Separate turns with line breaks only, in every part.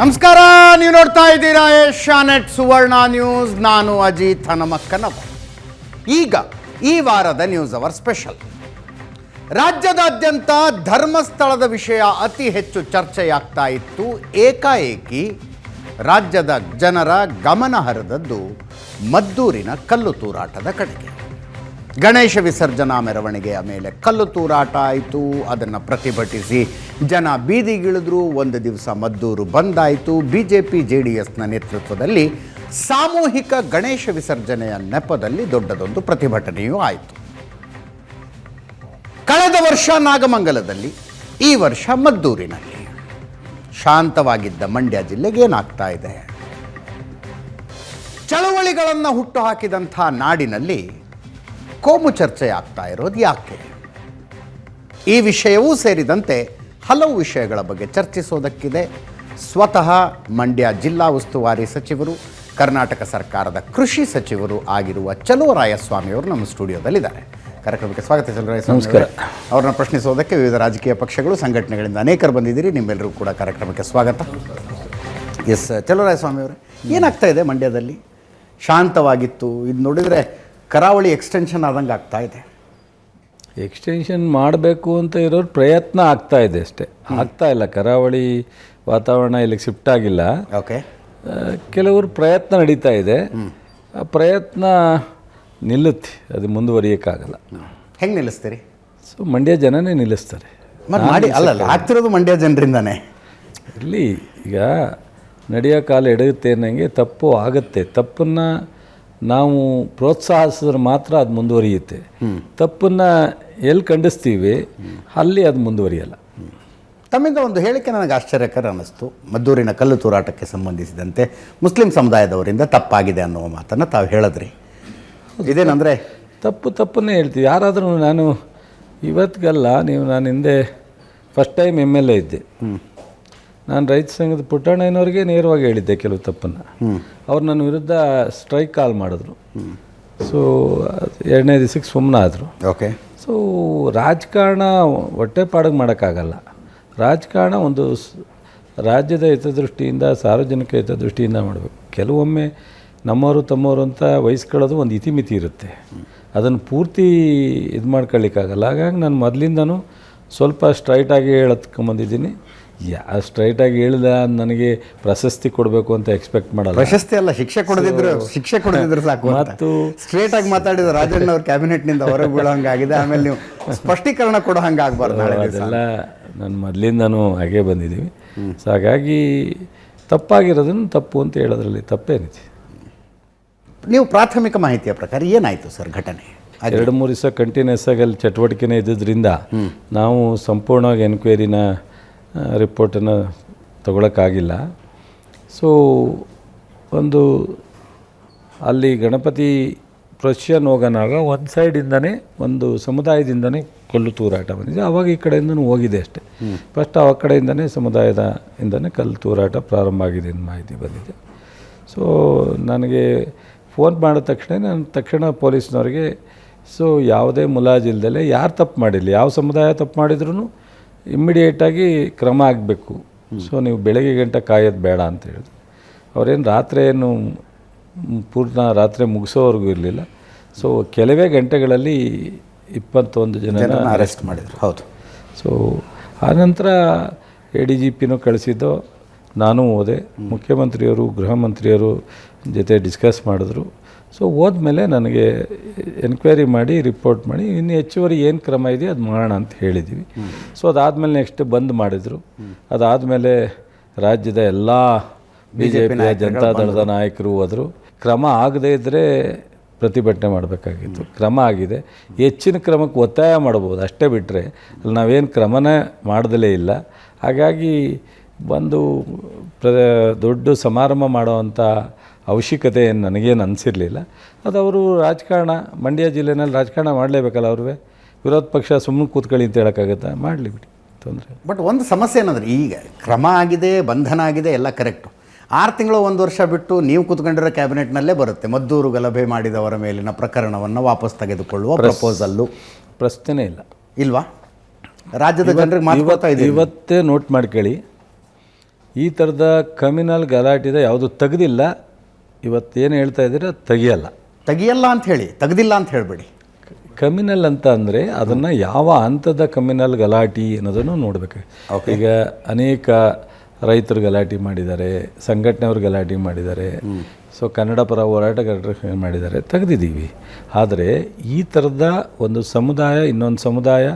ನಮಸ್ಕಾರ, ನೀವು ನೋಡ್ತಾ ಇದ್ದೀರಾ ಏಷ್ಯಾನೆಟ್ ಸುವರ್ಣ ನ್ಯೂಸ್. ನಾನು ಅಜಿತ್ ಹನುಮಕ್ಕನವ. ಈಗ ಈ ವಾರದ ನ್ಯೂಸ್ ಅವರ್ ಸ್ಪೆಷಲ್. ರಾಜ್ಯದಾದ್ಯಂತ ಧರ್ಮಸ್ಥಳದ ವಿಷಯ ಅತಿ ಹೆಚ್ಚು ಚರ್ಚೆಯಾಗ್ತಾ ಇತ್ತು. ಏಕಾಏಕಿ ರಾಜ್ಯದ ಜನರ ಗಮನ ಹರಿದದ್ದು ಮದ್ದೂರಿನ ಕಲ್ಲು ತೂರಾಟದ ಕಡೆಗೆ. ಗಣೇಶ ವಿಸರ್ಜನಾ ಮೆರವಣಿಗೆಯ ಮೇಲೆ ಕಲ್ಲು ತೂರಾಟ ಆಯಿತು. ಅದನ್ನು ಪ್ರತಿಭಟಿಸಿ ಜನ ಬೀದಿಗಿಳಿದ್ರು. ಒಂದು ದಿವಸ ಮದ್ದೂರು ಬಂದಾಯಿತು. BJP JDSನ ನೇತೃತ್ವದಲ್ಲಿ ಸಾಮೂಹಿಕ ಗಣೇಶ ವಿಸರ್ಜನೆಯ ನೆಪದಲ್ಲಿ ದೊಡ್ಡದೊಂದು ಪ್ರತಿಭಟನೆಯೂ ಆಯಿತು. ಕಳೆದ ವರ್ಷ ನಾಗಮಂಗಲದಲ್ಲಿ, ಈ ವರ್ಷ ಮದ್ದೂರಿನಲ್ಲಿ. ಶಾಂತವಾಗಿದ್ದ ಮಂಡ್ಯ ಜಿಲ್ಲೆಗೆ ಏನಾಗ್ತಾ ಇದೆ? ಚಳವಳಿಗಳನ್ನು ಹುಟ್ಟುಹಾಕಿದಂಥ ನಾಡಿನಲ್ಲಿ ಕೋಮು ಚರ್ಚೆ ಆಗ್ತಾ ಇರೋದು ಯಾಕೆ? ಈ ವಿಷಯವೂ ಸೇರಿದಂತೆ ಹಲವು ವಿಷಯಗಳ ಬಗ್ಗೆ ಚರ್ಚಿಸೋದಕ್ಕಿದೆ. ಸ್ವತಃ ಮಂಡ್ಯ ಜಿಲ್ಲಾ ಉಸ್ತುವಾರಿ ಸಚಿವರು, ಕರ್ನಾಟಕ ಸರ್ಕಾರದ ಕೃಷಿ ಸಚಿವರು ಆಗಿರುವ ಚಲುವರಾಯಸ್ವಾಮಿಯವರು ನಮ್ಮ ಸ್ಟುಡಿಯೋದಲ್ಲಿದ್ದಾರೆ. ಕಾರ್ಯಕ್ರಮಕ್ಕೆ ಸ್ವಾಗತ ಚಲುವರಾಯಸ್ವಾಮಿ.
ನಮಸ್ಕಾರ.
ಅವ್ರನ್ನ ಪ್ರಶ್ನಿಸೋದಕ್ಕೆ ವಿವಿಧ ರಾಜಕೀಯ ಪಕ್ಷಗಳು, ಸಂಘಟನೆಗಳಿಂದ ಅನೇಕರು ಬಂದಿದ್ದೀರಿ. ನಿಮ್ಮೆಲ್ಲರೂ ಕೂಡ ಕಾರ್ಯಕ್ರಮಕ್ಕೆ ಸ್ವಾಗತ. ಎಸ್ ಚಲುವರಾಯಸ್ವಾಮಿ ಅವರೇ, ಏನಾಗ್ತಾ ಇದೆ ಮಂಡ್ಯದಲ್ಲಿ? ಶಾಂತವಾಗಿತ್ತು, ಇದು ನೋಡಿದರೆ ಕರಾವಳಿ ಎಕ್ಸ್ಟೆನ್ಷನ್ ಆದಂಗೆ ಆಗ್ತಾ ಇದೆ.
ಎಕ್ಸ್ಟೆನ್ಷನ್ ಮಾಡಬೇಕು ಅಂತ ಇರೋರು ಪ್ರಯತ್ನ ಆಗ್ತಾ ಇದೆ ಅಷ್ಟೇ, ಆಗ್ತಾ ಇಲ್ಲ. ಕರಾವಳಿ ವಾತಾವರಣ ಇಲ್ಲಿಗೆ ಶಿಫ್ಟ್ ಆಗಿಲ್ಲ.
ಓಕೆ,
ಕೆಲವರು ಪ್ರಯತ್ನ ನಡೀತಾ ಇದೆ. ಆ ಪ್ರಯತ್ನ ನಿಲ್ಲುತ್ತೆ, ಅದು ಮುಂದುವರಿಯೋಕ್ಕಾಗಲ್ಲ.
ಹೆಂಗೆ ನಿಲ್ಲಿಸ್ತೀರಿ?
ಸೊ ಮಂಡ್ಯ ಜನನೇ ನಿಲ್ಲಿಸ್ತಾರೆ.
ಮಾಡಿ ಅಲ್ಲಲ್ಲ, ಆಗ್ತಿರೋದು ಮಂಡ್ಯ ಜನರಿಂದಾನೆ.
ಇಲ್ಲಿ ಈಗ ನಡೆಯೋ ಕಾಲ ಎಡಗುತ್ತೆ ಅನ್ನಂಗೆ ತಪ್ಪು ಆಗುತ್ತೆ. ತಪ್ಪನ್ನು ನಾವು ಪ್ರೋತ್ಸಾಹಿಸಿದ್ರೆ ಮಾತ್ರ ಅದು ಮುಂದುವರಿಯುತ್ತೆ. ತಪ್ಪನ್ನು ಎಲ್ಲಿ ಖಂಡಿಸ್ತೀವಿ ಅಲ್ಲಿ ಅದು ಮುಂದುವರಿಯಲ್ಲ.
ತಮ್ಮಿಂದ ಒಂದು ಹೇಳಿಕೆ ನನಗೆ ಆಶ್ಚರ್ಯಕರ ಅನ್ನಿಸ್ತು. ಮದ್ದೂರಿನ ಕಲ್ಲು ತೂರಾಟಕ್ಕೆ ಸಂಬಂಧಿಸಿದಂತೆ ಮುಸ್ಲಿಂ ಸಮುದಾಯದವರಿಂದ ತಪ್ಪಾಗಿದೆ ಅನ್ನುವ ಮಾತನ್ನು ತಾವು ಹೇಳಿದ್ರಿ. ಇದೇನಂದರೆ
ತಪ್ಪನ್ನೇ ಹೇಳ್ತೀವಿ. ಯಾರಾದರೂ ನಾನು ಇವತ್ತಿಗಲ್ಲ, ನಾನು ಹಿಂದೆ ಫಸ್ಟ್ ಟೈಮ್ MLA ಇದ್ದೆ. ನಾನು ರೈತ ಸಂಘದ ಪುಟ್ಟಣ್ಣನವ್ರಿಗೆ ನೇರವಾಗಿ ಹೇಳಿದ್ದೆ ಕೆಲವು ತಪ್ಪನ್ನು. ಅವ್ರು ನನ್ನ ವಿರುದ್ಧ ಸ್ಟ್ರೈಕ್ ಕಾಲ್ ಮಾಡಿದ್ರು. ಸೊ 2ನೇ ದಿವಸಕ್ಕೆ ಸುಮ್ಮನಾದರು.
ಓಕೆ.
ಸೊ ರಾಜಕಾರಣ ಹೊಟ್ಟೆಪಾಡಿಗೆ ಮಾಡೋಕ್ಕಾಗಲ್ಲ. ರಾಜಕಾರಣ ಒಂದು ರಾಜ್ಯದ ಹಿತದೃಷ್ಟಿಯಿಂದ, ಸಾರ್ವಜನಿಕ ಹಿತದೃಷ್ಟಿಯಿಂದ ಮಾಡಬೇಕು. ಕೆಲವೊಮ್ಮೆ ನಮ್ಮವರು ತಮ್ಮವರು ಅಂತ ವಹಿಸ್ಕೊಳ್ಳೋದು ಒಂದು ಇತಿಮಿತಿ ಇರುತ್ತೆ. ಅದನ್ನು ಪೂರ್ತಿ ಇದು ಮಾಡ್ಕೊಳ್ಳಿಕ್ಕಾಗಲ್ಲ. ಹಾಗಾಗಿ ನಾನು ಮೊದಲಿಂದನೂ ಸ್ವಲ್ಪ ಸ್ಟ್ರೈಟಾಗಿ ಹೇಳತ್ಕೊಂಬಂದಿದ್ದೀನಿ. ಸ್ಟ್ರೈಟಾಗಿ ಹೇಳಿದ ನನಗೆ ಪ್ರಶಸ್ತಿ ಕೊಡಬೇಕು ಅಂತ ಎಕ್ಸ್ಪೆಕ್ಟ್ ಮಾಡಲ್ಲ.
ಪ್ರಶಸ್ತಿ ಅಲ್ಲ, ಶಿಕ್ಷೆ ಕೊಡದಿದ್ರು ಸಾಕು. ಮತ್ತು ಸ್ಟ್ರೇಟಾಗಿ ಮಾತಾಡಿದ ರಾಜಣ್ಣ ಅವ್ರ ಕ್ಯಾಬಿನೆಟ್ನಿಂದ ಹೊರಗೆ ಬೀಳೋಂಗಾಗಿದೆ. ಆಮೇಲೆ ನೀವು ಸ್ಪಷ್ಟೀಕರಣ ಕೊಡೋ ಹಂಗೆ ಆಗಬಾರ್ದು.
ಅದೆಲ್ಲ ನಾನು ಮೊದಲಿಂದನೂ ಹಾಗೇ ಬಂದಿದ್ದೀವಿ. ಸೊ ಹಾಗಾಗಿ ತಪ್ಪಾಗಿರೋದನ್ನು ತಪ್ಪು ಅಂತ ಹೇಳೋದ್ರಲ್ಲಿ ತಪ್ಪೇನಿದೆ.
ನೀವು ಪ್ರಾಥಮಿಕ ಮಾಹಿತಿಯ ಪ್ರಕಾರ ಏನಾಯಿತು ಸರ್ ಘಟನೆ?
2-3 ದಿವಸ ಕಂಟಿನ್ಯೂಸ್ ಆಗಿ ಅಲ್ಲಿ ಚಟುವಟಿಕೆನೇ ಇದ್ದಿದ್ದರಿಂದ ನಾವು ಸಂಪೂರ್ಣವಾಗಿ ಎನ್ಕ್ವೈರಿನ ರಿಪೋರ್ಟನ್ನು ತಗೊಳಕ್ಕಾಗಿಲ್ಲ. ಸೊ ಒಂದು ಅಲ್ಲಿ ಗಣಪತಿ ಪ್ರೊಸೆಷನ್ ಹೋಗೋನಾಗ ಒಂದು ಸೈಡಿಂದನೇ, ಒಂದು ಸಮುದಾಯದಿಂದನೇ ಕಲ್ಲು ತೂರಾಟ ಬಂದಿದೆ. ಆವಾಗ ಈ ಕಡೆಯಿಂದನೂ ಹೋಗಿದೆ ಅಷ್ಟೇ. ಫಸ್ಟ್ ಆ ಕಡೆಯಿಂದನೇ ಸಮುದಾಯದಿಂದನೇ ಕಲ್ಲು ತೂರಾಟ ಪ್ರಾರಂಭ ಆಗಿದೆ ಅಂತ ಮಾಹಿತಿ ಬಂದಿದೆ. ಸೊ ನನಗೆ ಫೋನ್ ಮಾಡಿದ ತಕ್ಷಣ ನಾನು ತಕ್ಷಣ ಪೊಲೀಸ್ನವ್ರಿಗೆ, ಸೊ ಯಾವುದೇ ಮುಲಾಜಿಲ್ದಲೆ ಯಾರು ತಪ್ಪು ಮಾಡಿರಲಿ, ಯಾವ ಸಮುದಾಯ ತಪ್ಪು ಮಾಡಿದ್ರೂ ಇಮ್ಮಿಡಿಯೇಟಾಗಿ ಕ್ರಮ ಆಗಬೇಕು. ಸೊ ನೀವು ಬೆಳಗ್ಗೆ ಗಂಟೆ ಕಾಯೋದು ಬೇಡ ಅಂತ ಹೇಳಿದ್ರು. ಅವರೇನು ರಾತ್ರಿ ಏನು ಪೂರ್ಣ ರಾತ್ರಿ ಮುಗಿಸೋವರೆಗೂ ಇರಲಿಲ್ಲ. ಸೊ ಕೆಲವೇ ಗಂಟೆಗಳಲ್ಲಿ 21 ಜನ
ಅರೆಸ್ಟ್ ಮಾಡಿದರು. ಹೌದು.
ಸೊ ಆನಂತರ ADGPನೂ ಕಳಿಸಿದ್ದು, ನಾನು ಹೋದೆ. ಮುಖ್ಯಮಂತ್ರಿಯವರು, ಗೃಹ ಮಂತ್ರಿಯವರು ಜೊತೆ ಡಿಸ್ಕಸ್ ಮಾಡಿದ್ರು. ಸೊ ಹೋದ್ಮೇಲೆ ನನಗೆ ಎನ್ಕ್ವೈರಿ ಮಾಡಿ ರಿಪೋರ್ಟ್ ಮಾಡಿ ಇನ್ನು ಹೆಚ್ಚುವರಿ ಏನು ಕ್ರಮ ಇದೆಯೋ ಅದು ಮಾಡೋಣ ಅಂತ ಹೇಳಿದ್ದೀವಿ. ಸೊ ಅದಾದಮೇಲೆ ನೆಕ್ಸ್ಟ್ ಬಂದ್ ಮಾಡಿದರು. ಅದಾದಮೇಲೆ ರಾಜ್ಯದ ಎಲ್ಲ BJP ಜನತಾದಳದ ನಾಯಕರು ಹೋದರು. ಕ್ರಮ ಆಗದೇ ಇದ್ದರೆ ಪ್ರತಿಭಟನೆ ಮಾಡಬೇಕಾಗಿತ್ತು. ಕ್ರಮ ಆಗಿದೆ. ಹೆಚ್ಚಿನ ಕ್ರಮಕ್ಕೆ ಒತ್ತಾಯ ಮಾಡ್ಬೋದು ಅಷ್ಟೇ, ಬಿಟ್ಟರೆ ಅಲ್ಲಿ ನಾವೇನು ಕ್ರಮನೇ ಮಾಡ್ದಲೇ ಇಲ್ಲ. ಹಾಗಾಗಿ ಒಂದು ದೊಡ್ಡ ಸಮಾರಂಭ ಮಾಡೋವಂಥ ಅವಶ್ಯಕತೆ ಏನು ನನಗೇನು ಅನಿಸಿರಲಿಲ್ಲ. ಅದು ಅವರು ರಾಜಕಾರಣ, ಮಂಡ್ಯ ಜಿಲ್ಲೆನಲ್ಲಿ ರಾಜಕಾರಣ ಮಾಡಲೇಬೇಕಲ್ಲ. ಅವ್ರಿಗೆ ವಿರೋಧ ಪಕ್ಷ ಸುಮ್ಮನೆ ಕೂತ್ಕೊಳ್ಳಿ ಅಂತ ಹೇಳೋಕ್ಕಾಗತ್ತಾ? ಮಾಡಲಿ ಬಿಡಿ, ತೊಂದರೆ.
ಬಟ್ ಒಂದು ಸಮಸ್ಯೆ ಏನಂದರೆ, ಈಗ ಕ್ರಮ ಆಗಿದೆ, ಬಂಧನ ಆಗಿದೆ, ಎಲ್ಲ ಕರೆಕ್ಟು. 6 ತಿಂಗಳು 1 ವರ್ಷ ಬಿಟ್ಟು ನೀವು ಕೂತ್ಕೊಂಡಿರೋ ಕ್ಯಾಬಿನೆಟ್ನಲ್ಲೇ ಬರುತ್ತೆ ಮದ್ದೂರು ಗಲಭೆ ಮಾಡಿದವರ ಮೇಲಿನ ಪ್ರಕರಣವನ್ನು ವಾಪಸ್ ತೆಗೆದುಕೊಳ್ಳುವ ಪ್ರಪೋಸಲ್ಲು.
ಪ್ರಶ್ನೆ ಇಲ್ಲ.
ಇಲ್ವಾ? ರಾಜ್ಯದ ಜನರಿಗೆ ಮಾತು ಕೊಡ್ತಾ ಇದ್ದೀವಿ.
ಇವತ್ತೇ ನೋಟ್ ಮಾಡ್ಕೊಳ್ಳಿ, ಈ ಥರದ ಕಮ್ಯುನಲ್ ಗಲಾಟೆದ ಯಾವುದು ತೆಗೆದಿಲ್ಲ. ಇವತ್ತೇನು ಹೇಳ್ತಾ ಇದ್ದೀರ
ತೆಗಿಯಲ್ಲ ಅಂತ ಹೇಳಿ, ತೆಗೆದಿಲ್ಲ ಅಂತ ಹೇಳಬೇಡಿ.
ಕಮ್ಯುನಲ್ ಅಂತ ಅಂದರೆ ಅದನ್ನು ಯಾವ ಹಂತದ ಕಮ್ಯುನಲ್ ಗಲಾಟೆ ಅನ್ನೋದನ್ನು ನೋಡಬೇಕು. ಈಗ ಅನೇಕ ರೈತರು ಗಲಾಟೆ ಮಾಡಿದ್ದಾರೆ, ಸಂಘಟನೆಯವರು ಗಲಾಟೆ ಮಾಡಿದ್ದಾರೆ, ಸೊ ಕನ್ನಡ ಪರ ಹೋರಾಟಗಾರರು ಮಾಡಿದ್ದಾರೆ, ತೆಗೆದಿದ್ದೀವಿ. ಆದರೆ ಈ ಥರದ ಒಂದು ಸಮುದಾಯ ಇನ್ನೊಂದು ಸಮುದಾಯ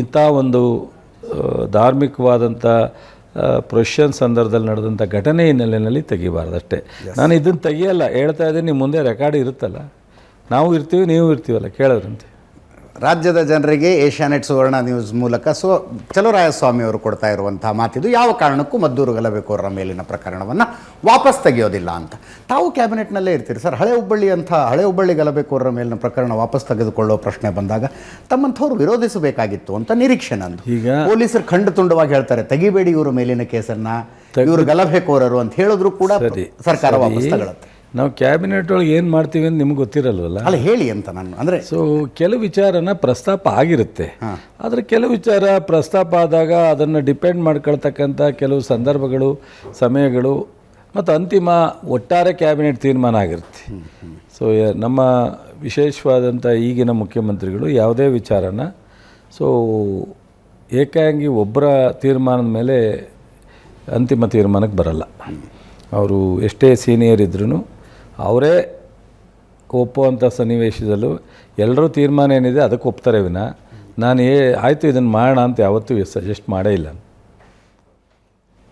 ಇಂಥ ಒಂದು ಧಾರ್ಮಿಕವಾದಂಥ ಪ್ರೊಫೆಷನ್ ಸಂದರ್ಭದಲ್ಲಿ ನಡೆದಂಥ ಘಟನೆ ಹಿನ್ನೆಲೆಯಲ್ಲಿ ತೆಗಿಬಾರ್ದು ಅಷ್ಟೇ. ನಾನು ಇದನ್ನು ತೆಗಿಯಲ್ಲ ಹೇಳ್ತಾ ಇದ್ದೀನಿ, ನಿಮ್ಮ ಮುಂದೆ ರೆಕಾರ್ಡ್ ಇರುತ್ತಲ್ಲ, ನಾವು ಇರ್ತೀವಿ ನೀವು ಇರ್ತೀವಲ್ಲ, ಕೇಳೋದ್ರಂತೆ.
ರಾಜ್ಯದ ಜನರಿಗೆ ಏಷ್ಯಾನೆಟ್ ಸುವರ್ಣ ನ್ಯೂಸ್ ಮೂಲಕ ಚಲುವರಾಯಸ್ವಾಮಿ ಅವರು ಕೊಡ್ತಾ ಇರುವಂತಹ ಮಾತಿದು, ಯಾವ ಕಾರಣಕ್ಕೂ ಮದ್ದೂರು ಗಲಭೆಕೋರರ ಮೇಲಿನ ಪ್ರಕರಣವನ್ನು ವಾಪಸ್ ತೆಗೆಯೋದಿಲ್ಲ ಅಂತ. ತಾವು ಕ್ಯಾಬಿನೆಟ್ನಲ್ಲೇ ಇರ್ತೀರಿ ಸರ್. ಹಳೆ ಹುಬ್ಬಳ್ಳಿ ಗಲಭೆಕೋರರ ಮೇಲಿನ ಪ್ರಕರಣ ವಾಪಸ್ ತೆಗೆದುಕೊಳ್ಳೋ ಪ್ರಶ್ನೆ ಬಂದಾಗ ತಮ್ಮಂಥವ್ರು ವಿರೋಧಿಸಬೇಕಾಗಿತ್ತು ಅಂತ ನಿರೀಕ್ಷೆ ನಂದು. ಈಗ ಪೊಲೀಸರು ಖಂಡ ತುಂಡವಾಗಿ ಹೇಳ್ತಾರೆ, ತೆಗಿಬೇಡಿ ಇವರು ಮೇಲಿನ ಕೇಸನ್ನು, ಇವರು ಗಲಭೆಕೋರರು ಅಂತ ಹೇಳಿದ್ರು ಕೂಡ ಸರ್ಕಾರ ವಾಪಸ್ ತಗೊಳುತ್ತೆ.
ನಾವು ಕ್ಯಾಬಿನೆಟ್ ಒಳಗೆ ಏನು ಮಾಡ್ತೀವಿ ಅಂತ ನಿಮ್ಗೆ ಗೊತ್ತಿರಲ್ವಲ್ಲ.
ಅಲ್ಲ ಹೇಳಿ ಅಂತ ನಾನು ಅಂದರೆ,
ಸೊ ಕೆಲವು ವಿಚಾರನ ಪ್ರಸ್ತಾಪ ಆಗಿರುತ್ತೆ, ಆದರೆ ಕೆಲವು ವಿಚಾರ ಪ್ರಸ್ತಾಪ ಆದಾಗ ಅದನ್ನು ಡಿಪೆಂಡ್ ಮಾಡ್ಕೊಳ್ತಕ್ಕಂಥ ಕೆಲವು ಸಂದರ್ಭಗಳು, ಸಮಯಗಳು ಮತ್ತು ಅಂತಿಮ ಒಟ್ಟಾರೆ ಕ್ಯಾಬಿನೆಟ್ ತೀರ್ಮಾನ ಆಗಿರುತ್ತೆ. ಸೊ ನಮ್ಮ ವಿಶೇಷವಾದಂಥ ಈಗಿನ ಮುಖ್ಯಮಂತ್ರಿಗಳು ಯಾವುದೇ ವಿಚಾರನ ಏಕಾಂಗಿ ಒಬ್ಬರ ತೀರ್ಮಾನದ ಮೇಲೆ ಅಂತಿಮ ತೀರ್ಮಾನಕ್ಕೆ ಬರಲ್ಲ. ಅವರು ಎಷ್ಟೇ ಸೀನಿಯರ್ ಇದ್ರೂ ಅವರೇ ಒಪ್ಪುವಂಥ ಸನ್ನಿವೇಶದಲ್ಲೂ ಎಲ್ಲರೂ ತೀರ್ಮಾನ ಏನಿದೆ ಅದಕ್ಕೆ ಒಪ್ತಾರೆ ವಿನ ನಾನು ಆಯಿತು ಇದನ್ನು ಮಾಡೋಣ ಅಂತ ಯಾವತ್ತೂ ಸಜೆಸ್ಟ್ ಮಾಡೇ ಇಲ್ಲ.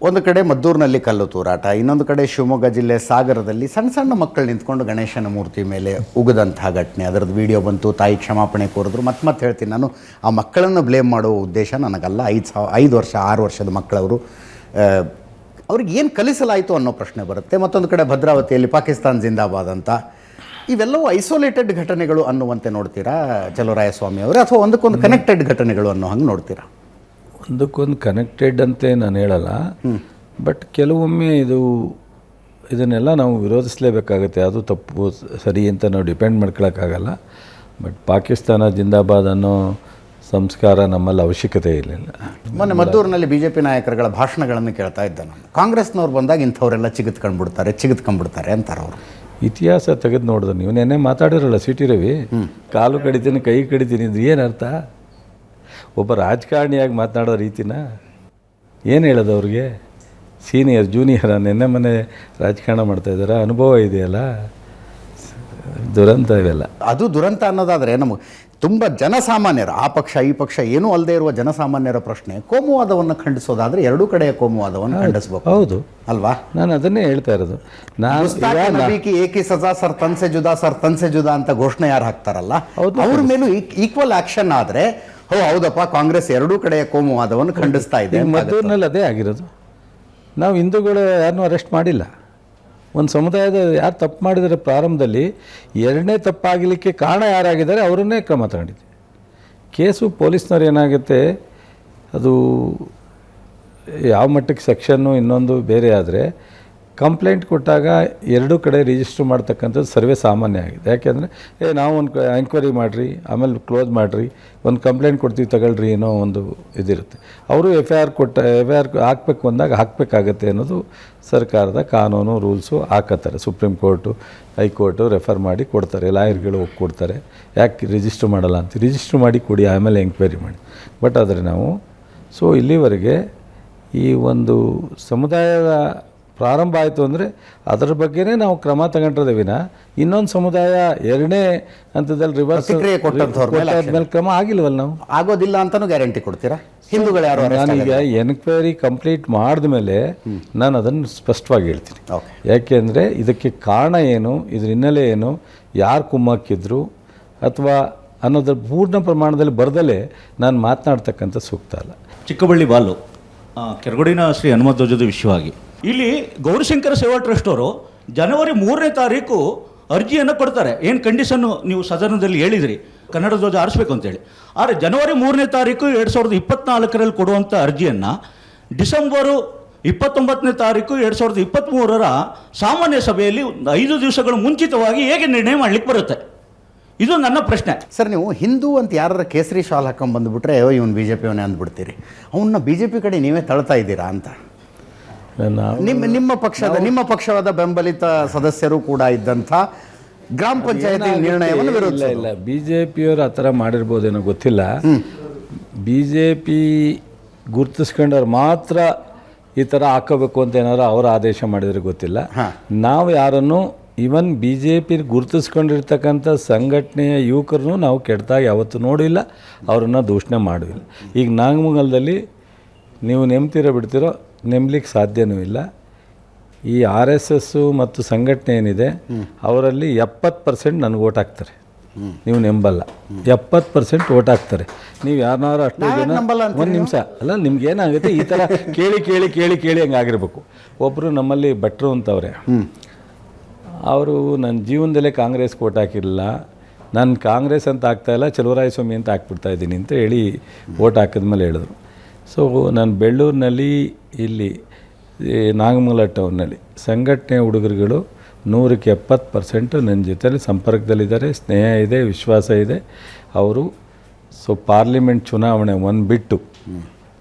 ಒಂದು ಕಡೆ ಮದ್ದೂರಿನಲ್ಲಿ ಕಲ್ಲು ತೂರಾಟ, ಇನ್ನೊಂದು ಕಡೆ ಶಿವಮೊಗ್ಗ ಜಿಲ್ಲೆ ಸಾಗರದಲ್ಲಿ ಸಣ್ಣ ಸಣ್ಣ ಮಕ್ಕಳು ನಿಂತ್ಕೊಂಡು ಗಣೇಶನ ಮೂರ್ತಿ ಮೇಲೆ ಉಗಿದಂತಹ ಘಟನೆ, ಅದರದ್ದು ವಿಡಿಯೋ ಬಂತು, ತಾಯಿ ಕ್ಷಮಾಪಣೆ ಕೋರಿದ್ರು. ಮತ್ತೆ ಹೇಳ್ತೀನಿ, ನಾನು ಆ ಮಕ್ಕಳನ್ನು ಬ್ಲೇಮ್ ಮಾಡೋ ಉದ್ದೇಶ ನನಗಲ್ಲ. 5 ವರ್ಷ 6 ವರ್ಷದ ಮಕ್ಕಳವರು, ಅವ್ರಿಗೆ ಏನು ಕಲಿಸಲಾಯಿತು ಅನ್ನೋ ಪ್ರಶ್ನೆ ಬರುತ್ತೆ. ಮತ್ತೊಂದು ಕಡೆ ಭದ್ರಾವತಿಯಲ್ಲಿ ಪಾಕಿಸ್ತಾನ್ ಜಿಂದಾಬಾದ್ ಅಂತ, ಇವೆಲ್ಲವೂ ಐಸೋಲೇಟೆಡ್ ಘಟನೆಗಳು ಅನ್ನುವಂತೆ ನೋಡ್ತೀರಾ ಚಲುವರಾಯಸ್ವಾಮಿ ಅವರೇ, ಅಥವಾ ಒಂದಕ್ಕೊಂದು ಕನೆಕ್ಟೆಡ್ ಘಟನೆಗಳು ಅನ್ನೋ ಹಂಗೆ ನೋಡ್ತೀರಾ?
ಒಂದಕ್ಕೊಂದು ಕನೆಕ್ಟೆಡ್ ಅಂತೆ ನಾನು ಹೇಳಲ್ಲ, ಬಟ್ ಕೆಲವೊಮ್ಮೆ ಇದನ್ನೆಲ್ಲ ನಾವು ವಿರೋಧಿಸಲೇಬೇಕಾಗುತ್ತೆ. ಅದು ತಪ್ಪು ಸರಿ ಅಂತ ನಾವು ಡಿಪೆಂಡ್ ಮಾಡ್ಕೊಳಕ್ಕಾಗಲ್ಲ. ಬಟ್ ಪಾಕಿಸ್ತಾನ ಜಿಂದಾಬಾದ್ ಅನ್ನೋ ಸಂಸ್ಕಾರ ನಮ್ಮಲ್ಲಿ ಅವಶ್ಯಕತೆ ಇರಲಿಲ್ಲ.
ಮೊನ್ನೆ ಮದ್ದೂರಿನಲ್ಲಿ BJP ನಾಯಕರುಗಳ ಭಾಷಣಗಳನ್ನು ಕೇಳ್ತಾ ಇದ್ದ ನಾನು. ಕಾಂಗ್ರೆಸ್ನವ್ರು ಬಂದಾಗ ಇಂಥವರೆಲ್ಲ ಚಿಗಿತ್ಕೊಂಡ್ಬಿಡ್ತಾರೆ ಅಂತಾರೆ ಅವರು.
ಇತಿಹಾಸ ತೆಗೆದು ನೋಡಿದ್ರೆ ನೀವು ನೆನ್ನೆ ಮಾತಾಡಿರಲ್ಲ CT ರವಿ, ಕಾಲು ಕಡಿತೀನಿ ಕೈ ಕಡಿತೀನಿ ಇದು ಏನರ್ಥ? ಒಬ್ಬ ರಾಜಕಾರಣಿಯಾಗಿ ಮಾತನಾಡೋ ರೀತಿನ ಏನು ಹೇಳೋದು ಅವ್ರಿಗೆ? ಸೀನಿಯರ್ ಜೂನಿಯರ ನೆನ್ನೆ ಮನೆ ರಾಜಕಾರಣ ಮಾಡ್ತಾಯಿದ್ದಾರೆ, ಅನುಭವ ಇದೆಯಲ್ಲ, ದುರಂತ ಇವೆಲ್ಲ. ಅದು
ದುರಂತ ಅನ್ನೋದಾದರೆ ನಮಗೆ ತುಂಬ ಜನಸಾಮಾನ್ಯರು, ಆ ಪಕ್ಷ ಈ ಪಕ್ಷ ಏನೂ ಅಲ್ಲದೆ ಇರುವ ಜನಸಾಮಾನ್ಯರ ಪ್ರಶ್ನೆ, ಕೋಮುವಾದವನ್ನು ಖಂಡಿಸೋದಾದರೆ ಎರಡೂ ಕಡೆಯ ಕೋಮುವಾದವನ್ನು ಖಂಡಿಸಬೇಕು.
ಹೌದು
ಅಲ್ವಾ?
ನಾನು ಅದನ್ನೇ ಹೇಳ್ತಾ ಇರೋದು.
ಏಕಿ ಸಜಾ ಸರ್ ತನ್ಸೆ ಜುದಾ ಅಂತ ಘೋಷಣೆ ಯಾರು ಹಾಕ್ತಾರಲ್ಲ, ಅವ್ರ ಮೇಲೂ ಈಕ್ವಲ್ ಆಕ್ಷನ್ ಆದರೆ ಹೌದಪ್ಪ, ಕಾಂಗ್ರೆಸ್ ಎರಡೂ ಕಡೆಯ ಕೋಮುವಾದವನ್ನು ಖಂಡಿಸ್ತಾ ಇದೆ.
ಮದ್ದೂರಿನಲ್ಲಿ ಅದೇ ಆಗಿರೋದು. ನಾವು ಹಿಂದೂಗಳು ಯಾರನ್ನೂ ಅರೆಸ್ಟ್ ಮಾಡಿಲ್ಲ. ಒಂದು ಸಮುದಾಯದ ಯಾರು ತಪ್ಪು ಮಾಡಿದರೆ ಪ್ರಾರಂಭದಲ್ಲಿ, ಎರಡನೇ ತಪ್ಪಾಗಲಿಕ್ಕೆ ಕಾರಣ ಯಾರಾಗಿದ್ದಾರೆ ಅವರನ್ನೇ ಕ್ರಮ ತಗೊಂಡಿದ್ದೆ. ಕೇಸು ಪೊಲೀಸ್ನವ್ರು ಏನಾಗುತ್ತೆ, ಅದು ಯಾವ ಮಟ್ಟಕ್ಕೆ ಸೆಕ್ಷನ್ನು ಇನ್ನೊಂದು ಬೇರೆ ಆದರೆ ಕಂಪ್ಲೇಂಟ್ ಕೊಟ್ಟಾಗ ಎರಡೂ ಕಡೆ ರಿಜಿಸ್ಟ್ರ್ ಮಾಡ್ತಕ್ಕಂಥದ್ದು ಸರ್ವೇ ಸಾಮಾನ್ಯ ಆಗಿದೆ. ಯಾಕೆಂದರೆ ನಾವು ಒಂದು ಎಂಕ್ವೈರಿ ಮಾಡಿರಿ, ಆಮೇಲೆ ಕ್ಲೋಸ್ ಮಾಡಿರಿ, ಒಂದು ಕಂಪ್ಲೇಂಟ್ ಕೊಡ್ತೀವಿ ತಗೊಳ್ರಿ ಅನ್ನೋ ಒಂದು ಇದಿರುತ್ತೆ. ಅವರು FIR ಹಾಕಬೇಕು ಅಂದಾಗ ಹಾಕಬೇಕಾಗತ್ತೆ ಅನ್ನೋದು ಸರ್ಕಾರದ ಕಾನೂನು ರೂಲ್ಸು ಹಾಕತ್ತಾರೆ. ಸುಪ್ರೀಂ ಕೋರ್ಟು ಹೈಕೋರ್ಟು ರೆಫರ್ ಮಾಡಿ ಕೊಡ್ತಾರೆ, ಲಾಯರ್ಗಳು ಕೊಡ್ತಾರೆ. ಯಾಕೆ ರಿಜಿಸ್ಟ್ರ್ ಮಾಡಲ್ಲ ಅಂತ, ರಿಜಿಸ್ಟ್ರ್ ಮಾಡಿ ಕೊಡಿ, ಆಮೇಲೆ ಎಂಕ್ವೈರಿ ಮಾಡಿ. ಬಟ್ ಆದರೆ ನಾವು ಇಲ್ಲಿವರೆಗೆ ಈ ಒಂದು ಸಮುದಾಯದ ಪ್ರಾರಂಭ ಆಯಿತು ಅಂದರೆ ಅದರ ಬಗ್ಗೆನೇ ನಾವು ಕ್ರಮ ತಗೊಂಡ್ರದೆ ವಿನ ಇನ್ನೊಂದು ಸಮುದಾಯ ಎರಡನೇ ಹಂತದಲ್ಲಿ ರಿವರ್ಸ್ ಮೇಲೆ ಕ್ರಮ ಆಗಿಲ್ವಲ್ಲ. ನಾವು
ಆಗೋದಿಲ್ಲ ಅಂತಲೂ ಗ್ಯಾರಂಟಿ ಕೊಡ್ತೀರಾ? ಹಿಂದೂಗಳು ಯಾರು?
ನಾನೀಗ ಎನ್ಕ್ವೈರಿ ಕಂಪ್ಲೀಟ್ ಮಾಡಿದ್ಮೇಲೆ ನಾನು ಅದನ್ನು ಸ್ಪಷ್ಟವಾಗಿ ಹೇಳ್ತೀನಿ. ಯಾಕೆಂದರೆ ಇದಕ್ಕೆ ಕಾರಣ ಏನು, ಇದ್ರ ಹಿನ್ನೆಲೆ ಏನು, ಯಾರು ಕುಮ್ಮಕ್ಕಿದ್ರು ಅಥವಾ ಅನ್ನೋದ್ರ ಪೂರ್ಣ ಪ್ರಮಾಣದಲ್ಲಿ ಬರದಲ್ಲೇ ನಾನು ಮಾತನಾಡ್ತಕ್ಕಂಥ ಸೂಕ್ತ ಅಲ್ಲ.
ಚಿಕ್ಕಬಳ್ಳಿ ಬಾಲು, ಕೆರಗೋಡಿನ ಶ್ರೀ ಹನುಮಂತ ಧ್ವಜದ ವಿಷಯವಾಗಿ ಇಲ್ಲಿ ಗೌರಿಶಂಕರ ಸೇವಾ ಟ್ರಸ್ಟ್ ಅವರು ಜನವರಿ 3ನೇ ತಾರೀಕು ಅರ್ಜಿಯನ್ನು ಕೊಡ್ತಾರೆ. ಏನು ಕಂಡೀಷನ್ನು ನೀವು ಸದನದಲ್ಲಿ ಹೇಳಿದ್ರಿ, ಕನ್ನಡ ಧ್ವಜ ಆರಿಸ್ಬೇಕು ಅಂತೇಳಿ. ಆದರೆ ಜನವರಿ 3ನೇ ತಾರೀಕು 2024ರಲ್ಲಿ ಕೊಡುವಂಥ ಅರ್ಜಿಯನ್ನು ಡಿಸೆಂಬರು 29ನೇ ತಾರೀಕು 2023ರ ಸಾಮಾನ್ಯ ಸಭೆಯಲ್ಲಿ 5 ದಿವಸಗಳು ಮುಂಚಿತವಾಗಿ ಹೇಗೆ ನಿರ್ಣಯ ಮಾಡಲಿಕ್ಕೆ ಬರುತ್ತೆ? ಇದು ನನ್ನ ಪ್ರಶ್ನೆ.
ಸರ್, ನೀವು ಹಿಂದೂ ಅಂತ ಯಾರ ಕೇಸರಿ ಶಾಲ್ ಹಾಕೊಂಡ್ಬಂದುಬಿಟ್ರೆ ಇವನು BJP ಅವನೇ ಅಂದ್ಬಿಡ್ತೀರಿ. ಅವನ್ನ BJP ಕಡೆ ನೀವೇ ತಳ್ತಾ ಇದ್ದೀರಾ ಅಂತ?
ನಾವು
ನಿಮ್ಮ ಪಕ್ಷದ ಬೆಂಬಲಿತ ಸದಸ್ಯರು ಕೂಡ ಇದ್ದಂಥ ಗ್ರಾಮ ಪಂಚಾಯತಿ ನಿರ್ಣಯವನ್ನು ವಿರೋಧಿಸಿಲ್ಲ.
ಇಲ್ಲ ಬಿ ಜೆ ಪಿಯವರು ಆ ಥರ ಮಾಡಿರ್ಬೋದೇನೋ ಗೊತ್ತಿಲ್ಲ. ಬಿ ಜೆ ಪಿ ಗುರ್ತಿಸ್ಕೊಂಡವ್ರು ಮಾತ್ರ ಈ ಥರ ಹಾಕೋಬೇಕು ಅಂತ ಏನಾದ್ರು ಅವರು ಆದೇಶ ಮಾಡಿದರೆ ಗೊತ್ತಿಲ್ಲ. ನಾವು ಯಾರನ್ನು ಈವನ್ ಬಿ ಜೆ ಪಿ ಗುರುತಿಸ್ಕೊಂಡಿರ್ತಕ್ಕಂಥ ಸಂಘಟನೆಯ ಯುವಕರನ್ನು ನಾವು ಕೆಟ್ಟದಾಗಿ ಯಾವತ್ತೂ ನೋಡಿಲ್ಲ, ಅವರನ್ನು ದೂಷಣೆ ಮಾಡಿಲ್ಲ. ಈಗ ನಾಗಮಂಗಲದಲ್ಲಿ ನೀವು ನೆಮ್ತಿರೋ ಬಿಡ್ತಿರೋ ನೆಮ್ಮಲಿಕ್ಕೆ ಸಾಧ್ಯವೂ ಇಲ್ಲ. ಈ ಆರ್ ಎಸ್ ಎಸ್ಸು ಮತ್ತು ಸಂಘಟನೆ ಏನಿದೆ ಅವರಲ್ಲಿ 70% ನನಗೆ ಓಟ್ ಹಾಕ್ತಾರೆ. ನೀವು ನಂಬಲ್ಲ, 70% ಓಟ್ ಹಾಕ್ತಾರೆ. ನೀವು ಯಾರನ್ನಾರು ಅಷ್ಟು ಜನ ಒಂದು ನಿಮಿಷ ಅಲ್ಲ, ನಿಮ್ಗೆ ಏನಾಗುತ್ತೆ ಈ ಥರ ಕೇಳಿ ಕೇಳಿ ಕೇಳಿ ಕೇಳಿ ಹಂಗೆ ಆಗಿರ್ಬೇಕು. ಒಬ್ಬರು ನಮ್ಮಲ್ಲಿ ಭಟ್ರು ಅಂತವ್ರೆ, ಅವರು ನನ್ನ ಜೀವನದಲ್ಲೇ ಕಾಂಗ್ರೆಸ್ಗೆ ಓಟ್ ಹಾಕಿರಲಿಲ್ಲ, ನಾನು ಕಾಂಗ್ರೆಸ್ ಅಂತ ಆಗ್ತಾಯಿಲ್ಲ ಚಲುವರಾಯಸ್ವಾಮಿ ಅಂತ ಹಾಕ್ಬಿಡ್ತಾಯಿದ್ದೀನಿ ಅಂತ ಹೇಳಿ ಓಟ್ ಹಾಕಿದ್ಮೇಲೆ ಹೇಳಿದ್ರು. ಸೊ ನಾನು ಬೆಳ್ಳೂರಿನಲ್ಲಿ ಇಲ್ಲಿ ನಾಗಮಂಗಲ ಟೌನ್ನಲ್ಲಿ ಸಂಘಟನೆ ಹುಡುಗರುಗಳು 100% ನನ್ನ ಜೊತೆಲಿ ಸಂಪರ್ಕದಲ್ಲಿದ್ದಾರೆ, ಸ್ನೇಹ ಇದೆ, ವಿಶ್ವಾಸ ಇದೆ. ಅವರು ಪಾರ್ಲಿಮೆಂಟ್ ಚುನಾವಣೆ ಒಂದು ಬಿಟ್ಟು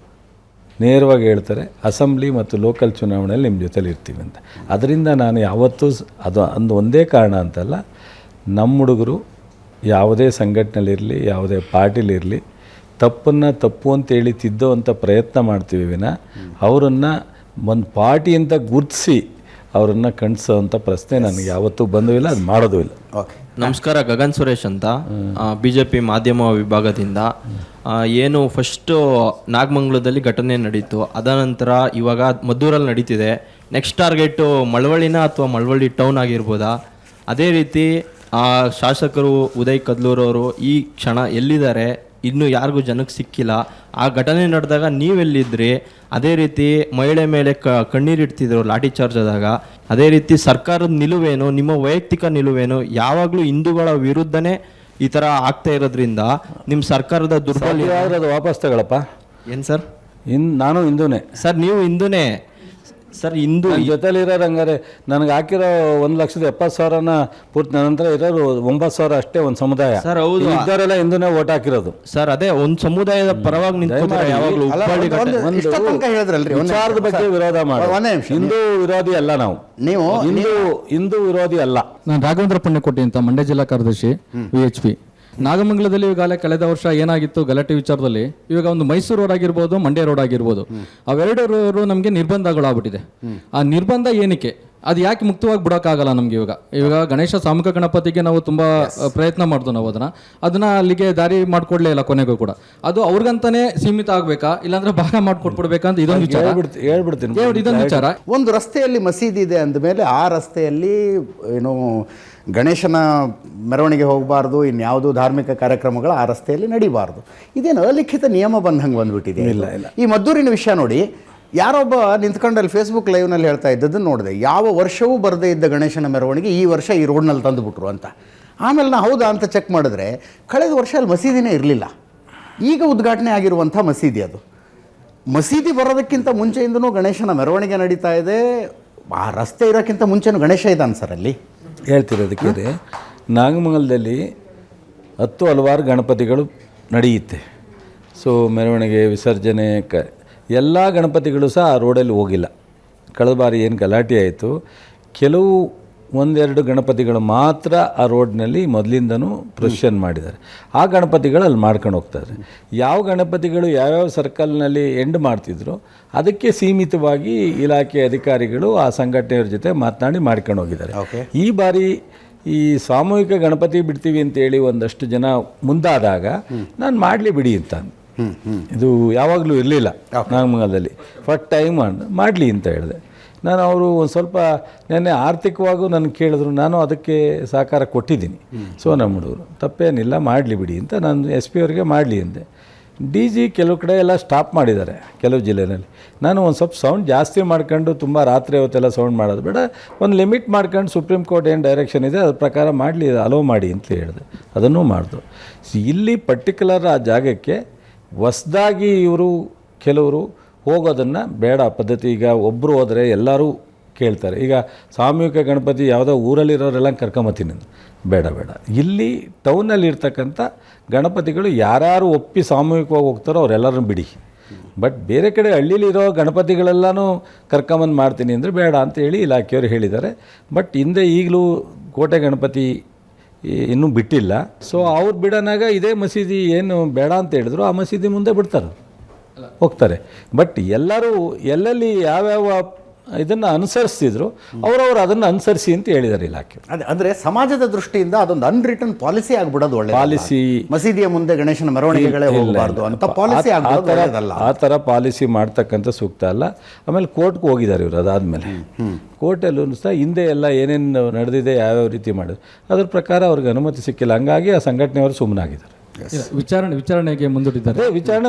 ನೇರವಾಗಿ ಹೇಳ್ತಾರೆ ಅಸೆಂಬ್ಲಿ ಮತ್ತು ಲೋಕಲ್ ಚುನಾವಣೆಯಲ್ಲಿ ನಿಮ್ಮ ಜೊತೆಲಿ ಇರ್ತೀವಿ ಅಂತ. ಅದರಿಂದ ನಾನು ಯಾವತ್ತೂ ಅದು ಒಂದೇ ಕಾರಣ ಅಂತಲ್ಲ, ನಮ್ಮ ಹುಡುಗರು ಯಾವುದೇ ಸಂಘಟನೆಯಲ್ಲಿರಲಿ ಯಾವುದೇ ಪಾರ್ಟಿಲಿರಲಿ ತಪ್ಪನ್ನು ತಪ್ಪು ಅಂತೇಳಿ ತಿದ್ದೋವಂಥ ಪ್ರಯತ್ನ ಮಾಡ್ತೀವಿ ವಿನ ಅವರನ್ನು ಒಂದು ಪಾರ್ಟಿ ಅಂತ ಗುರುತಿಸಿ ಅವರನ್ನು ಕಣಿಸೋವಂಥ ಪ್ರಶ್ನೆ ನನಗೆ ಯಾವತ್ತೂ ಬಂದೂ ಇಲ್ಲ, ಅದು ಮಾಡೋದೂ ಇಲ್ಲ.
ಓಕೆ,
ನಮಸ್ಕಾರ. ಗಗನ್ ಸುರೇಶ್ ಅಂತ, ಬಿ ಜೆ ಪಿ ಮಾಧ್ಯಮ ವಿಭಾಗದಿಂದ. ಏನು ಫಸ್ಟು ನಾಗಮಂಗಲದಲ್ಲಿ ಘಟನೆ ನಡೀತು, ಅದಾನಂತರ ಇವಾಗ ಮದ್ದೂರಲ್ಲಿ ನಡೀತಿದೆ. ನೆಕ್ಸ್ಟ್ ಟಾರ್ಗೆಟು ಮಳವಳ್ಳಿನ ಅಥವಾ ಮಳವಳ್ಳಿ ಟೌನ್ ಆಗಿರ್ಬೋದಾ? ಅದೇ ರೀತಿ ಶಾಸಕರು ಉದಯ್ ಕದ್ಲೂರವರು ಈ ಕ್ಷಣ ಎಲ್ಲಿದ್ದಾರೆ, ಇನ್ನೂ ಯಾರಿಗೂ ಜನಕ್ಕೆ ಸಿಕ್ಕಿಲ್ಲ. ಆ ಘಟನೆ ನಡೆದಾಗ ನೀವೆಲ್ಲಿದ್ರಿ? ಅದೇ ರೀತಿ ಮಹಿಳೆ ಮೇಲೆ ಕಣ್ಣೀರಿಡ್ತಿದ್ರು ಲಾಠಿ ಚಾರ್ಜ್ ಆದಾಗ. ಅದೇ ರೀತಿ ಸರ್ಕಾರದ ನಿಲುವೇನು, ನಿಮ್ಮ ವೈಯಕ್ತಿಕ ನಿಲುವೇನು? ಯಾವಾಗಲೂ ಹಿಂದೂಗಳ ವಿರುದ್ಧನೇ ಈ ಥರ ಆಗ್ತಾ ಇರೋದ್ರಿಂದ ನಿಮ್ಮ ಸರ್ಕಾರದ ದುರ್ಬಲ
ಅದು ವಾಪಸ್ ತಗೊಳಪ್ಪ.
ಏನು ಸರ್?
ನಾನು ಹಿಂದೂನೇ
ಸರ್. ನೀವು ಹಿಂದೂನೇ ಸರ್. ಹಿಂದೂ
ಜೊತೆಲಿರೋರು ಹಂಗಾರೆ ನನಗೆ ಹಾಕಿರೋ 1,70,000ನ ಪೂರ್ತಿ ನಂತರ ಇರೋರು 9,000 ಅಷ್ಟೇ ಒಂದು ಸಮುದಾಯ.
ಸರ್ ಹೌದು,
ಇದ್ದವರೆಲ್ಲ ಹಿಂದೂನೇ ಓಟ್ ಹಾಕಿರೋದು
ಸರ್. ಅದೇ ಒಂದು ಸಮುದಾಯದ ಪರವಾಗಿ ನಿಂತ್ಕೊತಾರೆ ಯಾವಾಗಲೂ.
ವಿಚಾರದ ಬಗ್ಗೆ ವಿರೋಧ ಮಾಡಿ ಹಿಂದೂ ವಿರೋಧಿ ಅಲ್ಲ ನಾವು, ನೀವು ಹಿಂದೂ ವಿರೋಧಿ ಅಲ್ಲ.
ನಾನು ರಾಘವೇಂದ್ರ ಪುಣ್ಯಕೋಟಿ ಅಂತ, ಮಂಡ್ಯ ಜಿಲ್ಲಾ ಕಾರ್ಯದರ್ಶಿ VHP. ನಾಗಮಂಗಲದಲ್ಲಿ ಈಗಾಗಲೇ ಕಳೆದ ವರ್ಷ ಏನಾಗಿತ್ತು ಗಲಾಟೆ ವಿಚಾರದಲ್ಲಿ, ಇವಾಗ ಒಂದು ಮೈಸೂರು ರೋಡ್ ಆಗಿರ್ಬೋದು, ಮಂಡ್ಯ ರೋಡ್ ಆಗಿರ್ಬೋದು, ಅವೆರಡರೂ ನಮಗೆ ನಿರ್ಬಂಧಗಳಾಗ್ಬಿಟ್ಟಿದೆ. ಆ ನಿರ್ಬಂಧ ಏನಕ್ಕೆ, ಅದು ಯಾಕೆ ಮುಕ್ತವಾಗಿ ಬಿಡೋಕ್ಕಾಗಲ್ಲ ನಮ್ಗೆ? ಇವಾಗ ಗಣೇಶ ಸಾಮೂಹಿಕ ಗಣಪತಿಗೆ ನಾವು ತುಂಬಾ ಪ್ರಯತ್ನ ಮಾಡ್ದು, ನಾವು ಅದನ್ನ ಅಲ್ಲಿಗೆ ದಾರಿ ಮಾಡ್ಕೊಡ್ಲೇ ಇಲ್ಲ ಕೊನೆಗೂ ಕೂಡ. ಅದು ಅವ್ರಿಗಂತಾನೆ ಸೀಮಿತ ಆಗ್ಬೇಕಾ, ಇಲ್ಲಾಂದ್ರೆ ಭಾಗ ಮಾಡ್ಕೊಟ್ಬಿಡ್ಬೇಕಾ ಅಂತ ಇದೊಂದು ವಿಚಾರ
ಹೇಳ್ಬಿಡ್ತೀನಿ.
ಇದೊಂದು ವಿಚಾರ.
ಒಂದು ರಸ್ತೆಯಲ್ಲಿ ಮಸೀದಿ ಇದೆ ಅಂದಮೇಲೆ ಆ ರಸ್ತೆಯಲ್ಲಿ ಏನು ಗಣೇಶನ ಮೆರವಣಿಗೆ ಹೋಗಬಾರ್ದು, ಇನ್ಯಾವುದೂ ಧಾರ್ಮಿಕ ಕಾರ್ಯಕ್ರಮಗಳು ಆ ರಸ್ತೆಯಲ್ಲಿ ನಡೀಬಾರ್ದು. ಇದೇನು ಅಲಿಖಿತ ನಿಯಮ ಬಂದಂಗೆ ಬಂದ್ಬಿಟ್ಟಿದೆ. ಇಲ್ಲ. ಈ ಮದ್ದೂರಿನ ವಿಷಯ ನೋಡಿ, ಯಾರೊಬ್ಬ ನಿಂತ್ಕೊಂಡಲ್ಲಿ ಫೇಸ್ಬುಕ್ ಲೈವ್ನಲ್ಲಿ ಹೇಳ್ತಾ ಇದ್ದದ್ದನ್ನು ನೋಡಿದೆ. ಯಾವ ವರ್ಷವೂ ಬರದೇ ಇದ್ದ ಗಣೇಶನ ಮೆರವಣಿಗೆ ಈ ವರ್ಷ ಈ ರೋಡ್ನಲ್ಲಿ ತಂದುಬಿಟ್ರು ಅಂತ. ಆಮೇಲೆ ನಾ ಹೌದಾ ಅಂತ ಚೆಕ್ ಮಾಡಿದ್ರೆ ಕಳೆದ ವರ್ಷ ಅಲ್ಲಿ ಮಸೀದಿನೇ ಇರಲಿಲ್ಲ. ಈಗ ಉದ್ಘಾಟನೆ ಆಗಿರುವಂಥ ಮಸೀದಿ ಅದು. ಮಸೀದಿ ಬರೋದಕ್ಕಿಂತ ಮುಂಚೆಯಿಂದನೂ ಗಣೇಶನ ಮೆರವಣಿಗೆ ನಡೀತಾ ಇದೆ. ಆ ರಸ್ತೆ ಇರೋಕ್ಕಿಂತ ಮುಂಚೆನೂ ಗಣೇಶ ಇದ್ದಾನೆ ಸರ್ ಅಲ್ಲಿ.
ಹೇಳ್ತಿರೋದಕ್ಕೆ ನಾಗಮಂಗಲದಲ್ಲಿ ಹಲವಾರು ಗಣಪತಿಗಳು ನಡೆಯುತ್ತೆ. ಸೊ ಮೆರವಣಿಗೆ, ವಿಸರ್ಜನೆ, ಎಲ್ಲ ಗಣಪತಿಗಳು ಸಹ ಆ ರೋಡಲ್ಲಿ ಹೋಗಿಲ್ಲ. ಕಳೆದ ಬಾರಿ ಏನು ಗಲಾಟೆ ಆಯಿತು, ಕೆಲವು 1-2 ಗಣಪತಿಗಳು ಮಾತ್ರ ಆ ರೋಡ್ನಲ್ಲಿ ಮೊದಲಿಂದನೂ ಪ್ರೊಸೆಷನ್ ಮಾಡಿದ್ದಾರೆ. ಆ ಗಣಪತಿಗಳು ಅಲ್ಲಿ ಮಾಡ್ಕೊಂಡು ಹೋಗ್ತಾರೆ. ಯಾವ ಗಣಪತಿಗಳು ಯಾವ್ಯಾವ ಸರ್ಕಲ್ನಲ್ಲಿ ಎಂಡ್ ಮಾಡ್ತಿದ್ರು ಅದಕ್ಕೆ ಸೀಮಿತವಾಗಿ ಇಲಾಖೆ ಅಧಿಕಾರಿಗಳು ಆ ಸಂಘಟನೆಯವ್ರ ಜೊತೆ ಮಾತನಾಡಿ ಮಾಡ್ಕೊಂಡು ಹೋಗಿದ್ದಾರೆ. ಈ ಬಾರಿ ಈ ಸಾಮೂಹಿಕ ಗಣಪತಿ ಬಿಡ್ತೀವಿ ಅಂತೇಳಿ ಒಂದಷ್ಟು ಜನ ಮುಂದಾದಾಗ ನಾನು ಮಾಡಲಿ ಬಿಡಿ ಅಂತ. ಇದು ಯಾವಾಗಲೂ ಇರಲಿಲ್ಲ ನಾಗಮಂಗಲದಲ್ಲಿ. ಫಸ್ಟ್ ಟೈಮ್ ಮಾಡಲಿ ಅಂತ ಹೇಳಿದೆ ನಾನು. ಅವರು ಒಂದು ಸ್ವಲ್ಪ ನೆನ್ನೆ ಆರ್ಥಿಕವಾಗೂ ನನಗೆ ಕೇಳಿದ್ರು, ನಾನು ಅದಕ್ಕೆ ಸಹಕಾರ ಕೊಟ್ಟಿದ್ದೀನಿ. ಸೊ ನಮ್ಮ ಹುಡುಗರು ತಪ್ಪೇನಿಲ್ಲ, ಮಾಡಲಿ ಬಿಡಿ ಅಂತ ನಾನು SP ಅವರಿಗೆ ಮಾಡಲಿ ಅಂದೆ. DG ಕೆಲವು ಕಡೆ ಎಲ್ಲ ಸ್ಟಾಪ್ ಮಾಡಿದ್ದಾರೆ ಕೆಲವು ಜಿಲ್ಲೆಯಲ್ಲಿ. ನಾನು ಒಂದು ಸ್ವಲ್ಪ ಸೌಂಡ್ ಜಾಸ್ತಿ ಮಾಡ್ಕೊಂಡು ತುಂಬ ರಾತ್ರಿ ಹೊತ್ತೆಲ್ಲ ಸೌಂಡ್ ಮಾಡೋದು ಬೇಡ, ಒಂದು ಲಿಮಿಟ್ ಮಾಡ್ಕೊಂಡು ಸುಪ್ರೀಂ ಕೋರ್ಟ್ ಏನು ಡೈರೆಕ್ಷನ್ ಇದೆ ಅದ್ರ ಪ್ರಕಾರ ಮಾಡಲಿ, ಅಲೋ ಮಾಡಿ ಅಂತ ಹೇಳಿದೆ. ಅದನ್ನೂ ಮಾಡಿದ್ರು. ಇಲ್ಲಿ ಪರ್ಟಿಕ್ಯುಲರ್ ಆ ಜಾಗಕ್ಕೆ ಹೊಸ್ದಾಗಿ ಇವರು ಕೆಲವರು ಹೋಗೋದನ್ನು ಬೇಡ ಪದ್ಧತಿ. ಈಗ ಒಬ್ಬರು ಹೋದರೆ ಎಲ್ಲರೂ ಕೇಳ್ತಾರೆ. ಈಗ ಸಾಮೂಹಿಕ ಗಣಪತಿ ಯಾವುದೋ ಊರಲ್ಲಿರೋರೆಲ್ಲ ಕರ್ಕೊಂಬತ್ತೀನಿ, ಬೇಡ. ಇಲ್ಲಿ ಟೌನಲ್ಲಿ ಇರ್ತಕ್ಕಂಥ ಗಣಪತಿಗಳು ಯಾರ್ಯಾರು ಒಪ್ಪಿ ಸಾಮೂಹಿಕವಾಗಿ ಹೋಗ್ತಾರೋ ಅವರೆಲ್ಲರನ್ನು ಬಿಡಿ. ಬಟ್ ಬೇರೆ ಕಡೆ ಹಳ್ಳಿಲಿರೋ ಗಣಪತಿಗಳೆಲ್ಲನೂ ಕರ್ಕೊಂಬಂದು ಮಾಡ್ತೀನಿ ಅಂದರೆ ಬೇಡ ಅಂತೇಳಿ ಇಲಾಖೆಯವರು ಹೇಳಿದ್ದಾರೆ. ಬಟ್ ಹಿಂದೆ ಈಗಲೂ ಕೋಟೆ ಗಣಪತಿ ಇನ್ನೂ ಬಿಟ್ಟಿಲ್ಲ. ಸೊ ಅವ್ರು ಬಿಡೋನಾಗ ಇದೇ ಮಸೀದಿ ಏನು ಬೇಡ ಅಂತ ಹೇಳಿದ್ರು, ಆ ಮಸೀದಿ ಮುಂದೆ ಬಿಡ್ತಾರೆ, ಹೋಗ್ತಾರೆ. ಬಟ್ ಎಲ್ಲರೂ ಎಲ್ಲೆಲ್ಲಿ ಯಾವ್ಯಾವ ಇದನ್ನು ಅನುಸರಿಸ್ತಿದ್ರು ಅವರವರು ಅದನ್ನು ಅನುಸರಿಸಿ ಅಂತ ಹೇಳಿದ್ದಾರೆ ಇಲಾಖೆ.
ಅದೇ ಅಂದರೆ ಸಮಾಜದ ದೃಷ್ಟಿಯಿಂದ ಅದೊಂದು ಅನ್ರಿಟನ್ ಪಾಲಿಸಿ ಆಗ್ಬಿಡೋದು ಒಳ್ಳೆ
ಪಾಲಿಸಿ.
ಮಸೀದಿಯ ಮುಂದೆ ಗಣೇಶನ ಮೆರವಣಿಗೆಗಳೇ ಹೋಗಬಾರ್ದು ಅಂತ ಪಾಲಿಸಿ ಆಗ್ಬಿಡೋದಲ್ಲ.
ಆ ಥರ ಪಾಲಿಸಿ ಮಾಡ್ತಕ್ಕಂಥ ಸೂಕ್ತ ಅಲ್ಲ. ಆಮೇಲೆ ಕೋರ್ಟ್ಗೆ ಹೋಗಿದ್ದಾರೆ ಇವರು. ಅದಾದಮೇಲೆ ಕೋರ್ಟಲ್ಲೂ ಸಹ ಹಿಂದೆ ಎಲ್ಲ ಏನೇನು ನಡೆದಿದೆ, ಯಾವ್ಯಾವ ರೀತಿ ಮಾಡಿದ್ರು ಅದ್ರ ಪ್ರಕಾರ ಅವ್ರಿಗೆ ಅನುಮತಿ ಸಿಕ್ಕಿಲ್ಲ. ಹಂಗಾಗಿ ಆ ಸಂಘಟನೆಯವರು ಸುಮ್ಮನಾಗಿದ್ದಾರೆ.
ವಿಚಾರಣೆಗೆ ಮುಂದೂಡಿದ್ದಾರೆ.
ವಿಚಾರಣೆ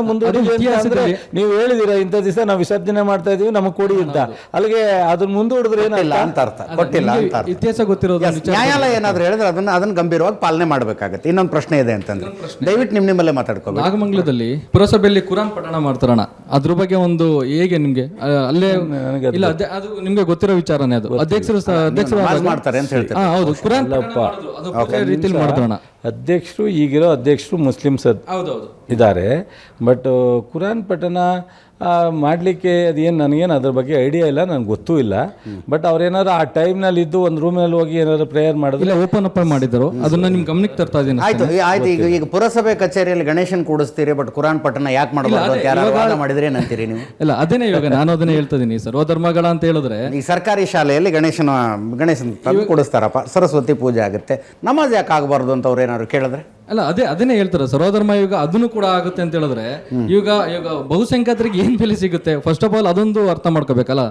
ನೀವು ಹೇಳಿದಿರ ಇಂಥ ದಿವಸ ನಾವು ವಿಸರ್ಜನೆ ಮಾಡ್ತಾ ಇದೀವಿ ನಮಗೆ ಕೊಡಿ ಅಂತ, ಅಲ್ಲಿಗೆ ಅದನ್ನ ಮುಂದೂಡಿದ್ರೆ ಏನಿಲ್ಲ ಅಂತ ಅರ್ಥ,
ಕೊಟ್ಟಿಲ್ಲ ಅಂತ
ಇತಿಹಾಸ ಗೊತ್ತಿರೋದು.
ನ್ಯಾಯಾಲಯ ಏನಾದ್ರು ಹೇಳಿದ್ರೆ ಅದನ್ನ ಗಂಭೀರವಾಗಿ ಪಾಲನೆ ಮಾಡಬೇಕಾಗುತ್ತೆ. ಇನ್ನೊಂದು ಪ್ರಶ್ನೆ ಇದೆ ಅಂತಂದ್ರೆ ದಯವಿಟ್ಟು ನಿಮ್ಮಲ್ಲೇ ಮಾತಾಡ್ಕೋಬೇಕು.
ನಾಗಮಂಗಲದಲ್ಲಿ ಪುರಸಭೆಯಲ್ಲಿ ಕುರಾನ್ ಪಠಣ ಮಾಡ್ತಾರಣ, ಅದ್ರ ಬಗ್ಗೆ ಒಂದು ಹೇಗೆ ನಿಮ್ಗೆ ಅಲ್ಲೇ ಇಲ್ಲ ಅದು ನಿಮ್ಗೆ ಗೊತ್ತಿರೋ ವಿಚಾರನೇ. ಅದು ಅಧ್ಯಕ್ಷರು
ಮಾಡ್ತಾರೆ ಅಂತ ಹೇಳ್ತಾರೆ.
ಹೌದು, ಕುರಾನ್ ರೀತಿಯಲ್ಲಿ ಮಾಡ್ತಾರಣ.
ಅಧ್ಯಕ್ಷರು ಈಗಿರೋ ಅಧ್ಯಕ್ಷರು ಮುಸ್ಲಿಮ್ಸ್ ಇದ್ದಾರೆ. ಬಟ್ ಕುರಾನ್ ಪಠಣ ಮಾಡಲಿಕ್ಕೆ ಅದೇನು ನನಗೇನು ಅದ್ರ ಬಗ್ಗೆ ಐಡಿಯಾ ಇಲ್ಲ, ನನಗೆ ಗೊತ್ತೂ ಇಲ್ಲ. ಬಟ್ ಅವ್ರೇನಾದ್ರು ಆ ಟೈಮ್ನಲ್ಲಿ ಇದ್ದು ಒಂದು ರೂಮ್ನಲ್ಲಿ ಹೋಗಿ ಏನಾದ್ರು ಪ್ರೇಯರ್ ಮಾಡಿದ್ರೆ
ಓಪನ್ ಅಪ್ ಮಾಡಿದ್ರು, ಅದನ್ನ ನಿಮ್ ಗಮನಕ್ಕೆ ತರ್ತಾ ಇದ್ದೀನಿ.
ಆಯ್ತು. ಈಗ ಪುರಸಭೆ ಕಚೇರಿಯಲ್ಲಿ ಗಣೇಶನ್ ಕೂಡಿಸ್ತೀರಿ, ಬಟ್ ಕುರಾನ್ ಪಠಣ ಯಾಕೆ ಮಾಡಬಾರ್ದು ಅಂತ ಯಾರು ವಾದ ಮಾಡಿದ್ರೆ ಏನಂತೀರಿ ನೀವು?
ಇಲ್ಲ, ಅದೇನೇ ಇವಾಗ ನಾನು ಅದನ್ನೇ ಹೇಳ್ತಾ ಇದೀನಿ. ಸರ್ವಧರ್ಮಗಳ ಅಂತ ಹೇಳಿದ್ರೆ
ಈ ಸರ್ಕಾರಿ ಶಾಲೆಯಲ್ಲಿ ಗಣೇಶನ್ ತಂದು ಕೂಡಿಸ್ತಾರಪ್ಪ, ಸರಸ್ವತಿ ಪೂಜೆ ಆಗುತ್ತೆ, ನಮಾಜ್ ಯಾಕೆ ಆಗಬಾರ್ದು ಅಂತ ಅವ್ರು ಏನಾದ್ರು ಕೇಳಿದ್ರೆ?
ಅಲ್ಲ, ಅದನ್ನೇ ಹೇಳ್ತಾರೆ. ಸರ್ವಧರ್ಮ ಯುಗ ಅದನ್ನು ಕೂಡ ಆಗುತ್ತೆ ಅಂತ ಹೇಳಿದ್ರೆ ಈಗ ಬಹುಸಂಖ್ಯಾತರಿಗೆ ಏನ್ ಬೆಲೆ ಸಿಗುತ್ತೆ? ಫಸ್ಟ್ ಆಫ್ ಆಲ್ ಅದೊಂದು ಅರ್ಥ ಮಾಡ್ಕೋಬೇಕಲ್ಲ.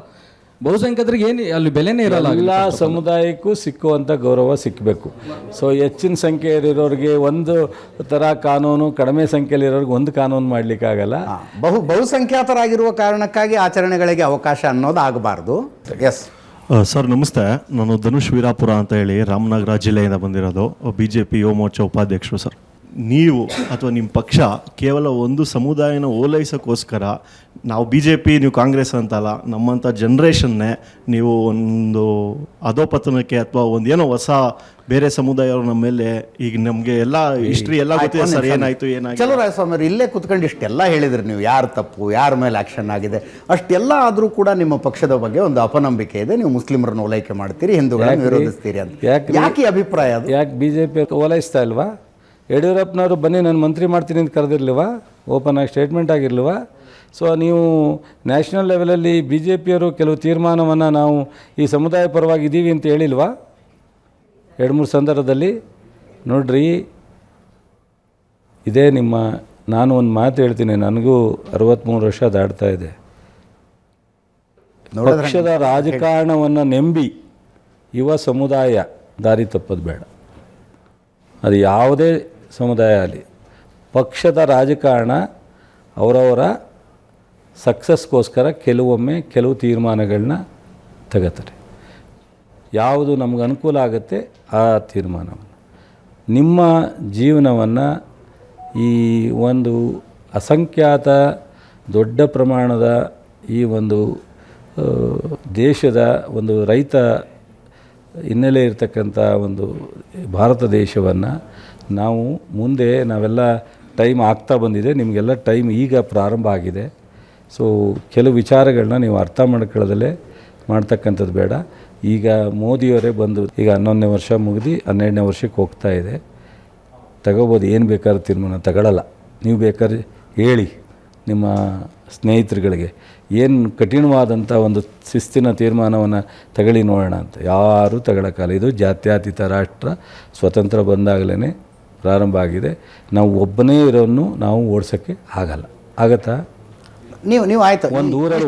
ಬಹುಸಂಖ್ಯಾತರಿಗೆ ಏನು ಅಲ್ಲಿ ಬೆಲೆನೇ ಇರಲ್ಲ.
ಎಲ್ಲ ಸಮುದಾಯಕ್ಕೂ ಸಿಕ್ಕುವಂಥ ಗೌರವ ಸಿಕ್ಕಬೇಕು. ಸೊ ಹೆಚ್ಚಿನ ಸಂಖ್ಯೆಯಲ್ಲಿರೋರಿಗೆ ಒಂದು ಥರ ಕಾನೂನು, ಕಡಿಮೆ ಸಂಖ್ಯೆಯಲ್ಲಿರೋರಿಗೆ ಒಂದು ಕಾನೂನು ಮಾಡಲಿಕ್ಕಾಗಲ್ಲ.
ಬಹುಸಂಖ್ಯಾತರಾಗಿರುವ ಕಾರಣಕ್ಕಾಗಿ ಆಚರಣೆಗಳಿಗೆ ಅವಕಾಶ ಅನ್ನೋದು ಆಗಬಾರ್ದು. ಎಸ್
ಸರ್, ನಮಸ್ತೆ. ನಾನು ಧನುಷ್ ವೀರಾಪುರ ಅಂತ ಹೇಳಿ ರಾಮನಗರ ಜಿಲ್ಲೆಯಿಂದ ಬಂದಿರೋದು, BJP ಯುವ ಮೋರ್ಚಾ ಉಪಾಧ್ಯಕ್ಷರು. ಸರ್, ನೀವು ಅಥವಾ ನಿಮ್ಮ ಪಕ್ಷ ಕೇವಲ ಒಂದು ಸಮುದಾಯನ ಓಲೈಸೋಕ್ಕೋಸ್ಕರ ನಾವು BJP ನೀವು ಕಾಂಗ್ರೆಸ್ ಅಂತಲ್ಲ, ನಮ್ಮಂಥ ಜನ್ರೇಷನ್ನೇ ನೀವು ಒಂದು ಅಧೋಪತನಕ್ಕೆ ಅಥವಾ ಒಂದೇನೋ ಹೊಸ ಬೇರೆ ಸಮುದಾಯವರು ನಮ್ಮ ಮೇಲೆ ಈಗ ನಮಗೆ ಎಲ್ಲ ಹಿಸ್ಟ್ರಿ ಎಲ್ಲ ಗೊತ್ತಿದೆ ಸರ್, ಏನಾಯಿತು
ಚಲುವರಾಯಸ್ವಾಮಿ ಅವರು ಇಲ್ಲೇ ಕುತ್ಕೊಂಡು ಇಷ್ಟೆಲ್ಲ ಹೇಳಿದ್ರಿ ನೀವು, ಯಾರು ತಪ್ಪು, ಯಾರ ಮೇಲೆ ಆ್ಯಕ್ಷನ್ ಆಗಿದೆ, ಅಷ್ಟೆಲ್ಲ ಆದರೂ ಕೂಡ ನಿಮ್ಮ ಪಕ್ಷದ ಬಗ್ಗೆ ಒಂದು ಅಪನಂಬಿಕೆ ಇದೆ. ನೀವು ಮುಸ್ಲಿಮರನ್ನು ಓಲೈಕೆ ಮಾಡ್ತೀರಿ, ಹಿಂದೂಗಳನ್ನು ವಿರೋಧಿಸ್ತೀರಿ ಅಂತ. ಯಾಕೆ ಅಭಿಪ್ರಾಯ ಅದು?
ಯಾಕೆ BJP ಓಲೈಸ್ತಾ ಇಲ್ವಾ? ಯಡಿಯೂರಪ್ಪನವರು ಬನ್ನಿ ನಾನು ಮಂತ್ರಿ ಮಾಡ್ತೀನಿ ಅಂತ ಕರೆದಿರ್ಲಿವಾ? ಓಪನ್ ಆಗಿ ಸ್ಟೇಟ್ಮೆಂಟ್ ಆಗಿರ್ಲಿವಾ? ಸೊ ನೀವು ನ್ಯಾಷನಲ್ ಲೆವೆಲಲ್ಲಿ BJPಯವರು ಕೆಲವು ತೀರ್ಮಾನವನ್ನು ನಾವು ಈ ಸಮುದಾಯ ಪರವಾಗಿದ್ದೀವಿ ಅಂತ ಹೇಳಿಲ್ವಾ? 2-3 ಸಂದರ್ಭದಲ್ಲಿ ನೋಡ್ರಿ. ಇದೇ ನಿಮ್ಮ ನಾನು ಒಂದು ಮಾತು ಹೇಳ್ತೀನಿ, ನನಗೂ 63 ವರ್ಷ ದಾಟ್ತಾ ಇದೆ. ಪಕ್ಷದ ರಾಜಕಾರಣವನ್ನು ನಂಬಿ ಯುವ ಸಮುದಾಯ ದಾರಿ ತಪ್ಪೋದು ಬೇಡ. ಅದು ಯಾವುದೇ ಸಮುದಾಯ ಆಗಲಿ, ಪಕ್ಷದ ರಾಜಕಾರಣ ಅವರವರ ಸಕ್ಸಸ್ಗೋಸ್ಕರ ಕೆಲವೊಮ್ಮೆ ಕೆಲವು ತೀರ್ಮಾನಗಳನ್ನ ತಗೋತಾರೆ. ಯಾವುದು ನಮಗೆ ಅನುಕೂಲ ಆಗುತ್ತೆ ಆ ತೀರ್ಮಾನವನ್ನು. ನಿಮ್ಮ ಜೀವನವನ್ನು ಈ ಒಂದು ಅಸಂಖ್ಯಾತ ದೊಡ್ಡ ಪ್ರಮಾಣದ ಈ ಒಂದು ದೇಶದ ಒಂದು ರೈತ ಹಿನ್ನೆಲೆ ಇರತಕ್ಕಂಥ ಒಂದು ಭಾರತ ದೇಶವನ್ನು ನಾವು ಮುಂದೆ ನಾವೆಲ್ಲ ಟೈಮ್ ಆಗ್ತಾ ಬಂದಿದೆ, ನಿಮಗೆಲ್ಲ ಟೈಮ್ ಈಗ ಪ್ರಾರಂಭ ಆಗಿದೆ. ಸೊ ಕೆಲವು ವಿಚಾರಗಳನ್ನ ನೀವು ಅರ್ಥ ಮಾಡ್ಕೊಳ್ಳೋದಲ್ಲೇ ಮಾಡ್ತಕ್ಕಂಥದ್ದು ಬೇಡ. ಈಗ ಮೋದಿಯವರೇ ಬಂದು ಈಗ 11ನೇ ವರ್ಷ ಮುಗಿದು 12ನೇ ವರ್ಷಕ್ಕೆ ಹೋಗ್ತಾ ಇದೆ. ತಗೋಬೋದು, ಏನು ಬೇಕಾದ್ರೂ ತೀರ್ಮಾನ ತಗೊಳ್ಳಲ್ಲ. ನೀವು ಬೇಕಾದ್ರೆ ಹೇಳಿ ನಿಮ್ಮ ಸ್ನೇಹಿತರುಗಳಿಗೆ ಏನು ಕಠಿಣವಾದಂಥ ಒಂದು ಶಿಸ್ತಿನ ತೀರ್ಮಾನವನ್ನು ತಗೊಳ್ಳಿ ನೋಡೋಣ ಅಂತ. ಯಾರೂ ತಗೊಳ್ಳೋಕ್ಕಲ್ಲ. ಇದು ಜಾತ್ಯತೀತ ರಾಷ್ಟ್ರ ಸ್ವತಂತ್ರ ಬಂದಾಗಲೇ ಪ್ರಾರಂಭ ಆಗಿದೆ. ನಾವು ಒಬ್ಬನೇ ಇರೋನ್ನು ನಾವು ಓಡಿಸೋಕ್ಕೆ ಆಗಲ್ಲ. ಆಗತ್ತಾ?
ನೀವು ಆಯ್ತು,
ಒಂದು ಊರಲ್ಲಿ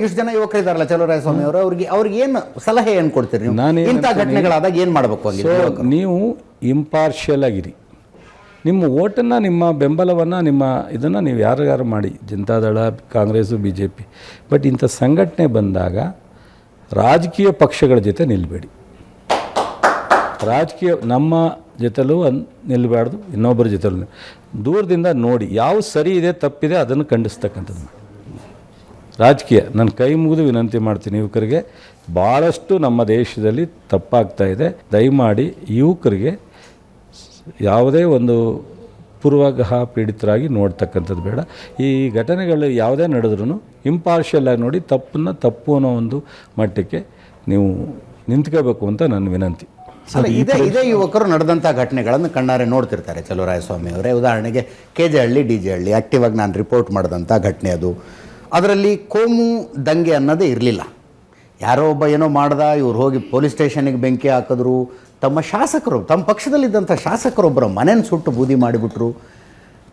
ಇಷ್ಟು ಜನ ಯುವಕರಿದ್ದಾರಲ್ಲ ಚಲುವರಾಯಸ್ವಾಮಿ ಅವರು, ಅವ್ರಿಗೆ ಏನು ಸಲಹೆ ಏನು ಕೊಡ್ತೀರಿ? ಇಂಥ ಘಟನೆಗಳಾದಾಗ ಏನು ಮಾಡಬೇಕು?
ನೀವು ಇಂಪಾರ್ಷಿಯಲ್ ಆಗಿರಿ. ನಿಮ್ಮ ಓಟನ್ನು, ನಿಮ್ಮ ಬೆಂಬಲವನ್ನು, ನಿಮ್ಮ ಇದನ್ನು ನೀವು ಯಾರು ಮಾಡಿ, ಜನತಾದಳ, ಕಾಂಗ್ರೆಸ್ಸು, BJP. ಬಟ್ ಇಂಥ ಸಂಘಟನೆ ಬಂದಾಗ ರಾಜಕೀಯ ಪಕ್ಷಗಳ ಜೊತೆ ನಿಲ್ಲಬೇಡಿ. ರಾಜಕೀಯ ನಮ್ಮ ಜೊತೆಲೂ ನಿಲ್ಲಬಾರ್ದು, ಇನ್ನೊಬ್ಬರ ಜೊತೆಲೂ ದೂರದಿಂದ ನೋಡಿ ಯಾವ ಸರಿ ಇದೆ ತಪ್ಪಿದೆ ಅದನ್ನು ಖಂಡಿಸ್ತಕ್ಕಂಥದ್ದು ಮಾಡಿ. ರಾಜಕೀಯ ನಾನು ಕೈ ಮುಗಿದು ವಿನಂತಿ ಮಾಡ್ತೀನಿ, ಯುವಕರಿಗೆ ಭಾಳಷ್ಟು ನಮ್ಮ ದೇಶದಲ್ಲಿ ತಪ್ಪಾಗ್ತಾ ಇದೆ. ದಯಮಾಡಿ ಯುವಕರಿಗೆ ಯಾವುದೇ ಒಂದು ಪೂರ್ವಾಗ್ರಹ ಪೀಡಿತರಾಗಿ ನೋಡ್ತಕ್ಕಂಥದ್ದು ಬೇಡ. ಈ ಘಟನೆಗಳು ಯಾವುದೇ ನಡೆದ್ರೂ ಇಂಪಾರ್ಷಿಯಲಾಗಿ ನೋಡಿ ತಪ್ಪನ್ನು ತಪ್ಪು ಅನ್ನೋ ಒಂದು ಮಟ್ಟಕ್ಕೆ ನೀವು ನಿಂತ್ಕೋಬೇಕು ಅಂತ ನನ್ನ ವಿನಂತಿ.
ಅಲ್ಲ, ಇದೇ ಯುವಕರು ನಡೆದಂಥ ಘಟನೆಗಳನ್ನು ಕಣ್ಣಾರೆ ನೋಡ್ತಿರ್ತಾರೆ ಚಲುವರಾಯಸ್ವಾಮಿ ಅವರೇ. ಉದಾಹರಣೆಗೆ KJ ಹಳ್ಳಿ DJ ಹಳ್ಳಿ ಆ್ಯಕ್ಟಿವಾಗಿ ನಾನು ರಿಪೋರ್ಟ್ ಮಾಡಿದಂಥ ಘಟನೆ ಅದು. ಅದರಲ್ಲಿ ಕೋಮು ದಂಗೆ ಅನ್ನೋದೇ ಇರಲಿಲ್ಲ. ಯಾರೋ ಒಬ್ಬ ಏನೋ ಮಾಡ್ದ, ಇವ್ರು ಹೋಗಿ ಪೊಲೀಸ್ ಸ್ಟೇಷನಿಗೆ ಬೆಂಕಿ ಹಾಕಿದ್ರು. ತಮ್ಮ ಶಾಸಕರು, ತಮ್ಮ ಪಕ್ಷದಲ್ಲಿದ್ದಂಥ ಶಾಸಕರೊಬ್ಬರ ಮನೆಯನ್ನು ಸುಟ್ಟು ಬೂದಿ ಮಾಡಿಬಿಟ್ರು.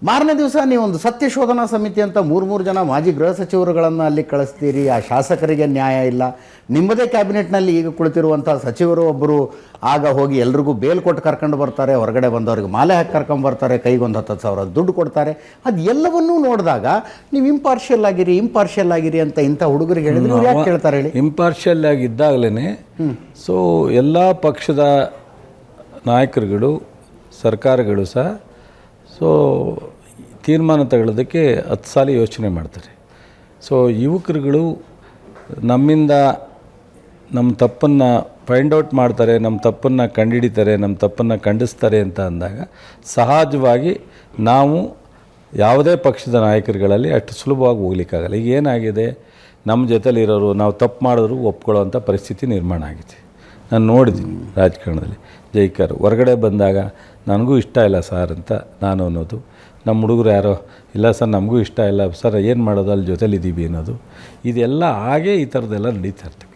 ಮಾರನೇ ದಿವಸ ನೀವೊಂದು ಸತ್ಯ ಶೋಧನಾ ಸಮಿತಿ ಅಂತ 3 ಜನ ಮಾಜಿ ಗೃಹ ಸಚಿವರುಗಳನ್ನು ಅಲ್ಲಿ ಕಳಿಸ್ತೀರಿ. ಆ ಶಾಸಕರಿಗೆ ನ್ಯಾಯ ಇಲ್ಲ. ನಿಮ್ಮದೇ ಕ್ಯಾಬಿನೆಟ್ನಲ್ಲಿ ಈಗ ಕುಳಿತಿರುವಂಥ ಸಚಿವರು ಒಬ್ಬರು ಆಗ ಹೋಗಿ ಎಲ್ರಿಗೂ ಬೇಲ್ ಕೊಟ್ಟು ಕರ್ಕೊಂಡು ಬರ್ತಾರೆ, ಹೊರಗಡೆ ಬಂದವ್ರಿಗೆ ಮಾಲೆ ಹಾಕಿ ಕರ್ಕೊಂಬರ್ತಾರೆ, ಕೈಗೊಂದು 10,000 ದುಡ್ಡು ಕೊಡ್ತಾರೆ. ಅದು ಎಲ್ಲವನ್ನೂ ನೋಡಿದಾಗ ನೀವು ಇಂಪಾರ್ಷಿಯಲ್ ಆಗಿರಿ ಅಂತ ಇಂಥ ಹುಡುಗರಿಗೆ ಹೇಳಿದ್ರೆ ಯಾಕೆ ಕೇಳ್ತಾರೆ ಹೇಳಿ?
ಇಂಪಾರ್ಷಿಯಲ್ ಆಗಿದ್ದಾಗಲೇ ಸೊ ಎಲ್ಲ ಪಕ್ಷದ ನಾಯಕರುಗಳು, ಸರ್ಕಾರಗಳು ಸಹ ಸೊ ತೀರ್ಮಾನ ತಗೊಳ್ಳೋದಕ್ಕೆ 10 ಸಾಲ ಯೋಚನೆ ಮಾಡ್ತಾರೆ. ಸೊ ಯುವಕರುಗಳು ನಮ್ಮಿಂದ ನಮ್ಮ ತಪ್ಪನ್ನು ಫೈಂಡ್ ಔಟ್ ಮಾಡ್ತಾರೆ, ನಮ್ಮ ತಪ್ಪನ್ನು ಕಂಡುಹಿಡಿತಾರೆ, ನಮ್ಮ ತಪ್ಪನ್ನು ಖಂಡಿಸ್ತಾರೆ ಅಂತ ಅಂದಾಗ ಸಹಜವಾಗಿ ನಾವು ಯಾವುದೇ ಪಕ್ಷದ ನಾಯಕರುಗಳಲ್ಲಿ ಅಷ್ಟು ಸುಲಭವಾಗಿ ಹೋಗ್ಲಿಕ್ಕಾಗಲ್ಲ. ಈಗ ಏನಾಗಿದೆ, ನಮ್ಮ ಜೊತೆಲಿರೋರು ನಾವು ತಪ್ಪು ಮಾಡಿದ್ರು ಒಪ್ಕೊಳ್ಳೋವಂಥ ಪರಿಸ್ಥಿತಿ ನಿರ್ಮಾಣ ಆಗಿದೆ. ನಾನು ನೋಡಿದ್ದೀನಿ ರಾಜಕಾರಣದಲ್ಲಿ. ಜೈಕರ್ ಹೊರಗಡೆ ಬಂದಾಗ ನನಗೂ ಇಷ್ಟ ಇಲ್ಲ ಸರ್ ಅಂತ ನಾನು ಅನ್ನೋದು, ನಮ್ಮ ಹುಡುಗರು ಯಾರೋ ಇಲ್ಲ ಸರ್ ನಮಗೂ ಇಷ್ಟ ಇಲ್ಲ ಸರ್ ಏನು ಮಾಡೋದು ಅಲ್ಲಿ ಜೊತೆಲಿದ್ದೀವಿ ಅನ್ನೋದು, ಇದೆಲ್ಲ ಹಾಗೇ ಈ ಥರದ್ದೆಲ್ಲ ನಡೀತಾ ಇರ್ತಕ್ಕಂಥ.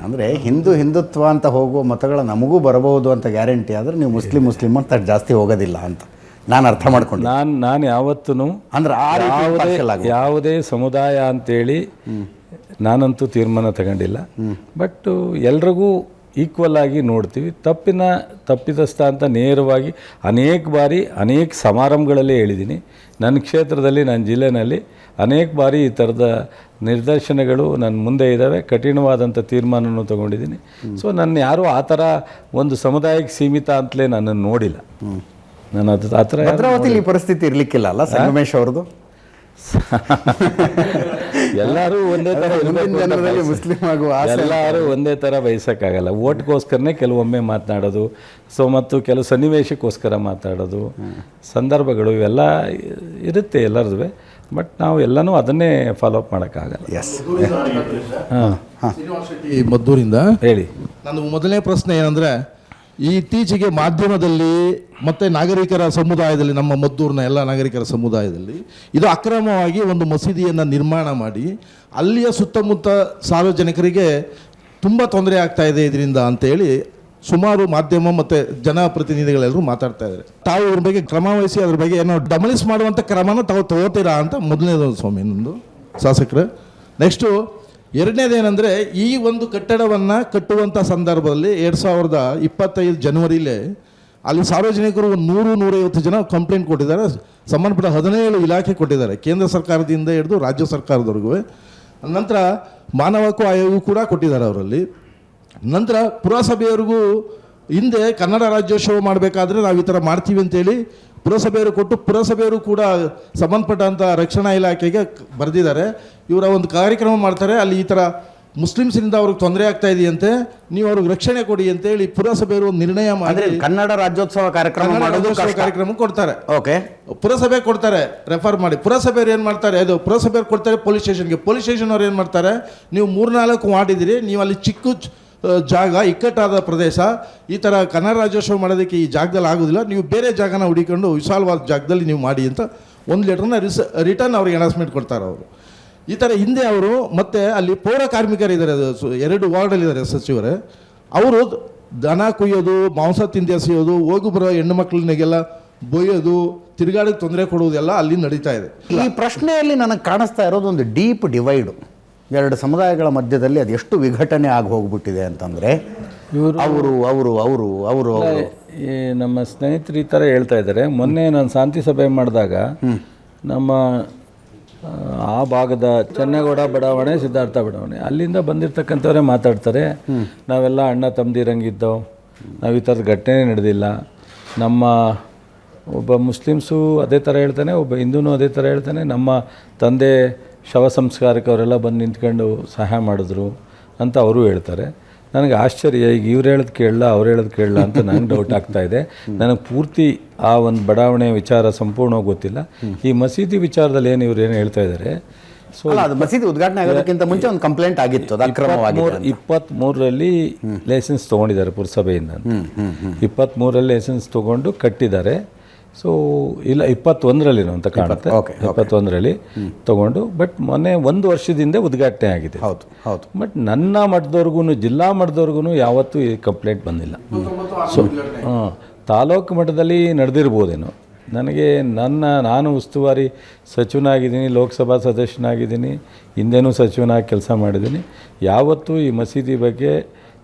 ಅಂದರೆ ಹಿಂದುತ್ವ ಅಂತ ಹೋಗುವ ಮತಗಳು ನಮಗೂ ಬರಬಹುದು ಅಂತ ಗ್ಯಾರಂಟಿ ಆದರೆ ನೀವು ಮುಸ್ಲಿಮ್ ಅಂತ ಜಾಸ್ತಿ ಹೋಗೋದಿಲ್ಲ ಅಂತ ನಾನು ಅರ್ಥ ಮಾಡ್ಕೊಂಡು
ನಾನು ಯಾವತ್ತೂ
ಅಂದ್ರೆ
ಯಾವುದೇ ಸಮುದಾಯ ಅಂತೇಳಿ ನಾನಂತೂ ತೀರ್ಮಾನ ತಗೊಂಡಿಲ್ಲ. ಬಟ್ ಎಲ್ರಿಗೂ ಈಕ್ವಲ್ ಆಗಿ ನೋಡ್ತೀವಿ. ತಪ್ಪಿತಸ್ಥ ಅಂತ ನೇರವಾಗಿ ಅನೇಕ ಬಾರಿ ಅನೇಕ ಸಮಾರಂಭಗಳಲ್ಲಿ ಹೇಳಿದ್ದೀನಿ. ನನ್ನ ಕ್ಷೇತ್ರದಲ್ಲಿ, ನನ್ನ ಜಿಲ್ಲೆನಲ್ಲಿ ಅನೇಕ ಬಾರಿ ಈ ಥರದ ನಿದರ್ಶನಗಳು ನನ್ನ ಮುಂದೆ ಇದ್ದಾವೆ. ಕಠಿಣವಾದಂಥ ತೀರ್ಮಾನವನ್ನು ತೊಗೊಂಡಿದ್ದೀನಿ. ಸೊ ನನ್ನ ಯಾರೂ ಆ ಥರ ಒಂದು ಸಮುದಾಯಕ್ಕೆ ಸೀಮಿತ ಅಂತಲೇ ನನ್ನನ್ನು ನೋಡಿಲ್ಲ. ನಾನು ಅದು ಆ ಥರ
ಭದ್ರಾವತಿಲಿ ಪರಿಸ್ಥಿತಿ ಇರಲಿಕ್ಕಿಲ್ಲ ಅಲ್ಲ ಸಂಗಮೇಶ್ ಅವ್ರದ್ದು?
ಎಲ್ಲರೂ ಒಂದೇ ಥರ
ಮುಸ್ಲಿಂ ಆಗುವ
ಎಲ್ಲರೂ ಒಂದೇ ಥರ ಬಯಸೋಕ್ಕಾಗಲ್ಲ. ಓಟ್ಗೋಸ್ಕರನೇ ಕೆಲವೊಮ್ಮೆ ಮಾತನಾಡೋದು, ಸೊ ಮತ್ತು ಕೆಲವು ಸನ್ನಿವೇಶಕ್ಕೋಸ್ಕರ ಮಾತಾಡೋದು ಸಂದರ್ಭಗಳು ಇವೆಲ್ಲ ಇರುತ್ತೆ ಎಲ್ಲರದ್ದು. ಬಟ್ ನಾವು ಎಲ್ಲನೂ ಅದನ್ನೇ ಫಾಲೋ ಅಪ್ ಮಾಡೋಕ್ಕಾಗಲ್ಲ.
ಎಸ್
ಮದ್ದೂರಿಂದ
ಹೇಳಿ.
ನನ್ನ ಮೊದಲನೇ ಪ್ರಶ್ನೆ ಏನಂದರೆ, ಈ ಇತ್ತೀಚೆಗೆ ಮಾಧ್ಯಮದಲ್ಲಿ ಮತ್ತು ನಾಗರಿಕರ ಸಮುದಾಯದಲ್ಲಿ, ನಮ್ಮ ಮದ್ದೂರಿನ ಎಲ್ಲ ನಾಗರಿಕರ ಸಮುದಾಯದಲ್ಲಿ ಇದು ಅಕ್ರಮವಾಗಿ ಒಂದು ಮಸೀದಿಯನ್ನು ನಿರ್ಮಾಣ ಮಾಡಿ ಅಲ್ಲಿಯ ಸುತ್ತಮುತ್ತ ಸಾರ್ವಜನಿಕರಿಗೆ ತುಂಬ ತೊಂದರೆ ಆಗ್ತಾ ಇದೆ ಇದರಿಂದ ಅಂತೇಳಿ ಸುಮಾರು ಮಾಧ್ಯಮ ಮತ್ತು ಜನಪ್ರತಿನಿಧಿಗಳೆಲ್ಲರೂ ಮಾತಾಡ್ತಾ ಇದ್ದಾರೆ. ತಾವು ಇದ್ರ ಬಗ್ಗೆ ಕ್ರಮ ವಹಿಸಿ ಅದ್ರ ಬಗ್ಗೆ ಏನೋ ಡಮಲಿಸ್ ಮಾಡುವಂಥ ಕ್ರಮನ ತಾವು ತಗೋತೀರಾ ಅಂತ ಮೊದಲನೇದು ಸ್ವಾಮಿ ನಂದು ಶಾಸಕರು. ನೆಕ್ಸ್ಟು ಎರಡನೇದೇನೆಂದರೆ, ಈ ಒಂದು ಕಟ್ಟಡವನ್ನು ಕಟ್ಟುವಂಥ ಸಂದರ್ಭದಲ್ಲಿ 2025 ಜನವರಿಲೇ ಅಲ್ಲಿ ಸಾರ್ವಜನಿಕರು ಒಂದು 100-150 ಜನ ಕಂಪ್ಲೇಂಟ್ ಕೊಟ್ಟಿದ್ದಾರೆ. ಸಂಬಂಧಪಟ್ಟ 17 ಇಲಾಖೆ ಕೊಟ್ಟಿದ್ದಾರೆ, ಕೇಂದ್ರ ಸರ್ಕಾರದಿಂದ ಹಿಡಿದು ರಾಜ್ಯ ಸರ್ಕಾರದವರೆಗೂ. ನಂತರ ಮಾನವ ಹಕ್ಕು ಆಯೋಗ ಕೂಡ ಕೊಟ್ಟಿದ್ದಾರೆ ಅವರಲ್ಲಿ. ನಂತರ ಪುರಸಭೆಯವರಿಗೂ ಹಿಂದೆ ಕನ್ನಡ ರಾಜ್ಯೋತ್ಸವ ಮಾಡಬೇಕಾದ್ರೆ ನಾವು ಈ ಥರ ಮಾಡ್ತೀವಿ ಅಂತೇಳಿ ಪುರಸಭೆಯವರು ಕೊಟ್ಟು, ಪುರಸಭೆಯವರು ಕೂಡ ಸಂಬಂಧಪಟ್ಟಂಥ ರಕ್ಷಣಾ ಇಲಾಖೆಗೆ ಬರೆದಿದ್ದಾರೆ. ಇವರ ಒಂದು ಕಾರ್ಯಕ್ರಮ ಮಾಡ್ತಾರೆ, ಅಲ್ಲಿ ಈ ಥರ ಮುಸ್ಲಿಮ್ಸಿಂದ ಅವ್ರಿಗೆ ತೊಂದರೆ ಆಗ್ತಾ ಇದೆಯಂತೆ, ನೀವು ಅವ್ರಿಗೆ ರಕ್ಷಣೆ ಕೊಡಿ ಅಂತೇಳಿ ಪುರಸಭೆಯವರು ಒಂದು ನಿರ್ಣಯ ಮಾಡಿ
ಕನ್ನಡ ರಾಜ್ಯೋತ್ಸವ
ಕಾರ್ಯಕ್ರಮ ಕೊಡ್ತಾರೆ.
ಓಕೆ,
ಪುರಸಭೆ ಕೊಡ್ತಾರೆ ರೆಫರ್ ಮಾಡಿ. ಪುರಸಭೆಯವರು ಏನು ಮಾಡ್ತಾರೆ, ಅದು ಪುರಸಭೆಯವ್ರು ಕೊಡ್ತಾರೆ ಪೊಲೀಸ್ ಸ್ಟೇಷನ್ಗೆ. ಪೊಲೀಸ್ ಸ್ಟೇಷನ್ ಅವ್ರು ಏನು ಮಾಡ್ತಾರೆ, ನೀವು 3-4 ಮಾಡಿದಿರಿ, ನೀವು ಅಲ್ಲಿ ಚಿಕ್ಕ ಜಾಗ, ಇಕ್ಕಟ್ಟಾದ ಪ್ರದೇಶ, ಈ ಥರ ಕನ್ನಡ ರಾಜ್ಯೋತ್ಸವ ಮಾಡೋದಕ್ಕೆ ಈ ಜಾಗದಲ್ಲಿ ಆಗೋದಿಲ್ಲ, ನೀವು ಬೇರೆ ಜಾಗನ ಹುಡಿಕೊಂಡು ವಿಶಾಲವಾದ ಜಾಗದಲ್ಲಿ ನೀವು ಮಾಡಿ ಅಂತ ಒಂದು ಲೆಟ್ರನ್ನ ರಿಟರ್ನ್ ಅವ್ರಿಗೆ ಅನೌನ್ಸ್ಮೆಂಟ್ ಕೊಡ್ತಾರೆ ಅವರು. ಈ ಥರ ಹಿಂದೆ ಅವರು ಮತ್ತೆ ಅಲ್ಲಿ ಪೌರ ಕಾರ್ಮಿಕರಿದ್ದಾರೆ, 2 ವಾರ್ಡಲ್ಲಿದ್ದಾರೆ ಸಚಿವರೇ, ಅವರು ದನ ಕುಯ್ಯೋದು, ಮಾಂಸ ತಿಂದು ಎಸೆಯೋದು, ಹೋಗಿ ಬರೋ ಹೆಣ್ಣು ಮಕ್ಕಳನ್ನೆಲ್ಲ ಬೊಯ್ಯೋದು, ತಿರುಗಾಡಕ್ಕೆ ತೊಂದರೆ ಕೊಡುವುದೆಲ್ಲ ಅಲ್ಲಿ ನಡೀತಾ ಇದೆ.
ಈ ಪ್ರಶ್ನೆಯಲ್ಲಿ ನನಗೆ ಕಾಣಿಸ್ತಾ ಇರೋದು ಒಂದು ಡೀಪ್ ಡಿವೈಡು. 2 ಸಮುದಾಯಗಳ ಮಧ್ಯದಲ್ಲಿ ಅದು ಎಷ್ಟು ವಿಘಟನೆ ಆಗಿ ಹೋಗ್ಬಿಟ್ಟಿದೆ ಅಂತಂದರೆ, ಅವರು
ಈ ನಮ್ಮ ಸ್ನೇಹಿತರು ಈ ಥರ ಹೇಳ್ತಾ ಇದ್ದಾರೆ. ಮೊನ್ನೆ ನಾನು ಶಾಂತಿ ಸಭೆ ಮಾಡಿದಾಗ ನಮ್ಮ ಆ ಭಾಗದ ಚೆನ್ನಗೌಡ ಬಡಾವಣೆ, ಸಿದ್ಧಾರ್ಥ ಬಡಾವಣೆ, ಅಲ್ಲಿಂದ ಬಂದಿರತಕ್ಕಂಥವರೇ ಮಾತಾಡ್ತಾರೆ. ನಾವೆಲ್ಲ ಅಣ್ಣ ತಮ್ಮದಿರಂಗಿದ್ದವು, ನಾವು ಈ ಥರದ ಘಟನೆ ನಡೆದಿಲ್ಲ. ನಮ್ಮ ಒಬ್ಬ ಮುಸ್ಲಿಮ್ಸು ಅದೇ ಥರ ಹೇಳ್ತಾನೆ, ಒಬ್ಬ ಹಿಂದೂನೂ ಅದೇ ಥರ ಹೇಳ್ತಾನೆ. ನಮ್ಮ ತಂದೆ ಶವ ಸಂಸ್ಕಾರಕ್ಕೆ ಅವರೆಲ್ಲ ಬಂದು ನಿಂತ್ಕೊಂಡು ಸಹಾಯ ಮಾಡಿದ್ರು ಅಂತ ಅವರು ಹೇಳ್ತಾರೆ. ನನಗೆ ಆಶ್ಚರ್ಯ, ಈಗ ಇವ್ರು ಹೇಳೋದು ಕೇಳಲ್ಲ ಅವ್ರು ಹೇಳೋದು ಕೇಳಲ್ಲ ಅಂತ ನಂಗೆ ಡೌಟ್ ಆಗ್ತಾ ಇದೆ. ನನಗೆ ಪೂರ್ತಿ ಆ ಒಂದು ಬಡಾವಣೆ ವಿಚಾರ ಸಂಪೂರ್ಣವಾಗಿ ಗೊತ್ತಿಲ್ಲ. ಈ ಮಸೀದಿ ವಿಚಾರದಲ್ಲಿ ಇವ್ರು ಏನು ಹೇಳ್ತಾ ಇದ್ದಾರೆ, ಸೊ
ಅದು ಮಸೀದಿ ಉದ್ಘಾಟನೆ ಆಗೋದಕ್ಕಿಂತ ಮುಂಚೆ ಒಂದು ಕಂಪ್ಲೇಂಟ್ ಆಗಿತ್ತು, ಅದು ಅಕ್ರಮವಾಗಿದೆ ಅಂತ.
23ರಲ್ಲಿ ಲೈಸೆನ್ಸ್ ತೊಗೊಂಡಿದ್ದಾರೆ ಪುರಸಭೆಯಿಂದ. 23ರಲ್ಲಿ ಲೈಸೆನ್ಸ್ ತೊಗೊಂಡು ಕಟ್ಟಿದ್ದಾರೆ. ಸೊ ಇಲ್ಲ 21ರಲ್ಲಿನೋ ಅಂತ ಕಾಣುತ್ತೆ. 21ರಲ್ಲಿ ತೊಗೊಂಡು, ಬಟ್ ಮೊನ್ನೆ 1 ವರ್ಷದಿಂದ ಉದ್ಘಾಟನೆ ಆಗಿದೆ.
ಹೌದು ಹೌದು.
ಬಟ್ ನನ್ನ ಮಟ್ಟದವ್ರಿಗೂ ಜಿಲ್ಲಾ ಮಟ್ಟದವ್ರಿಗೂ ಯಾವತ್ತೂ ಈ ಕಂಪ್ಲೇಂಟ್ ಬಂದಿಲ್ಲ. ಸೊ ತಾಲೂಕು ಮಟ್ಟದಲ್ಲಿ ನಡೆದಿರ್ಬೋದೇನೋ. ನನಗೆ ನಾನು ಉಸ್ತುವಾರಿ ಸಚಿವನಾಗಿದ್ದೀನಿ, ಲೋಕಸಭಾ ಸದಸ್ಯನಾಗಿದ್ದೀನಿ, ಹಿಂದೆನೂ ಸಚಿವನಾಗಿ ಕೆಲಸ ಮಾಡಿದ್ದೀನಿ. ಯಾವತ್ತೂ ಈ ಮಸೀದಿ ಬಗ್ಗೆ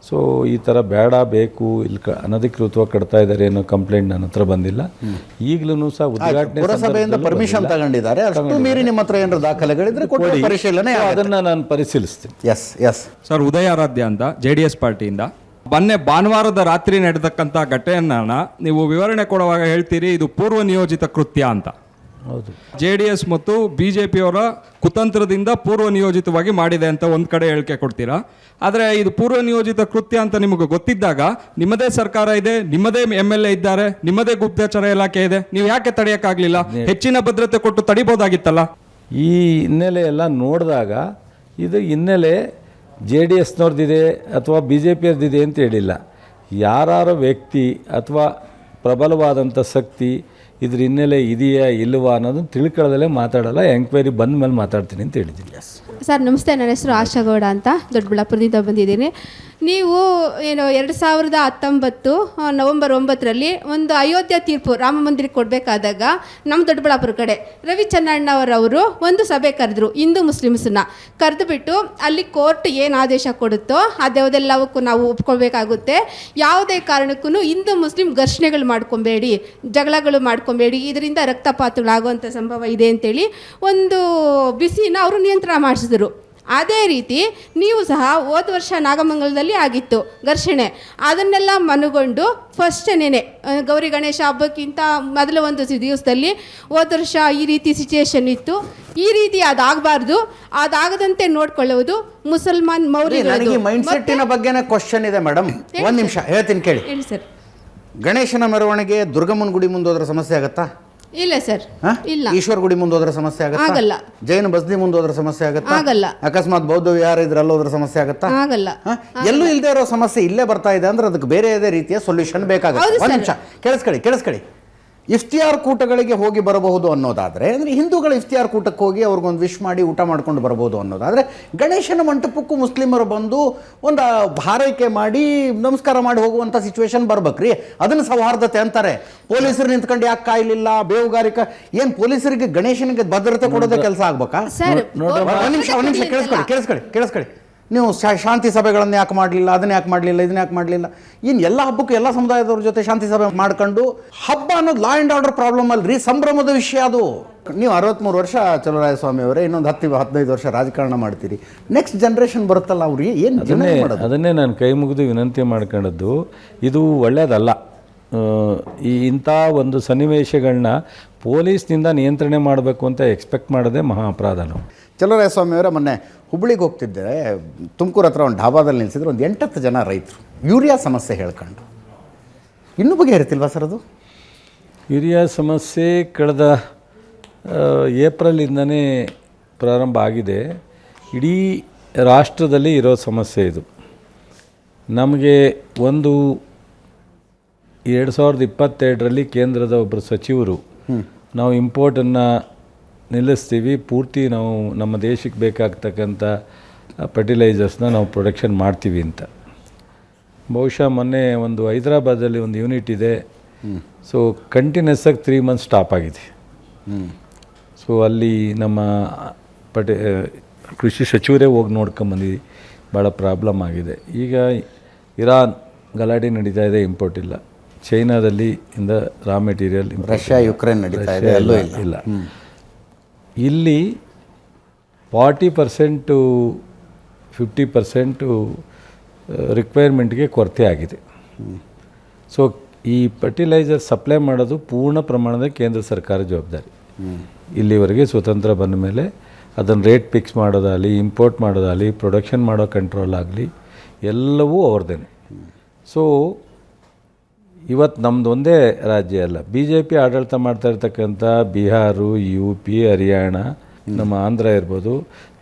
ಸೊ ಈ ಥರ ಬೇಡ, ಬೇಕು, ಇಲ್ಲಿ ಅನಧಿಕೃತವಾಗಿ ಕಟ್ತಾ ಇದ್ದಾರೆ ಅನ್ನೋ ಕಂಪ್ಲೇಂಟ್ ನನ್ನ ಹತ್ರ ಬಂದಿಲ್ಲ. ಈಗಲೂ ಸಹ ಉದ್ಘಾಟನೆ
ಪುರಸಭೆಯಿಂದ ಪರ್ಮಿಷನ್ ತಗೊಂಡಿದ್ದಾರೆ, ಅಷ್ಟು ಮೀರಿ ನಿಮ್ಮ ಹತ್ರ ಏನಾದ್ರು ದಾಖಲೆಗಳಿದ್ರೆ ಕೊಡಿ, ಪರಿಶೀಲನೆ
ಅದನ್ನು ನಾನು ಪರಿಶೀಲಿಸ್ತೀನಿ.
ಎಸ್ ಎಸ್
ಸರ್, ಉದಯಾರಾಧ್ಯ ಅಂತ JDS ಪಾರ್ಟಿಯಿಂದ. ಮೊನ್ನೆ ಭಾನುವಾರದ ರಾತ್ರಿ ನಡೆದಕ್ಕಂಥ ಘಟನೆಯನ್ನು ನೀವು ವಿವರಣೆ ಕೊಡುವಾಗ ಹೇಳ್ತೀರಿ ಇದು ಪೂರ್ವ ನಿಯೋಜಿತ ಕೃತ್ಯ ಅಂತ.
ಹೌದು,
JDS ಮತ್ತು BJPಯವರ ಕುತಂತ್ರದಿಂದ ಪೂರ್ವ ನಿಯೋಜಿತವಾಗಿ ಮಾಡಿದೆ ಅಂತ ಒಂದು ಕಡೆ ಹೇಳಿಕೆ ಕೊಡ್ತೀರಾ. ಆದರೆ ಇದು ಪೂರ್ವ ನಿಯೋಜಿತ ಕೃತ್ಯ ಅಂತ ನಿಮಗೆ ಗೊತ್ತಿದ್ದಾಗ ನಿಮ್ಮದೇ ಸರ್ಕಾರ ಇದೆ, ನಿಮ್ಮದೇ MLA ಇದ್ದಾರೆ, ನಿಮ್ಮದೇ ಗುಪ್ತಚರ ಇಲಾಖೆ ಇದೆ, ನೀವು ಯಾಕೆ ತಡೆಯೋಕ್ಕಾಗಲಿಲ್ಲ? ಹೆಚ್ಚಿನ ಭದ್ರತೆ ಕೊಟ್ಟು ತಡಿಬೋದಾಗಿತ್ತಲ್ಲ.
ಈ ಹಿನ್ನೆಲೆ ಎಲ್ಲ ನೋಡಿದಾಗ ಇದು ಹಿನ್ನೆಲೆ JDSನವ್ರದ್ದಿದೆ ಅಥವಾ BJPಯವ್ರದ್ದಿದೆ ಅಂತ ಹೇಳಿಲ್ಲ. ಯಾರು ವ್ಯಕ್ತಿ ಅಥವಾ ಪ್ರಬಲವಾದಂಥ ಶಕ್ತಿ ಇದ್ರ ಹಿನ್ನೆಲೆ ಇದೆಯಾ ಇಲ್ವಾ ಅನ್ನೋದನ್ನು ತಿಳ್ಕೊಳ್ಳೋದಲ್ಲೇ ಮಾತಾಡಲ್ಲ. ಎಂಕ್ವೈರಿ ಬಂದ ಮೇಲೆ ಮಾತಾಡ್ತೀನಿ ಅಂತ ಹೇಳಿದ್ದೀನಿ.
ಸರ್ ನಮಸ್ತೆ, ನನ್ನ ಹೆಸರು ಆಶಾಗೌಡ ಅಂತ, ದೊಡ್ಡಬಳ್ಳಾಪುರದಿಂದ ಬಂದಿದ್ದೀನಿ. ನೀವು ಏನು 2019 ನವೆಂಬರ್ 9ರಲ್ಲಿ ಒಂದು ಅಯೋಧ್ಯ ತೀರ್ಪು ರಾಮ ಮಂದಿರಕ್ಕೆ ಕೊಡಬೇಕಾದಾಗ ನಮ್ಮ ದೊಡ್ಡಬಳ್ಳಾಪುರ ಕಡೆ ರವಿ ಚೆನ್ನಣ್ಣವರವರು ಒಂದು ಸಭೆ ಕರೆದ್ರು, ಹಿಂದೂ ಮುಸ್ಲಿಮ್ಸನ್ನ ಕರೆದುಬಿಟ್ಟು ಅಲ್ಲಿ ಕೋರ್ಟ್ ಏನು ಆದೇಶ ಕೊಡುತ್ತೋ ಅದೆಲ್ಲವಕ್ಕೂ ನಾವು ಒಪ್ಕೊಳ್ಬೇಕಾಗುತ್ತೆ. ಯಾವುದೇ ಕಾರಣಕ್ಕೂ ಹಿಂದೂ ಮುಸ್ಲಿಂ ಘರ್ಷಣೆಗಳು ಮಾಡ್ಕೊಬೇಡಿ, ಜಗಳಗಳು ಮಾಡ್ಕೊಬೇಡಿ, ಇದರಿಂದ ರಕ್ತಪಾತಗಳಾಗುವಂಥ ಸಂಭವ ಇದೆ ಅಂತೇಳಿ ಒಂದು ಬಿಸಿನ ಅವರು ನಿಯಂತ್ರಣ ಮಾಡಿಸಿದ್ರು. ಅದೇ ರೀತಿ ನೀವು ಸಹ ಹೋದ ವರ್ಷ ನಾಗಮಂಗಲದಲ್ಲಿ ಆಗಿತ್ತು ಘರ್ಷಣೆ, ಅದನ್ನೆಲ್ಲ ಮನಗೊಂಡು ಫಸ್ಟೇನೆ ಗೌರಿ ಗಣೇಶ ಹಬ್ಬಕ್ಕಿಂತ ಮೊದಲ ಒಂದು ದಿವಸದಲ್ಲಿ ಹೋದ ವರ್ಷ ಈ ರೀತಿ ಸಿಚುಯೇಷನ್ ಇತ್ತು, ಈ ರೀತಿ ಅದಾಗಬಾರ್ದು, ಅದಾಗದಂತೆ ನೋಡ್ಕೊಳ್ಳುವುದು ಮುಸಲ್ಮಾನ್
ನನಗೆ ಮೈಂಡ್ ಸೆಟ್ಟಿನ ಬಗ್ಗೆನೇ ಕ್ವಶನ್ ಇದೆ ಮೇಡಮ್. ಒಂದು ನಿಮಿಷ ಹೇಳ್ತೀನಿ ಕೇಳಿ.
ಹೇಳಿ ಸರ್.
ಗಣೇಶನ ಮೆರವಣಿಗೆ ದುರ್ಗಮ್ಮನ ಗುಡಿ ಮುಂದೆ ಹೋದ್ರೆ ಸಮಸ್ಯೆ ಆಗತ್ತಾ?
ಇಲ್ಲ ಸರ್, ಇಲ್ಲ.
ಈಶ್ವರ ಗುಡಿ ಮುಂದೆ ಹೋದ್ರೆ ಸಮಸ್ಯೆ ಆಗತ್ತಾ?
ಆಗಲ್ಲ.
ಜೈನ ಬಸ್ದಿ ಮುಂದೆ ಹೋದ್ರೆ ಸಮಸ್ಯೆ ಆಗತ್ತಾ?
ಆಗಲ್ಲ.
ಅಕಸ್ಮಾತ್ ಬೌದ್ಧ ವಿಹಾರ ಇದ್ರಲ್ಲಿ ಹೋದ್ರೆ ಸಮಸ್ಯೆ ಆಗತ್ತಾ?
ಆಗಲ್ಲ.
ಎಲ್ಲೂ ಇಲ್ಲದೆ ಇರೋ ಸಮಸ್ಯೆ ಇಲ್ಲೇ ಬರ್ತಾ ಇದೆ ಅಂದ್ರೆ ಅದಕ್ಕೆ ಬೇರೆ ರೀತಿಯ ಸೊಲ್ಯೂಷನ್ ಬೇಕಾಗುತ್ತೆ. ಒಂದು ನಿಮಿಷ ಕೇಳಿಸ್ಕೊಳ್ಳಿ. ಇಫ್ತಿಯಾರ್ ಕೂಟಗಳಿಗೆ ಹೋಗಿ ಬರಬಹುದು ಅನ್ನೋದಾದರೆ, ಅಂದರೆ ಹಿಂದೂಗಳ ಇಫ್ತಿಯಾರ್ ಕೂಟಕ್ಕೆ ಹೋಗಿ ಅವ್ರಿಗೊಂದು ವಿಶ್ ಮಾಡಿ ಊಟ ಮಾಡ್ಕೊಂಡು ಬರ್ಬೋದು ಅನ್ನೋದಾದರೆ, ಗಣೇಶನ ಮಂಟಪಕ್ಕೂ ಮುಸ್ಲಿಮರು ಬಂದು ಒಂದು ಹಾರೈಕೆ ಮಾಡಿ ನಮಸ್ಕಾರ ಮಾಡಿ ಹೋಗುವಂಥ ಸಿಚುವೇಶನ್ ಬರ್ಬೇಕ್ರಿ. ಅದನ್ನು ಸೌಹಾರ್ದತೆ ಅಂತಾರೆ. ಪೊಲೀಸರು ನಿಂತ್ಕೊಂಡು ಯಾಕೆ ಕಾಯಲಿಲ್ಲ? ಬೇಹುಗಾರಿಕೆ ಏನು ಪೊಲೀಸರಿಗೆ ಗಣೇಶನಿಗೆ ಭದ್ರತೆ ಕೊಡೋದೇ ಕೆಲಸ ಆಗ್ಬೇಕಾ? ಒಂದು ನಿಮಿಷ ಕೇಳಿಸ್ಕೊಳ್ಳಿ. ನೀವು ಶಾಂತಿ ಸಭೆಗಳನ್ನು ಯಾಕೆ ಮಾಡಲಿಲ್ಲ, ಅದನ್ನ ಯಾಕೆ ಮಾಡಲಿಲ್ಲ, ಇದನ್ನ ಯಾಕೆ ಮಾಡಲಿಲ್ಲ? ಇನ್ನು ಎಲ್ಲ ಹಬ್ಬಕ್ಕೂ ಎಲ್ಲ ಸಮುದಾಯದವ್ರ ಜೊತೆ ಶಾಂತಿ ಸಭೆ ಮಾಡ್ಕೊಂಡು ಹಬ್ಬ ಅನ್ನೋದು ಲಾ ಆ್ಯಂಡ್ ಆರ್ಡರ್ ಪ್ರಾಬ್ಲಮ್ ಅಲ್ರಿ, ಸಂಭ್ರಮದ ವಿಷಯ ಅದು. ನೀವು 63 ವರ್ಷ ಚಲುವರಾಯಸ್ವಾಮಿ ಅವರೇ, ಇನ್ನೊಂದು 10-15 ವರ್ಷ ರಾಜಕಾರಣ ಮಾಡ್ತೀರಿ, ನೆಕ್ಸ್ಟ್ ಜನ್ರೇಷನ್ ಬರುತ್ತಲ್ಲ, ಅವ್ರಿಗೆ ಏನು?
ಅದನ್ನೇ ನಾನು ಕೈ ಮುಗಿದು ವಿನಂತಿ ಮಾಡ್ಕೊಂಡದ್ದು, ಇದು ಒಳ್ಳೆಯದಲ್ಲ. ಇಂಥ ಒಂದು ಸನ್ನಿವೇಶಗಳನ್ನ ಪೊಲೀಸ್ನಿಂದ ನಿಯಂತ್ರಣೆ ಮಾಡಬೇಕು ಅಂತ ಎಕ್ಸ್ಪೆಕ್ಟ್ ಮಾಡೋದೇ ಮಹಾ ಅಪರಾಧ. ನಾವು
ಚಲುವರಾಯಸ್ವಾಮಿ ಅವರೇ ಮೊನ್ನೆ ಹುಬ್ಬಳ್ಳಿಗೆ ಹೋಗ್ತಿದ್ದೆ, ತುಮಕೂರು ಹತ್ರ ಒಂದು ಢಾಬಾದಲ್ಲಿ ನಿಲ್ಲಿಸಿದ್ರು, ಒಂದು 8-10 ಜನ ರೈತರು ಯೂರಿಯಾ ಸಮಸ್ಯೆ ಹೇಳ್ಕೊಂಡು. ಇನ್ನೂ ಬಗೆಹರಿತಿಲ್ವಾ ಸರ್ ಅದು?
ಯೂರಿಯಾ ಸಮಸ್ಯೆ ಕಳೆದ ಏಪ್ರಿಲಿಂದನೇ ಪ್ರಾರಂಭ ಆಗಿದೆ. ಇಡೀ ರಾಷ್ಟ್ರದಲ್ಲಿ ಇರೋ ಸಮಸ್ಯೆ ಇದು. ನಮಗೆ ಒಂದು 2022ರಲ್ಲಿ ಕೇಂದ್ರದ ಒಬ್ಬರು ಸಚಿವರು ನಾವು ಇಂಪೋರ್ಟನ್ನು ನಿಲ್ಲಿಸ್ತೀವಿ, ಪೂರ್ತಿ ನಾವು ನಮ್ಮ ದೇಶಕ್ಕೆ ಬೇಕಾಗ್ತಕ್ಕಂಥ ಫರ್ಟಿಲೈಸರ್ಸ್ನ ನಾವು ಪ್ರೊಡಕ್ಷನ್ ಮಾಡ್ತೀವಿ ಅಂತ. ಬಹುಶಃ ಮೊನ್ನೆ ಒಂದು ಹೈದರಾಬಾದಲ್ಲಿ ಒಂದು ಯೂನಿಟ್ ಇದೆ, ಸೊ ಕಂಟಿನ್ಯೂಸ್ ಆಗಿ 3 ಮಂತ್ಸ್ ಸ್ಟಾಪ್ ಆಗಿದೆ. ಸೊ ಅಲ್ಲಿ ನಮ್ಮ ಕೃಷಿ ಸಚಿವರೇ ಹೋಗಿ ನೋಡ್ಕೊಂಬಂದಿದ್ದು, ಭಾಳ ಪ್ರಾಬ್ಲಮ್ ಆಗಿದೆ. ಈಗ ಇರಾನ್ ಗಲಾಟೆ ನಡೀತಾ ಇದೆ, ಇಂಪೋರ್ಟ್ ಇಲ್ಲ. ಚೈನಾದಲ್ಲಿ ಇಂದ ರಾ ಮೆಟೀರಿಯಲ್,
ರಷ್ಯಾ ಯುಕ್ರೇನ್ ನಡೀತಾ ಇದೆ, ಎಲ್ಲೂ ಇಲ್ಲ.
ಇಲ್ಲಿ 40% 50% ರಿಕ್ವೈರ್ಮೆಂಟ್ಗೆ ಕೊರತೆ ಆಗಿದೆ. ಸೊ ಈ ಫರ್ಟಿಲೈಸರ್ ಸಪ್ಲೈ ಮಾಡೋದು ಪೂರ್ಣ ಪ್ರಮಾಣದ ಕೇಂದ್ರ ಸರ್ಕಾರ ಜವಾಬ್ದಾರಿ. ಇಲ್ಲಿವರೆಗೆ ಸ್ವತಂತ್ರ ಬಂದ ಮೇಲೆ ಅದನ್ನು ರೇಟ್ ಫಿಕ್ಸ್ ಮಾಡೋದಾಗಲಿ, ಇಂಪೋರ್ಟ್ ಮಾಡೋದಾಗಲಿ, ಪ್ರೊಡಕ್ಷನ್ ಮಾಡೋ ಕಂಟ್ರೋಲ್ ಆಗಲಿ ಎಲ್ಲವೂ ಅವ್ರದ್ದೇ. ಸೊ ಇವತ್ತು ನಮ್ಮದು ಒಂದೇ ರಾಜ್ಯ ಅಲ್ಲ, ಬಿ ಜೆ ಪಿ ಆಡಳಿತ ಮಾಡ್ತಾ ಇರ್ತಕ್ಕಂಥ ಬಿಹಾರು, ಯು ಪಿ, ಹರಿಯಾಣ, ನಮ್ಮ ಆಂಧ್ರ ಇರ್ಬೋದು,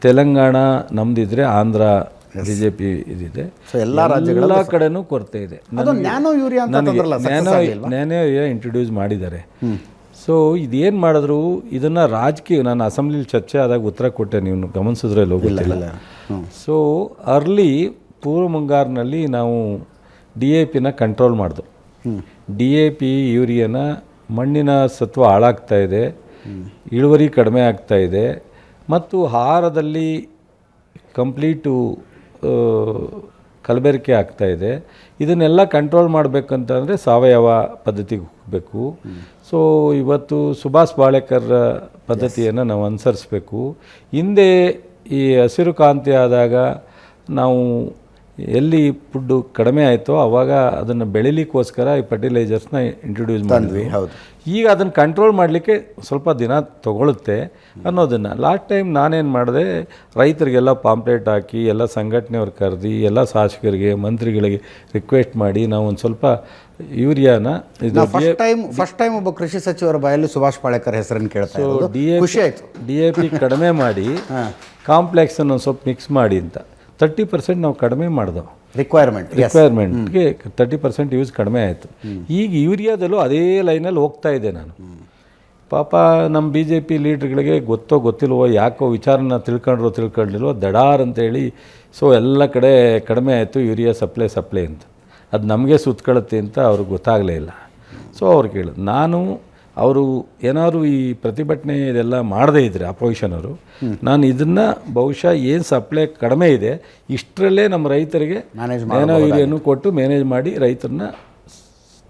ತೆಲಂಗಾಣ ನಮ್ಮದಿದ್ರೆ ಆಂಧ್ರ ಬಿ ಜೆ ಪಿ ಇದಿದೆ.
ಸೊ ಎಲ್ಲ
ಕಡೆನೂ ಕೊರತೆ ಇದೆ.
Nano urea
nano urea introduce ಮಾಡಿದ್ದಾರೆ. ಸೊ ಇದೇನು ಮಾಡಿದ್ರು ಇದನ್ನು ರಾಜಕೀಯ, ನಾನು ಅಸೆಂಬ್ಲಿಲಿ ಚರ್ಚೆ ಆದಾಗ ಉತ್ತರ ಕೊಟ್ಟೆ, ನೀವು ಗಮನಿಸಿದ್ರೆ ಹೋಗಿಲ್ಲ. ಸೊ ಅರ್ಲಿ ಪೂರ್ವ ಮುಂಗಾರಿನಲ್ಲಿ ನಾವು DAPನ ಕಂಟ್ರೋಲ್ ಮಾಡಿದ್ವು. DAP ಯೂರಿಯಾನ ಮಣ್ಣಿನ ಸತ್ವ ಹಾಳಾಗ್ತಾ ಇದೆ, ಇಳುವರಿ ಕಡಿಮೆ ಆಗ್ತಾ ಇದೆ, ಮತ್ತು ಆಹಾರದಲ್ಲಿ ಕಂಪ್ಲೀಟು ಕಲಬೆರಕೆ ಆಗ್ತಾ ಇದೆ. ಇದನ್ನೆಲ್ಲ ಕಂಟ್ರೋಲ್ ಮಾಡಬೇಕಂತಂದರೆ ಸಾವಯವ ಪದ್ಧತಿಗೆ ಹೋಗಬೇಕು. ಸೊ ಇವತ್ತು ಸುಭಾಷ್ ಪಾಳೇಕರ್ ಪದ್ಧತಿಯನ್ನು ನಾವು ಅನುಸರಿಸಬೇಕು. ಹಿಂದೆ ಈ ಹಸಿರು ಕ್ರಾಂತಿ ಆದಾಗ ನಾವು ಎಲ್ಲಿ ಫುಡ್ಡು ಕಡಿಮೆ ಆಯಿತೋ ಆವಾಗ ಅದನ್ನು ಬೆಳಿಲಿಕ್ಕೋಸ್ಕರ ಈ ಫರ್ಟಿಲೈಸರ್ಸ್ನ ಇಂಟ್ರೊಡ್ಯೂಸ್ ಮಾಡಿದ್ವಿ. ಈಗ ಅದನ್ನು ಕಂಟ್ರೋಲ್ ಮಾಡಲಿಕ್ಕೆ ಸ್ವಲ್ಪ ದಿನ ತಗೊಳುತ್ತೆ ಅನ್ನೋದನ್ನು ಲಾಸ್ಟ್ ಟೈಮ್ ನಾನೇನು ಮಾಡಿದೆ, ರೈತರಿಗೆಲ್ಲ ಪಾಂಪ್ಲೆಟ್ ಹಾಕಿ ಎಲ್ಲ ಸಂಘಟನೆಯವ್ರು ಕರೆದು ಎಲ್ಲ ಶಾಸಕರಿಗೆ, ಮಂತ್ರಿಗಳಿಗೆ ರಿಕ್ವೆಸ್ಟ್ ಮಾಡಿ ನಾವು ಒಂದು ಸ್ವಲ್ಪ ಯೂರಿಯಾನ
ಫಸ್ಟ್ ಟೈಮ್ ಒಬ್ಬ ಕೃಷಿ ಸಚಿವರ ಬಾಯಲ್ಲಿ ಸುಭಾಷ್ ಪಾಳೇಕರ್ ಹೆಸರನ್ನು ಕೇಳ್ತಾ ಇರೋದು ಖುಷಿ ಆಯಿತು.
DAP ಕಡಿಮೆ ಮಾಡಿ ಕಾಂಪ್ಲೆಕ್ಸನ್ನು ಒಂದು ಸ್ವಲ್ಪ ಮಿಕ್ಸ್ ಮಾಡಿ ಅಂತ 30% ನಾವು ಕಡಿಮೆ ಮಾಡಿದೆವು. ರಿಕ್ವೈರ್ಮೆಂಟ್ಗೆ 30% ಯೂಸ್ ಕಡಿಮೆ ಆಯಿತು. ಈಗ ಯೂರಿಯಾದಲ್ಲೂ ಅದೇ ಲೈನಲ್ಲಿ ಹೋಗ್ತಾ ಇದೆ ನಾನು. ಪಾಪ ನಮ್ಮ BJP ಲೀಡ್ರ್ಗಳಿಗೆ ಗೊತ್ತೋ ಗೊತ್ತಿಲ್ವೋ, ಯಾಕೋ ವಿಚಾರನ ತಿಳ್ಕೊಂಡಿಲ್ವೋ ದಡಾರ್ ಅಂತೇಳಿ ಸೊ ಎಲ್ಲ ಕಡೆ ಕಡಿಮೆ ಆಯಿತು ಯೂರಿಯಾ ಸಪ್ಲೈ ಅಂತ. ಅದು ನಮಗೆ ಸುತ್ತಕೊಳ್ಳುತ್ತೆ ಅಂತ ಅವ್ರಿಗೆ ಗೊತ್ತಾಗಲೇ ಇಲ್ಲ. ಸೊ ಅವ್ರು ಕೇಳಿದ್ರು, ನಾನು ಅವರು ಏನಾದ್ರು ಈ ಪ್ರತಿಭಟನೆ ಇದೆಲ್ಲ ಮಾಡದೇ ಇದ್ದರೆ ಅಪೋಸಿಷನವರು, ನಾನು ಇದನ್ನು ಬಹುಶಃ ಏನು ಸಪ್ಲೈ ಕಡಿಮೆ ಇದೆ ಇಷ್ಟರಲ್ಲೇ ನಮ್ಮ ರೈತರಿಗೆ ನ್ಯಾನೋ ಯೂರಿಯನ್ನು ಕೊಟ್ಟು ಮ್ಯಾನೇಜ್ ಮಾಡಿ ರೈತರನ್ನ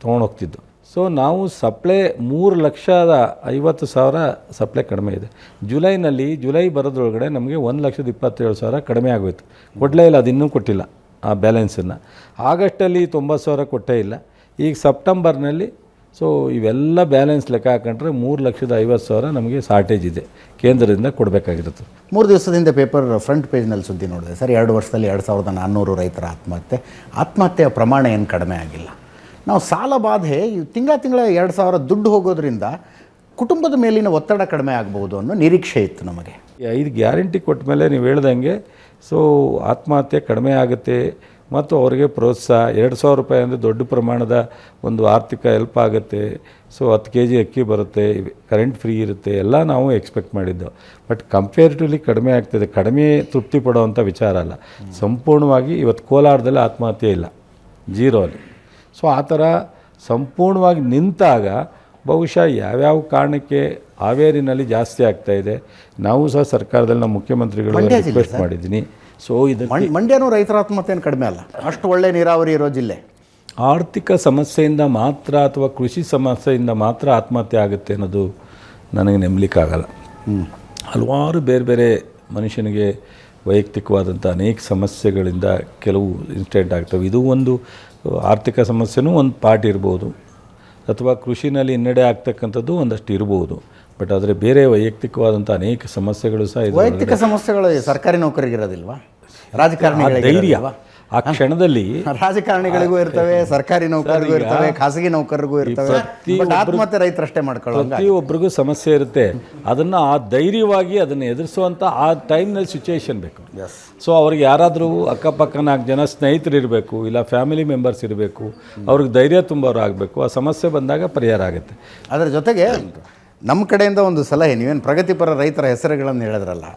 ತೊಗೊಂಡೋಗ್ತಿದ್ದು. ಸೊ ನಾವು ಸಪ್ಲೈ 3,50,000 ಸಪ್ಲೈ ಕಡಿಮೆ ಇದೆ. ಜುಲೈ ಬರೋದ್ರೊಳಗಡೆ ನಮಗೆ 1,27,000 ಕಡಿಮೆ ಆಗೋಯ್ತು. ಕೊಡಲೇ ಇಲ್ಲ, ಅದು ಇನ್ನೂ ಕೊಟ್ಟಿಲ್ಲ ಆ ಬ್ಯಾಲೆನ್ಸನ್ನು. ಆಗಸ್ಟಲ್ಲಿ 90,000 ಕೊಟ್ಟೇ ಇಲ್ಲ. ಈಗ ಸೆಪ್ಟೆಂಬರ್ನಲ್ಲಿ ಸೊ ಇವೆಲ್ಲ ಬ್ಯಾಲೆನ್ಸ್ ಲೆಕ್ಕ ಹಾಕೊಂಡ್ರೆ 3,50,000 ನಮಗೆ ಶಾರ್ಟೇಜ್ ಇದೆ, ಕೇಂದ್ರದಿಂದ ಕೊಡಬೇಕಾಗಿರುತ್ತೆ.
3 ದಿವಸದಿಂದ ಪೇಪರ್ ಫ್ರಂಟ್ ಪೇಜ್ನಲ್ಲಿ ಸುದ್ದಿ ನೋಡಿದೆ ಸರ್, 2 ವರ್ಷದಲ್ಲಿ 2,400 ರೈತರ ಆತ್ಮಹತ್ಯೆಯ ಪ್ರಮಾಣ ಏನು ಕಡಿಮೆ ಆಗಿಲ್ಲ. ನಾವು ಸಾಲ ಬಾಧೆ ತಿಂಗಳ 2,000 ದುಡ್ಡು ಹೋಗೋದ್ರಿಂದ ಕುಟುಂಬದ ಮೇಲಿನ ಒತ್ತಡ ಕಡಿಮೆ ಆಗ್ಬೋದು ಅನ್ನೋ ನಿರೀಕ್ಷೆ ಇತ್ತು ನಮಗೆ.
5 ಗ್ಯಾರಂಟಿ ಕೊಟ್ಟ ಮೇಲೆ ನೀವು ಹೇಳ್ದಂಗೆ ಸೊ ಆತ್ಮಹತ್ಯೆ ಕಡಿಮೆ ಆಗುತ್ತೆ ಮತ್ತು ಅವರಿಗೆ ಪ್ರೋತ್ಸಾಹ. 2,000 ರೂಪಾಯಿ ಅಂದರೆ ದೊಡ್ಡ ಪ್ರಮಾಣದ ಒಂದು ಆರ್ಥಿಕ ಹೆಲ್ಪ್ ಆಗುತ್ತೆ. ಸೊ 10 kg ಅಕ್ಕಿ ಬರುತ್ತೆ, ಕರೆಂಟ್ ಫ್ರೀ ಇರುತ್ತೆ, ಎಲ್ಲ ನಾವು ಎಕ್ಸ್ಪೆಕ್ಟ್ ಮಾಡಿದ್ದೆವು. ಬಟ್ ಕಂಪೇರಿಟಿವ್ಲಿ ಕಡಿಮೆ ಆಗ್ತದೆ. ಕಡಿಮೆ ತೃಪ್ತಿ ಪಡೋವಂಥ ವಿಚಾರ ಅಲ್ಲ. ಸಂಪೂರ್ಣವಾಗಿ ಇವತ್ತು ಕೋಲಾರದಲ್ಲಿ ಆತ್ಮಹತ್ಯೆ ಇಲ್ಲ, 0 ಅಲ್ಲಿ. ಸೊ ಆ ಥರ ಸಂಪೂರ್ಣವಾಗಿ ನಿಂತಾಗ ಬಹುಶಃ ಯಾವ್ಯಾವ ಕಾರಣಕ್ಕೆ ಹಾವೇರಿನಲ್ಲಿ ಜಾಸ್ತಿ ಆಗ್ತಾಯಿದೆ. ನಾವು ಸಹ ಸರ್ಕಾರದಲ್ಲಿ ನಮ್ಮ ಮುಖ್ಯಮಂತ್ರಿಗಳು ರಿಕ್ವೆಸ್ಟ್ ಮಾಡಿದ್ದೀನಿ. ಸೊ ಇದು
ಮಂಡ್ಯನೂ ರೈತರ ಆತ್ಮಹತ್ಯೆಯನ್ನು ಕಡಿಮೆ ಅಲ್ಲ, ಅಷ್ಟು ಒಳ್ಳೆ ನೀರಾವರಿ ಇರೋ ಜಿಲ್ಲೆ.
ಆರ್ಥಿಕ ಸಮಸ್ಯೆಯಿಂದ ಮಾತ್ರ ಅಥವಾ ಕೃಷಿ ಸಮಸ್ಯೆಯಿಂದ ಮಾತ್ರ ಆತ್ಮಹತ್ಯೆ ಆಗುತ್ತೆ ಅನ್ನೋದು ನನಗೆ ನಂಬಲಿಕ್ಕಾಗಲ್ಲ. ಹಲವಾರು ಬೇರೆ ಬೇರೆ ಮನುಷ್ಯನಿಗೆ ವೈಯಕ್ತಿಕವಾದಂಥ ಅನೇಕ ಸಮಸ್ಯೆಗಳಿಂದ ಕೆಲವು ಇನ್ಸಿಡೆಂಟ್ ಆಗ್ತವೆ. ಇದು ಒಂದು ಆರ್ಥಿಕ ಸಮಸ್ಯೆನೂ ಒಂದು ಪಾರ್ಟ್ ಇರ್ಬೋದು, ಅಥವಾ ಕೃಷಿನಲ್ಲಿ ಹಿನ್ನಡೆ ಆಗ್ತಕ್ಕಂಥದ್ದು ಒಂದಷ್ಟು ಇರ್ಬೋದು. ಬಟ್ ಆದರೆ ಬೇರೆ ವೈಯಕ್ತಿಕವಾದಂಥ ಅನೇಕ ಸಮಸ್ಯೆಗಳು ಸಹ ಇದೆ.
ವೈಯಕ್ತಿಕ ಸಮಸ್ಯೆಗಳು ಸರ್ಕಾರಿ ನೌಕರಿಗಿರೋದಿಲ್ವಾ? ರಾಜಕಾರಣಿಗಳಿಗೆ
ಧೈರ್ಯ ಆ ಕ್ಷಣದಲ್ಲಿ
ರಾಜಕಾರಣಿಗಳಿಗೂ ಇರ್ತವೆ, ಸರ್ಕಾರಿ ನೌಕರಿಗೂ ಇರ್ತವೆ, ಖಾಸಗಿ ನೌಕರರಿಗೂ ಇರ್ತವೆ. ಆತ್ಮಹತ್ಯೆ ರೈತರಷ್ಟೇ ಮಾಡ್ಕೊಳ್ಳೋ
ಪ್ರತಿಯೊಬ್ಬರಿಗೂ ಸಮಸ್ಯೆ ಇರುತ್ತೆ. ಅದನ್ನು ಆ ಧೈರ್ಯವಾಗಿ ಅದನ್ನು ಎದುರಿಸುವಂಥ ಆ ಟೈಮ್ನಲ್ಲಿ ಸಿಚುವೇಶನ್ ಬೇಕು. ಸೊ ಅವ್ರಿಗೆ ಯಾರಾದರೂ ಅಕ್ಕಪಕ್ಕ 4 ಜನ ಸ್ನೇಹಿತರು ಇರಬೇಕು, ಇಲ್ಲ ಫ್ಯಾಮಿಲಿ ಮೆಂಬರ್ಸ್ ಇರಬೇಕು, ಅವ್ರಿಗೆ ಧೈರ್ಯ ತುಂಬೋರು ಆಗಬೇಕು. ಆ ಸಮಸ್ಯೆ ಬಂದಾಗ ಪರಿಹಾರ ಆಗುತ್ತೆ.
ಅದರ ಜೊತೆಗೆ ನಮ್ಮ ಕಡೆಯಿಂದ ಒಂದು ಸಲಹೆ, ನೀವೇನು ಪ್ರಗತಿಪರ ರೈತರ ಹೆಸರುಗಳನ್ನು ಹೇಳಿದ್ರಲ್ಲ,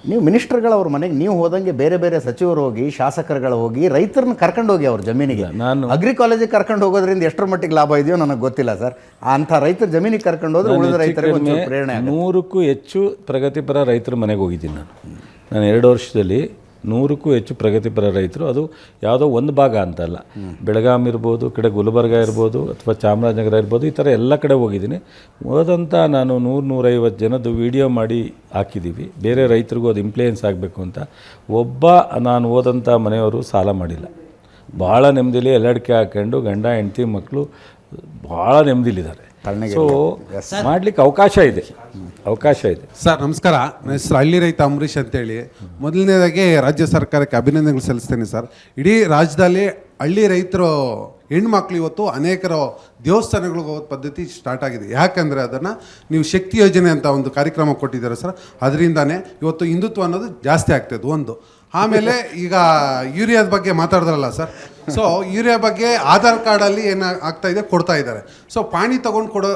ನೀವು ಮಿನಿಸ್ಟರ್ಗಳು ಅವ್ರ ಮನೆಗೆ ನೀವು ಹೋದಂಗೆ ಬೇರೆ ಬೇರೆ ಸಚಿವರು ಹೋಗಿ, ಶಾಸಕರುಗಳು ಹೋಗಿ ರೈತರನ್ನ ಕರ್ಕೊಂಡು ಹೋಗಿ ಅವ್ರ ಜಮೀನಿಗೆ. ನಾನು ಅಗ್ರಿ ಕಾಲೇಜಿಗೆ ಕರ್ಕೊಂಡು ಹೋಗೋದ್ರಿಂದ ಎಷ್ಟರ ಮಟ್ಟಿಗೆ ಲಾಭ ಇದೆಯೋ ನನಗೆ ಗೊತ್ತಿಲ್ಲ ಸರ್. ಅಂಥ ರೈತರ ಜಮೀನಿಗೆ ಕರ್ಕೊಂಡು ಹೋದ್ರೆ ಉಳಿದ ರೈತರಿಗೆ ಒಂದು ಪ್ರೇರಣೆ.
100ಕ್ಕೂ ಹೆಚ್ಚು ಪ್ರಗತಿಪರ ರೈತರ ಮನೆಗೆ ಹೋಗಿದ್ದೀನಿ ನಾನು 2 ವರ್ಷದಲ್ಲಿ. 100ಕ್ಕೂ ಹೆಚ್ಚು ಪ್ರಗತಿಪರ ರೈತರು, ಅದು ಯಾವುದೋ ಒಂದು ಭಾಗ ಅಂತಲ್ಲ, ಬೆಳಗಾಂ ಇರ್ಬೋದು, ಕಡೆ ಗುಲ್ಬರ್ಗ ಇರ್ಬೋದು, ಅಥವಾ ಚಾಮರಾಜನಗರ ಇರ್ಬೋದು, ಈ ಥರ ಎಲ್ಲ ಕಡೆ ಹೋಗಿದ್ದೀನಿ. ಹೋದಂಥ ನಾನು 100-150 ಜನದ್ದು ವೀಡಿಯೋ ಮಾಡಿ ಹಾಕಿದ್ದೀವಿ. ಬೇರೆ ರೈತರಿಗೂ ಅದು ಇಂಪ್ಲೂಯೆನ್ಸ್ ಆಗಬೇಕು ಅಂತ. ನಾನು ಹೋದಂಥ ಮನೆಯವರು ಸಾಲ ಮಾಡಿಲ್ಲ, ಭಾಳ ನೆಮ್ಮದಿಲಿ ಎಲ್ಲಡಿಕೆ ಹಾಕ್ಕೊಂಡು ಗಂಡ ಹೆಂಡತಿ ಮಕ್ಕಳು ಭಾಳ ನೆಮ್ಮದಿಲಿದ್ದಾರೆ.
ತಣ್ಣಗೆ
ಸೊ ಮಾಡಲಿಕ್ಕೆ ಅವಕಾಶ ಇದೆ.
ಸರ್ ನಮಸ್ಕಾರ, ನನ್ನ ಹೆಸರು ಹಳ್ಳಿ ರೈತ ಅಂಬರೀಷ್ ಅಂತೇಳಿ. ಮೊದಲನೇದಾಗಿ ರಾಜ್ಯ ಸರ್ಕಾರಕ್ಕೆ ಅಭಿನಂದನೆಗಳು ಸಲ್ಲಿಸ್ತೇನೆ ಸರ್. ಇಡೀ ರಾಜ್ಯದಲ್ಲಿ ಹಳ್ಳಿ ರೈತರು ಹೆಣ್ಮಕ್ಳು ಇವತ್ತು ಅನೇಕರು ದೇವಸ್ಥಾನಗಳಿಗೆ ಹೋಗೋ ಪದ್ಧತಿ ಸ್ಟಾರ್ಟ್ ಆಗಿದೆ. ಯಾಕಂದರೆ ಅದನ್ನು ನೀವು ಶಕ್ತಿ ಯೋಜನೆ ಅಂತ ಒಂದು ಕಾರ್ಯಕ್ರಮ ಕೊಟ್ಟಿದ್ದಾರೆ ಸರ್, ಅದರಿಂದಾನೇ ಇವತ್ತು ಹಿಂದುತ್ವ ಅನ್ನೋದು ಜಾಸ್ತಿ ಆಗ್ತದೆ ಒಂದು. ಆಮೇಲೆ ಈಗ ಯೂರಿಯಾದ ಬಗ್ಗೆ ಮಾತಾಡಿದ್ರಲ್ಲ ಸರ್, ಸೊ ಯೂರಿಯಾ ಬಗ್ಗೆ ಆಧಾರ್ ಕಾರ್ಡಲ್ಲಿ ಏನು ಆಗ್ತಾ ಇದೆ ಕೊಡ್ತಾ ಇದ್ದಾರೆ. ಸೊ ಪಾಣಿ ತೊಗೊಂಡು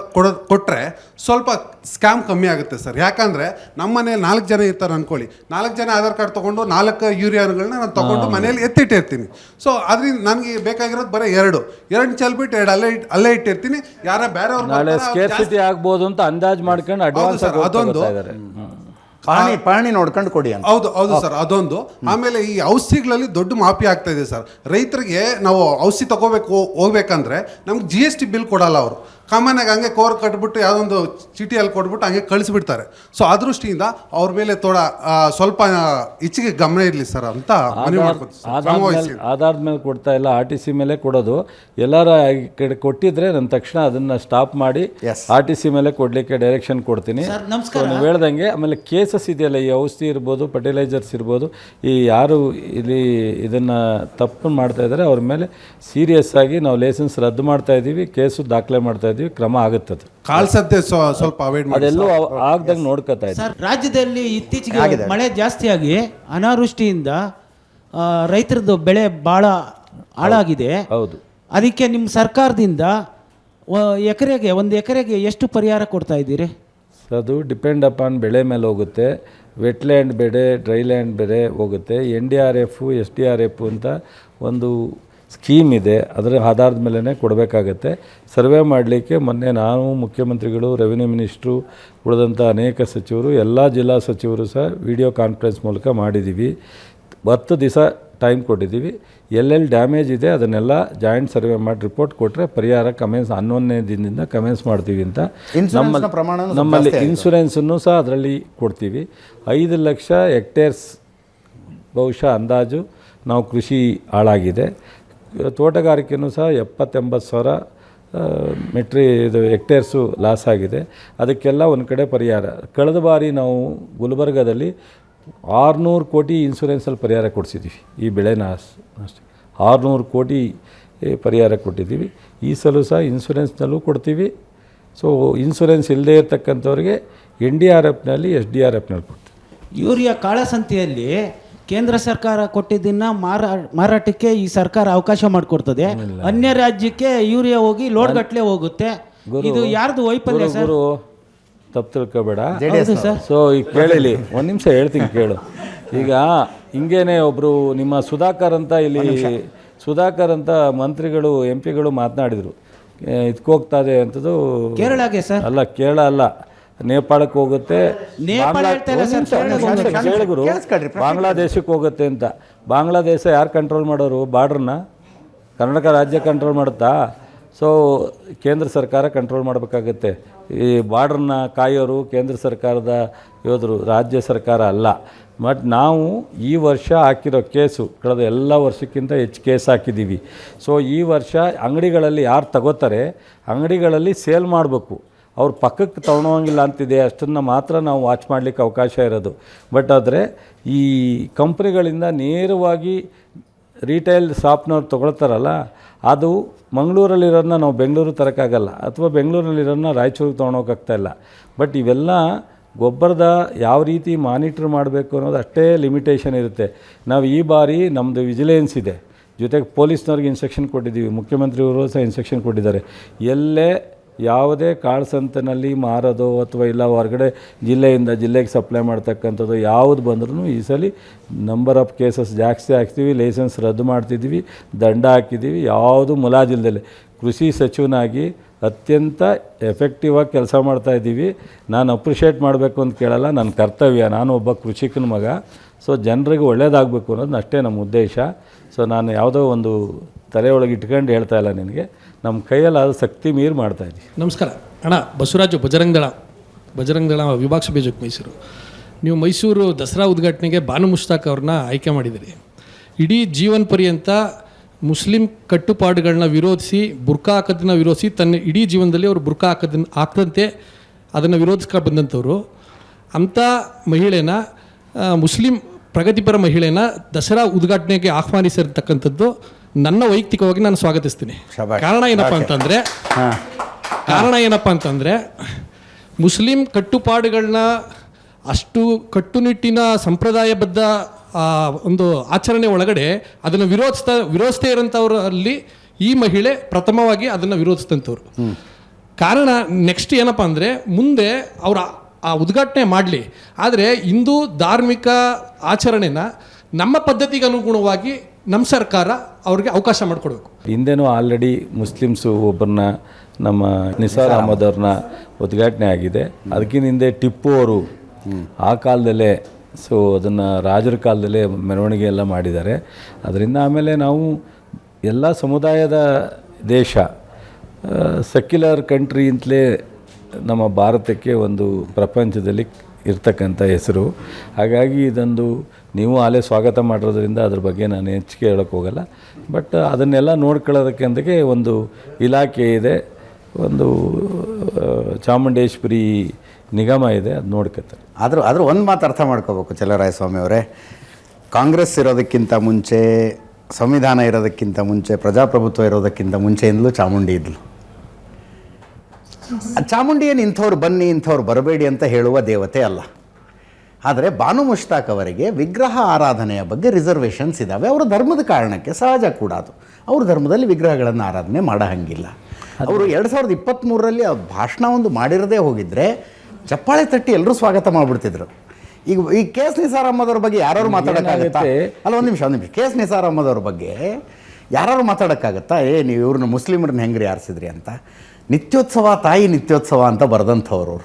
ಕೊಟ್ಟರೆ ಸ್ವಲ್ಪ ಸ್ಕ್ಯಾಮ್ ಕಮ್ಮಿ ಆಗುತ್ತೆ ಸರ್. ಯಾಕಂದರೆ ನಮ್ಮ ಮನೇಲಿ 4 ಜನ ಇರ್ತಾರೆ ಅಂದ್ಕೊಳ್ಳಿ, 4 ಜನ ಆಧಾರ್ ಕಾರ್ಡ್ ತೊಗೊಂಡು 4 ಯೂರಿಯಾಗಳನ್ನ ನಾನು ತೊಗೊಂಡು ಮನೇಲಿ ಎತ್ತಿಟ್ಟಿರ್ತೀನಿ. ಸೊ ಅದರಿಂದ ನನಗೆ ಬೇಕಾಗಿರೋದು ಬರೀ 2 ಚೆಲ್ಬಿಟ್ಟು 2 ಅಲ್ಲೇ ಇಟ್ಟಿರ್ತೀನಿ. ಯಾರ ಬೇರೆಯವ್ರು
ಆಗ್ಬೋದು ಅಂತ ಅಂದಾಜು ಮಾಡ್ಕೊಂಡು ಅಡ್ವಾನ್ಸ್
ಅದೊಂದು
ಪಾಣಿ ನೋಡ್ಕೊಂಡು ಕೊಡಿ ಅಂತ.
ಹೌದು ಸರ್, ಅದೊಂದು. ಆಮೇಲೆ ಈ ಔಷಧಿಗಳಲ್ಲಿ ದೊಡ್ಡ ಮಾಫಿ ಆಗ್ತಾ ಇದೆ ಸರ್. ರೈತರಿಗೆ ನಾವು ಔಷಧಿ ಹೋಗ್ಬೇಕಂದ್ರೆ ನಮ್ಗೆ GST ಬಿಲ್ ಕೊಡಲ್ಲ ಅವರು. ಕಾಮನ್ ಆಗಿ ಹಂಗೆ ಕೋರ್ ಕಟ್ಬಿಟ್ಟು ಯಾವುದೊಂದು ಚೀಟಿಯಲ್ಲಿ ಕೊಟ್ಬಿಟ್ಟು ಹಂಗೆ ಕಳಿಸ್ಬಿಡ್ತಾರೆ. ಸೊ ಆ ದೃಷ್ಟಿಯಿಂದ ಅವ್ರ ಮೇಲೆ ಸ್ವಲ್ಪ ಹೆಚ್ಚಿಗೆ ಗಮನ ಇರಲಿ ಸರ್ ಅಂತ ಮನವಿ ಮಾಡ್ಕೊತೀನಿ.
ಆಧಾರದ ಮೇಲೆ ಕೊಡ್ತಾ ಇಲ್ಲ, RTC ಮೇಲೆ ಕೊಡೋದು. ಎಲ್ಲರ ಕಡೆ ಕೊಟ್ಟಿದ್ರೆ ನಾನು ತಕ್ಷಣ ಅದನ್ನು ಸ್ಟಾಪ್ ಮಾಡಿ RTC ಮೇಲೆ ಕೊಡಲಿಕ್ಕೆ ಡೈರೆಕ್ಷನ್ ಕೊಡ್ತೀನಿ. ನೀವು ಹೇಳ್ದಂಗೆ ಆಮೇಲೆ ಕೇಸಸ್ ಇದೆಯಲ್ಲ, ಈ ಔಷಧಿ ಇರ್ಬೋದು, ಫರ್ಟಿಲೈಸರ್ಸ್ ಇರ್ಬೋದು, ಈ ಯಾರು ಇಲ್ಲಿ ಇದನ್ನು ತಪ್ಪು ಮಾಡ್ತಾ ಇದ್ದಾರೆ ಅವ್ರ ಮೇಲೆ ಸೀರಿಯಸ್ ಆಗಿ ನಾವು ಲೈಸೆನ್ಸ್ ರದ್ದು ಮಾಡ್ತಾ ಇದ್ದೀವಿ, ಕೇಸು ದಾಖಲೆ ಮಾಡ್ತಾ ಇದ್ದೀವಿ, ಕ್ರಮ ಆಗುತ್ತದೆ.
ಕಾಲ್ಸದ್ದೆ ಸ್ವಲ್ಪ ಅವಾಯ್ಡ್ ಮಾಡಿ.
ಅದೆಲ್ಲೂ ಆಗ್ದಂಗೆ ನೋಡ್ಕೊತಾ ಇದ್ದೀವಿ.
ಸರ್, ರಾಜ್ಯದಲ್ಲಿ ಇತ್ತೀಚೆಗೆ ಮಳೆ ಜಾಸ್ತಿಯಾಗಿ ಅನಾವೃಷ್ಟಿಯಿಂದ ರೈತರದ್ದು ಬೆಳೆ ಭಾಳ ಹಾಳಾಗಿದೆ.
ಹೌದು.
ಅದಕ್ಕೆ ನಿಮ್ಮ ಸರ್ಕಾರದಿಂದ ಒಂದು ಎಕರೆಗೆ ಎಷ್ಟು ಪರಿಹಾರ ಕೊಡ್ತಾ ಇದ್ದೀರಿ?
ಅದು ಡಿಪೆಂಡ್ ಅಪಾನ್ ಬೆಳೆ ಮೇಲೆ ಹೋಗುತ್ತೆ. ವೆಟ್ಲ್ಯಾಂಡ್ ಬೆಳೆ, ಡ್ರೈಲ್ಯಾಂಡ್ ಬೆಳೆ ಹೋಗುತ್ತೆ. NDRF, SDRF ಅಂತ ಒಂದು ಸ್ಕೀಮ್ ಇದೆ, ಅದರ ಆಧಾರದ ಮೇಲೇ ಕೊಡಬೇಕಾಗತ್ತೆ. ಸರ್ವೆ ಮಾಡಲಿಕ್ಕೆ ಮೊನ್ನೆ ನಾನು, ಮುಖ್ಯಮಂತ್ರಿಗಳು, ರೆವಿನ್ಯೂ ಮಿನಿಸ್ಟ್ರು, ಉಳಿದಂಥ ಅನೇಕ ಸಚಿವರು, ಎಲ್ಲ ಜಿಲ್ಲಾ ಸಚಿವರು ಸಹ ವಿಡಿಯೋ ಕಾನ್ಫರೆನ್ಸ್ ಮೂಲಕ ಮಾಡಿದ್ದೀವಿ. 10 ದಿವಸ ಟೈಮ್ ಕೊಟ್ಟಿದ್ದೀವಿ. ಎಲ್ಲೆಲ್ಲಿ ಡ್ಯಾಮೇಜ್ ಇದೆ ಅದನ್ನೆಲ್ಲ ಜಾಯಿಂಟ್ ಸರ್ವೆ ಮಾಡಿ ರಿಪೋರ್ಟ್ ಕೊಟ್ಟರೆ ಪರಿಹಾರ 11ನೇ ದಿನದಿಂದ ಕಮೆನ್ಸ್ ಮಾಡ್ತೀವಿ ಅಂತ. ನಮ್ಮಲ್ಲಿ ಇನ್ಶೂರೆನ್ಸನ್ನು ಸಹ ಅದರಲ್ಲಿ ಕೊಡ್ತೀವಿ. 5 ಲಕ್ಷ ಹೆಕ್ಟೇರ್ಸ್ ಬಹುಶಃ ಅಂದಾಜು ನಾವು ಕೃಷಿ ಹಾಳಾಗಿದೆ. ತೋಟಗಾರಿಕೆಯೂ ಸಹ 70-80 ಸಾವಿರ ಹೆಕ್ಟೇರ್ಸು ಲಾಸ್ ಆಗಿದೆ. ಅದಕ್ಕೆಲ್ಲ ಒಂದು ಕಡೆ ಪರಿಹಾರ. ಕಳೆದ ಬಾರಿ ನಾವು ಗುಲ್ಬರ್ಗದಲ್ಲಿ 600 ಕೋಟಿ ಇನ್ಶೂರೆನ್ಸಲ್ಲಿ ಪರಿಹಾರ ಕೊಡಿಸಿದ್ದೀವಿ. ಈ ಬೆಳೆನ ಅಷ್ಟೇ 600 ಕೋಟಿ ಪರಿಹಾರ ಕೊಟ್ಟಿದ್ದೀವಿ. ಈ ಸಲ ಸಹ ಇನ್ಶೂರೆನ್ಸ್ನಲ್ಲೂ ಕೊಡ್ತೀವಿ. ಸೊ ಇನ್ಶೂರೆನ್ಸ್ ಇಲ್ಲದೇ ಇರತಕ್ಕಂಥವ್ರಿಗೆ NDRFನಲ್ಲಿ, SDRFನಲ್ಲಿ ಕೊಡ್ತೀವಿ.
ಯೂರಿಯಾ ಕಾಳಸಂತೆಯಲ್ಲಿ ಕೇಂದ್ರ ಸರ್ಕಾರ ಕೊಟ್ಟಿದ್ದನ್ನ ಮಾರಾಟಕ್ಕೆ ಈ ಸರ್ಕಾರ ಅವಕಾಶ ಮಾಡಿಕೊಡ್ತದೆ. ಅನ್ಯ ರಾಜ್ಯಕ್ಕೆ ಯೂರಿಯಾ ಹೋಗಿ ಲೋಡ್ ಗಟ್ಟಲೆ ಹೋಗುತ್ತೆ. ಇದು ಯಾರ್ದು ವೈಫಲ್ಯ ಸರ್?
ತಪ್ಪು ತಿಳ್ಕೊಬೇಡ. ಸೊ ಈಗ ಕೇಳಿಲಿ, ಒಂದು ನಿಮಿಷ ಹೇಳ್ತೀನಿ ಕೇಳು. ಈಗ ಹಿಂಗೇನೆ ಒಬ್ಬರು ನಿಮ್ಮ ಸುಧಾಕರ್ ಅಂತ ಮಂತ್ರಿಗಳು, MP ಗಳು ಮಾತನಾಡಿದರು. ಇದಕ್ಕೋಗ್ತದೆ ಅಂಥದ್ದು
ಕೇರಳಗೆ ಸರ್?
ಅಲ್ಲ, ಕೇರಳ ಅಲ್ಲ, ನೇಪಾಳಕ್ಕೆ ಹೋಗುತ್ತೆ, ಬಾಂಗ್ಲಾದೇಶಕ್ಕೆ ಹೋಗುತ್ತೆ ಅಂತ. ಬಾಂಗ್ಲಾದೇಶ ಯಾರು ಕಂಟ್ರೋಲ್ ಮಾಡೋರು? ಬಾರ್ಡ್ರನ್ನ ಕರ್ನಾಟಕ ರಾಜ್ಯ ಕಂಟ್ರೋಲ್ ಮಾಡುತ್ತಾ? ಸೊ ಕೇಂದ್ರ ಸರ್ಕಾರ ಕಂಟ್ರೋಲ್ ಮಾಡಬೇಕಾಗತ್ತೆ. ಈ ಬಾರ್ಡ್ರನ್ನ ಕಾಯೋರು ಕೇಂದ್ರ ಸರ್ಕಾರದ ಯೋಧರು, ರಾಜ್ಯ ಸರ್ಕಾರ ಅಲ್ಲ. ಬಟ್ ನಾವು ಈ ವರ್ಷ ಹಾಕಿರೋ ಕೇಸು ಕಳೆದ ಎಲ್ಲ ವರ್ಷಕ್ಕಿಂತ ಹೆಚ್ಚು ಕೇಸ್ ಹಾಕಿದ್ದೀವಿ. ಸೊ ಈ ವರ್ಷ ಅಂಗಡಿಗಳಲ್ಲಿ ಯಾರು ತಗೋತಾರೆ, ಅಂಗಡಿಗಳಲ್ಲಿ ಸೇಲ್ ಮಾಡಬೇಕು. ಅವ್ರು ಪಕ್ಕಕ್ಕೆ ತೊಗೊಳೋಂಗಿಲ್ಲ ಅಂತಿದೆ, ಅಷ್ಟನ್ನು ಮಾತ್ರ ನಾವು ವಾಚ್ ಮಾಡಲಿಕ್ಕೆ ಅವಕಾಶ ಇರೋದು. ಬಟ್ ಆದರೆ ಈ ಕಂಪ್ನಿಗಳಿಂದ ನೇರವಾಗಿ ರಿಟೇಲ್ ಶಾಪ್ನವ್ರು ತೊಗೊಳ್ತಾರಲ್ಲ, ಅದು ಮಂಗಳೂರಲ್ಲಿರೋದನ್ನ ನಾವು ಬೆಂಗಳೂರು ತರೋಕ್ಕಾಗಲ್ಲ, ಅಥವಾ ಬೆಂಗಳೂರಲ್ಲಿರೋದನ್ನ ರಾಯಚೂರಿಗೆ ತೊಗೊಳೋಕ್ಕಾಗ್ತಾಯಿಲ್ಲ. ಬಟ್ ಇವೆಲ್ಲ ಗೊಬ್ಬರದ ಯಾವ ರೀತಿ ಮಾನಿಟ್ರ್ ಮಾಡಬೇಕು ಅನ್ನೋದು ಅಷ್ಟೇ ಲಿಮಿಟೇಷನ್ ಇರುತ್ತೆ. ನಾವು ಈ ಬಾರಿ ನಮ್ಮದು ವಿಜಿಲೆನ್ಸ್ ಇದೆ, ಜೊತೆಗೆ ಪೊಲೀಸ್ನವ್ರಿಗೆ ಇನ್ಸ್ಟ್ರಕ್ಷನ್ ಕೊಟ್ಟಿದ್ದೀವಿ, ಮುಖ್ಯಮಂತ್ರಿಯವರು ಸಹ ಇನ್ಸ್ಟ್ರಕ್ಷನ್ ಕೊಟ್ಟಿದ್ದಾರೆ. ಎಲ್ಲೇ ಯಾವುದೇ ಕಾಳಸಂತೆನಲ್ಲಿ ಮಾರೋದು ಅಥವಾ ಇಲ್ಲ ಹೊರಗಡೆ ಜಿಲ್ಲೆಗೆ ಸಪ್ಲೈ ಮಾಡ್ತಕ್ಕಂಥದ್ದು ಯಾವುದು ಬಂದ್ರೂ ಈ ಸಲ ನಂಬರ್ ಆಫ್ ಕೇಸಸ್ ಜಾಸ್ತಿ ಹಾಕ್ತೀವಿ, ಲೈಸೆನ್ಸ್ ರದ್ದು ಮಾಡ್ತಿದ್ದೀವಿ, ದಂಡ ಹಾಕಿದ್ದೀವಿ. ಯಾವುದು ಮುಲಾಜಿಲ್ದಲೆ ಕೃಷಿ ಸಚಿವನಾಗಿ ಅತ್ಯಂತ ಎಫೆಕ್ಟಿವ್ ಆಗಿ ಕೆಲಸ ಮಾಡ್ತಾಯಿದ್ದೀವಿ. ನಾನು ಅಪ್ರಿಷಿಯೇಟ್ ಮಾಡಬೇಕು ಅಂತ ಕೇಳಲ್ಲ, ನನ್ನ ಕರ್ತವ್ಯ, ನಾನು ಒಬ್ಬ ಕೃಷಿಕನ ಮಗ. ಸೊ ಜನರಿಗೆ ಒಳ್ಳೇದಾಗಬೇಕು ಅನ್ನೋದು ಅಷ್ಟೇ ನಮ್ಮ ಉದ್ದೇಶ. ಸೊ ನಾನು ಯಾವುದೋ ಒಂದು ತಲೆ ಒಳಗೆ ಇಟ್ಕೊಂಡು ಹೇಳ್ತಾ ಇಲ್ಲ ನಿನಗೆ, ನಮ್ಮ ಕೈಯಲ್ಲಿ ಅದು ಶಕ್ತಿ ಮೀರಿ ಮಾಡ್ತಾಯಿದ್ದೀವಿ.
ನಮಸ್ಕಾರ ಅಣ್ಣ, ಬಸವರಾಜು ಬಜರಂಗ ದಳ ವಿಭಾಗ ಸಭೆ ಜೊತೆ ಮೈಸೂರು. ನೀವು ಮೈಸೂರು ದಸರಾ ಉದ್ಘಾಟನೆಗೆ ಬಾನು ಮುಷ್ತಾಕ್ ಅವ್ರನ್ನ ಆಯ್ಕೆ ಮಾಡಿದ್ದೀರಿ. ಇಡೀ ಜೀವನ ಪರ್ಯಂತ ಮುಸ್ಲಿಂ ಕಟ್ಟುಪಾಡುಗಳನ್ನ ವಿರೋಧಿಸಿ ಬುರ್ಕಾ ಹಾಕೋದನ್ನ ವಿರೋಧಿಸಿ ತನ್ನ ಇಡೀ ಜೀವನದಲ್ಲಿ ಅವರು ಬುರ್ಕಾ ಹಾಕದಂತೆ ಅದನ್ನು ವಿರೋಧಿಸ್ಕೊಂಡು ಬಂದಂಥವ್ರು. ಅಂಥ ಮಹಿಳೆನ ಮುಸ್ಲಿಂ ಪ್ರಗತಿಪರ ಮಹಿಳೆನ ದಸರಾ ಉದ್ಘಾಟನೆಗೆ ಆಹ್ವಾನಿಸಿರ್ತಕ್ಕಂಥದ್ದು ನನ್ನ ವೈಯಕ್ತಿಕವಾಗಿ ನಾನು ಸ್ವಾಗತಿಸ್ತೀನಿ. ಕಾರಣ ಏನಪ್ಪ ಅಂತಂದರೆ ಮುಸ್ಲಿಂ ಕಟ್ಟುಪಾಡುಗಳನ್ನ ಅಷ್ಟು ಕಟ್ಟುನಿಟ್ಟಿನ ಸಂಪ್ರದಾಯಬದ್ಧ ಒಂದು ಆಚರಣೆ ಒಳಗಡೆ ಅದನ್ನು ವಿರೋಧಿಸ್ತಾ ಇರೋಂಥವ್ರಲ್ಲಿ ಈ ಮಹಿಳೆ ಪ್ರಥಮವಾಗಿ ಅದನ್ನು ವಿರೋಧಿಸಿದಂಥವ್ರು. ಕಾರಣ ನೆಕ್ಸ್ಟ್ ಏನಪ್ಪ ಅಂದರೆ ಮುಂದೆ ಅವರ ಆ ಉದ್ಘಾಟನೆ ಮಾಡಲಿ, ಆದರೆ ಹಿಂದೂ ಧಾರ್ಮಿಕ ಆಚರಣೆನ ನಮ್ಮ ಪದ್ಧತಿಗೆ ಅನುಗುಣವಾಗಿ ನಮ್ಮ ಸರ್ಕಾರ ಅವ್ರಿಗೆ ಅವಕಾಶ ಮಾಡಿಕೊಡ್ಬೇಕು.
ಹಿಂದೆನೂ ಆಲ್ರೆಡಿ ಮುಸ್ಲಿಮ್ಸು ಒಬ್ಬರನ್ನ ನಮ್ಮ ನಿಸಾರ್ ಅಹಮದ್ ಅವ್ರನ್ನ ಉದ್ಘಾಟನೆ ಆಗಿದೆ. ಅದಕ್ಕಿಂತ ಹಿಂದೆ ಟಿಪ್ಪು ಅವರು ಆ ಕಾಲದಲ್ಲೇ ಅದನ್ನು ರಾಜರ ಕಾಲದಲ್ಲೇ ಮೆರವಣಿಗೆ ಎಲ್ಲ ಮಾಡಿದ್ದಾರೆ. ಅದರಿಂದ ಆಮೇಲೆ ನಾವು ಎಲ್ಲ ಸಮುದಾಯದ ದೇಶ, ಸೆಕ್ಯುಲರ್ ಕಂಟ್ರಿ ಅಂತಲೇ ನಮ್ಮ ಭಾರತಕ್ಕೆ ಒಂದು ಪ್ರಪಂಚದಲ್ಲಿ ಇರ್ತಕ್ಕಂಥ ಹೆಸರು. ಹಾಗಾಗಿ ಇದೊಂದು ನೀವು ಅಲ್ಲೇ ಸ್ವಾಗತ ಮಾಡಿರೋದ್ರಿಂದ ಅದ್ರ ಬಗ್ಗೆ ನಾನು ಹೆಚ್ಚಿಗೆ ಹೇಳೋಕ್ಕೆ ಹೋಗಲ್ಲ. ಬಟ್ ಅದನ್ನೆಲ್ಲ ನೋಡ್ಕೊಳ್ಳೋದಕ್ಕೆ ಒಂದು ಇಲಾಖೆ ಇದೆ, ಒಂದು ಚಾಮುಂಡೇಶ್ವರಿ ನಿಗಮ ಇದೆ, ಅದು ನೋಡ್ಕೊತಾರೆ.
ಆದರೂ ಒಂದು ಮಾತು ಅರ್ಥ ಮಾಡ್ಕೋಬೇಕು ಚಲರಾಯಸ್ವಾಮಿ ಅವರೇ, ಕಾಂಗ್ರೆಸ್ ಇರೋದಕ್ಕಿಂತ ಮುಂಚೆ, ಸಂವಿಧಾನ ಇರೋದಕ್ಕಿಂತ ಮುಂಚೆ, ಪ್ರಜಾಪ್ರಭುತ್ವ ಇರೋದಕ್ಕಿಂತ ಮುಂಚೆಯಿಂದಲೂ ಚಾಮುಂಡಿ ಇದ್ಲು. ಚಾಮುಂಡಿಯನ್ನು ಇಂಥವ್ರು ಬನ್ನಿ ಇಂಥವ್ರು ಬರಬೇಡಿ ಅಂತ ಹೇಳುವ ದೇವತೆ ಅಲ್ಲ. ಆದರೆ ಬಾನು ಮುಷ್ತಾಕ್ ಅವರಿಗೆ ವಿಗ್ರಹ ಆರಾಧನೆಯ ಬಗ್ಗೆ ರಿಸರ್ವೇಷನ್ಸ್ ಇದ್ದಾವೆ. ಅವರ ಧರ್ಮದ ಕಾರಣಕ್ಕೆ ಸಹಜ ಕೂಡ ಅದು. ಅವ್ರ ಧರ್ಮದಲ್ಲಿ ವಿಗ್ರಹಗಳನ್ನು ಆರಾಧನೆ ಮಾಡೋ ಹಾಗಿಲ್ಲ. ಅವರು 2023ರಲ್ಲಿ ಭಾಷಣ ಒಂದು ಮಾಡಿರದೇ ಹೋಗಿದ್ರೆ ಚಪ್ಪಾಳೆ ತಟ್ಟಿ ಎಲ್ಲರೂ ಸ್ವಾಗತ ಮಾಡಿಬಿಡ್ತಿದ್ರು. ಈಗ ಕೆ ಎಸ್ ನಿಸಾರ್ ಅಹಮದ್ ಅವ್ರ ಬಗ್ಗೆ ಯಾರು ಮಾತಾಡೋಕ್ಕಾಗತ್ತಾ? ಅಲ್ಲ, ಒಂದು ನಿಮಿಷ ಕೆ ಎಸ್ ನಿಸಾರ್ ಅಹಮದ್ ಅವ್ರ ಬಗ್ಗೆ ಯಾರು ಮಾತಾಡೋಕ್ಕಾಗತ್ತಾ? ನೀವು ಇವ್ರನ್ನ ಮುಸ್ಲಿಮರನ್ನ ಹೆಂಗ್ರಿ ಆರಿಸಿದ್ರಿ ಅಂತ? ನಿತ್ಯೋತ್ಸವ, ತಾಯಿ ನಿತ್ಯೋತ್ಸವ ಅಂತ ಬರೆದಂಥವ್ರು,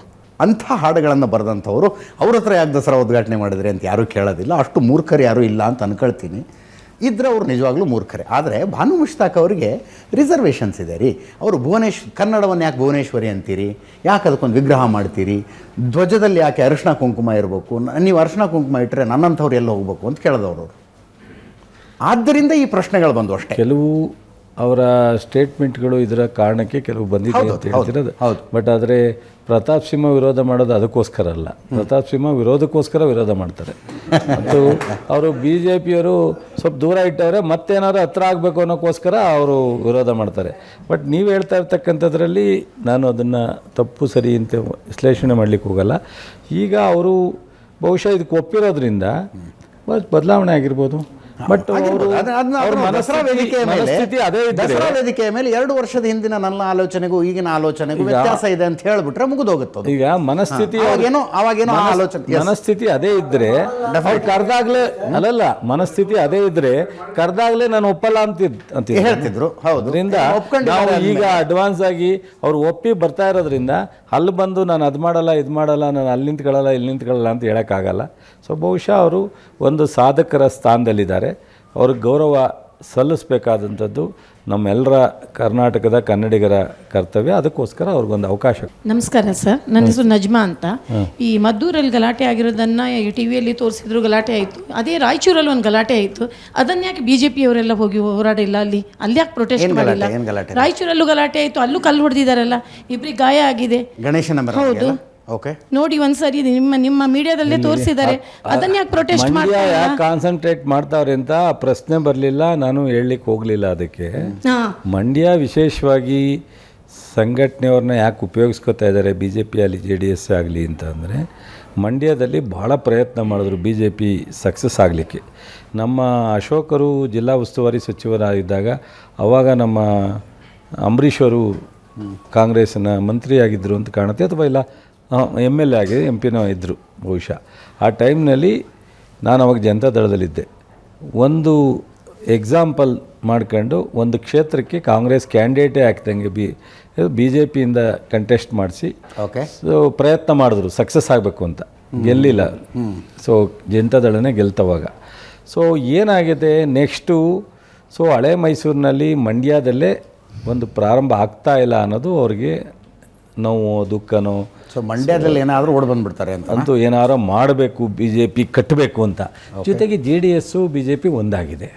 ಅಂಥ ಹಾಡುಗಳನ್ನು ಬರೆದಂಥವ್ರು ಅವ್ರ ಹತ್ರ ಯಾಕೆ ದಸರಾ ಉದ್ಘಾಟನೆ ಮಾಡಿದ್ರಿ ಅಂತ ಯಾರೂ ಕೇಳೋದಿಲ್ಲ. ಅಷ್ಟು ಮೂರ್ಖರು ಯಾರೂ ಇಲ್ಲ ಅಂತ ಅನ್ಕೊಳ್ತೀನಿ. ಇದ್ರೆ ಅವ್ರು ನಿಜವಾಗ್ಲೂ ಮೂರ್ಖರೇ. ಆದರೆ ಬಾನು ಮುಷ್ತಾಕ್ ಅವರಿಗೆ ರಿಸರ್ವೇಷನ್ಸ್ ಇದೆ ರೀ. ಅವರು ಕನ್ನಡವನ್ನು ಯಾಕೆ ಭುವನೇಶ್ವರಿ ಅಂತೀರಿ? ಯಾಕೆ ಅದಕ್ಕೊಂದು ವಿಗ್ರಹ ಮಾಡ್ತೀರಿ? ಧ್ವಜದಲ್ಲಿ ಯಾಕೆ ಅರಿಶಿನ ಕುಂಕುಮ ಇರಬೇಕು? ನೀವು ಅರಿಶಿನ ಕುಂಕುಮ ಇಟ್ಟರೆ ನನ್ನಂಥವ್ರು ಎಲ್ಲ ಹೋಗ್ಬೇಕು ಅಂತ ಕೇಳಿದವರು. ಆದ್ದರಿಂದ ಈ ಪ್ರಶ್ನೆಗಳು ಬಂದು ಅಷ್ಟೇ.
ಕೆಲವು ಅವರ ಸ್ಟೇಟ್ಮೆಂಟ್ಗಳು ಇದರ ಕಾರಣಕ್ಕೆ ಕೆಲವು ಬಂದಿದೆ ಅಂತ ಹೇಳ್ತಿರೋದು. ಬಟ್ ಆದರೆ ಪ್ರತಾಪ್ ಸಿಂಹ ವಿರೋಧ ಮಾಡೋದು ಅದಕ್ಕೋಸ್ಕರ ಅಲ್ಲ. ಪ್ರತಾಪ್ ಸಿಂಹ ವಿರೋಧಕ್ಕೋಸ್ಕರ ವಿರೋಧ ಮಾಡ್ತಾರೆ. ಮತ್ತು ಅವರು BJPಯವರು ಸ್ವಲ್ಪ ದೂರ ಇಟ್ಟವ್ರೆ, ಮತ್ತೇನಾದ್ರು ಹತ್ರ ಆಗಬೇಕು ಅನ್ನೋಕ್ಕೋಸ್ಕರ ಅವರು ವಿರೋಧ ಮಾಡ್ತಾರೆ. ಬಟ್ ನೀವು ಹೇಳ್ತಾ ಇರ್ತಕ್ಕಂಥದ್ರಲ್ಲಿ ನಾನು ಅದನ್ನು ತಪ್ಪು ಸರಿ ಅಂತ ವಿಶ್ಲೇಷಣೆ ಮಾಡಲಿಕ್ಕೆ ಹೋಗಲ್ಲ. ಈಗ ಅವರು ಬಹುಶಃ ಇದಕ್ಕೆ ಒಪ್ಪಿರೋದ್ರಿಂದ ಬದಲಾವಣೆ ಆಗಿರ್ಬೋದು. ಬಟ್
ದಸರಾ ವೇದಿಕೆಯ ಮೇಲೆ 2 ವರ್ಷದ ಹಿಂದಿನ ನನ್ನ ಆಲೋಚನೆಗೂ ಈಗಿನ ಆಲೋಚನೆಗೂ ವ್ಯತ್ಯಾಸ ಇದೆ ಅಂತ ಹೇಳ್ಬಿಟ್ರೆ ಮುಗಿದೋಗುತ್ತೆ.
ಈಗ ಮನಸ್ಥಿತಿ ಅದೇ ಇದ್ರೆ ಕರ್ದಾಗ್ಲೇ ಅಲ್ಲಲ್ಲ, ಮನಸ್ಥಿತಿ ಅದೇ ಇದ್ರೆ ಕರ್ದಾಗ್ಲೇ ನಾನು ಒಪ್ಪಲ್ಲ ಅಂತ
ಹೇಳ್ತಿದ್ರು.
ಅದರಿಂದ ನಾವು ಈಗ ಅಡ್ವಾನ್ಸ್ ಆಗಿ ಅವ್ರು ಒಪ್ಪಿ ಬರ್ತಾ ಇರೋದ್ರಿಂದ ಅಲ್ಲಿ ಬಂದು ನಾನು ಅದು ಮಾಡಲ್ಲ ಇದು ಮಾಡಲ್ಲ, ನಾನು ಅಲ್ಲಿ ನಿಂತ್ಕೊಳ್ಳಲ್ಲ ಇಲ್ಲಿ ನಿಂತ್ಕೊಳ್ಳಲ್ಲ ಅಂತ ಹೇಳೋಕ್ಕಾಗಲ್ಲ. ಸೊ ಬಹುಶಃ ಅವರು ಒಂದು ಸಾಧಕರ ಸ್ಥಾನದಲ್ಲಿದ್ದಾರೆ. ಅವ್ರಿಗೆ ಗೌರವ ಸಲ್ಲಿಸಬೇಕಾದಂಥದ್ದು ನಮ್ಮೆಲ್ಲರ ಕರ್ನಾಟಕದ ಕನ್ನಡಿಗರ ಕರ್ತವ್ಯ. ಅದಕ್ಕೋಸ್ಕರ ಅವ್ರಿಗೊಂದು ಅವಕಾಶ.
ನಮಸ್ಕಾರ ಸರ್, ನನ್ನ ಹೆಸರು ನಜ್ಮಾ ಅಂತ. ಈ ಮದ್ದೂರಲ್ಲಿ ಗಲಾಟೆ ಆಗಿರೋದನ್ನು ಟಿವಿಯಲ್ಲಿ ತೋರಿಸಿದ್ರು, ಗಲಾಟೆ ಆಯಿತು. ಅದೇ ರಾಯಚೂರಲ್ಲಿ ಒಂದು ಗಲಾಟೆ ಆಯಿತು. ಅದನ್ನ ಯಾಕೆ BJPಯವರೆಲ್ಲ ಹೋಗಿ ಹೋರಾಡಿಲ್ಲ? ಅಲ್ಲಿ ಯಾಕೆ ಪ್ರೊಟೆಸ್ಟ್ ಮಾಡಿಲ್ಲ? ರಾಯಚೂರಲ್ಲೂ ಗಲಾಟೆ ಆಯಿತು, ಅಲ್ಲೂ ಕಲ್ಲು ಹೊಡೆದಿದ್ದಾರಲ್ಲ, ಇಬ್ಬರಿಗೆ ಗಾಯ ಆಗಿದೆ.
ಹೌದು,
ನೋಡಿ ಒಂದ್ಸರಿ ನಿಮ್ಮ ಮೀಡಿಯಾದಲ್ಲೇ ತೋರಿಸಿದ್ದಾರೆ. ಅದನ್ನ ಯಾಕೆ ಪ್ರೊಟೆಸ್ಟ್ ಮಾಡ್ತಾ ಇಲ್ಲ?
ಯಾಕೆ ಕಾನ್ಸಂಟ್ರೇಟ್ ಮಾಡ್ತಾವ್ರೆ ಅಂತ ಪ್ರಶ್ನೆ ಬರಲಿಲ್ಲ, ನಾನು ಹೇಳಲಿಕ್ಕೆ ಹೋಗಲಿಲ್ಲ. ಅದಕ್ಕೆ ಮಂಡ್ಯ ವಿಶೇಷವಾಗಿ ಸಂಘಟನೆಯವ್ರನ್ನ ಯಾಕೆ ಉಪಯೋಗಿಸ್ಕೊತಾ ಇದ್ದಾರೆ BJP ಆಗಲಿ JDS ಆಗಲಿ ಅಂತಂದರೆ, ಮಂಡ್ಯದಲ್ಲಿ ಭಾಳ ಪ್ರಯತ್ನ ಮಾಡಿದ್ರು BJP ಸಕ್ಸಸ್ ಆಗಲಿಕ್ಕೆ. ನಮ್ಮ ಅಶೋಕರು ಜಿಲ್ಲಾ ಉಸ್ತುವಾರಿ ಸಚಿವರಾಗಿದ್ದಾಗ ಅವಾಗ ನಮ್ಮ ಅಂಬರೀಷ್ ಅವರು ಕಾಂಗ್ರೆಸ್ನ ಮಂತ್ರಿಯಾಗಿದ್ದರು ಅಂತ ಕಾಣುತ್ತೆ, ಅಥವಾ ಇಲ್ಲ MLA ಆಗಿ MP ಇದ್ದರು ಬಹುಶಃ. ಆ ಟೈಮ್ನಲ್ಲಿ ನಾನು ಅವಾಗ ಜನತಾ ದಳದಲ್ಲಿದ್ದೆ. ಒಂದು ಎಕ್ಸಾಂಪಲ್ ಮಾಡ್ಕೊಂಡು ಒಂದು ಕ್ಷೇತ್ರಕ್ಕೆ ಕಾಂಗ್ರೆಸ್ ಕ್ಯಾಂಡಿಡೇಟೇ ಆಗ್ತಂಗೆ BJPಯಿಂದ ಕಂಟೆಸ್ಟ್ ಮಾಡಿಸಿ ಪ್ರಯತ್ನ ಮಾಡಿದ್ರು ಸಕ್ಸಸ್ ಆಗಬೇಕು ಅಂತ. ಗೆಲ್ಲಿಲ್ಲ. ಸೊ ಜನತಾ ದಳನೇ ಗೆಲ್ತವಾಗ. ಸೊ ಏನಾಗಿದೆ ನೆಕ್ಸ್ಟು, ಸೊ ಹಳೆ ಮೈಸೂರಿನಲ್ಲಿ ಮಂಡ್ಯದಲ್ಲೇ ಒಂದು ಪ್ರಾರಂಭ ಆಗ್ತಾ ಇಲ್ಲ ಅನ್ನೋದು ಅವ್ರಿಗೆ ನೋವು, ದುಃಖನೋ.
ಸೊ ಮಂಡ್ಯದಲ್ಲಿ ಏನಾದರೂ ಓಡಿ ಬಂದುಬಿಡ್ತಾರೆ
ಅಂತೂ ಏನಾದ್ರು ಮಾಡಬೇಕು, BJP ಕಟ್ಟಬೇಕು ಅಂತ. ಜೊತೆಗೆ JDS BJP ಒಂದಾಗಿದೆ.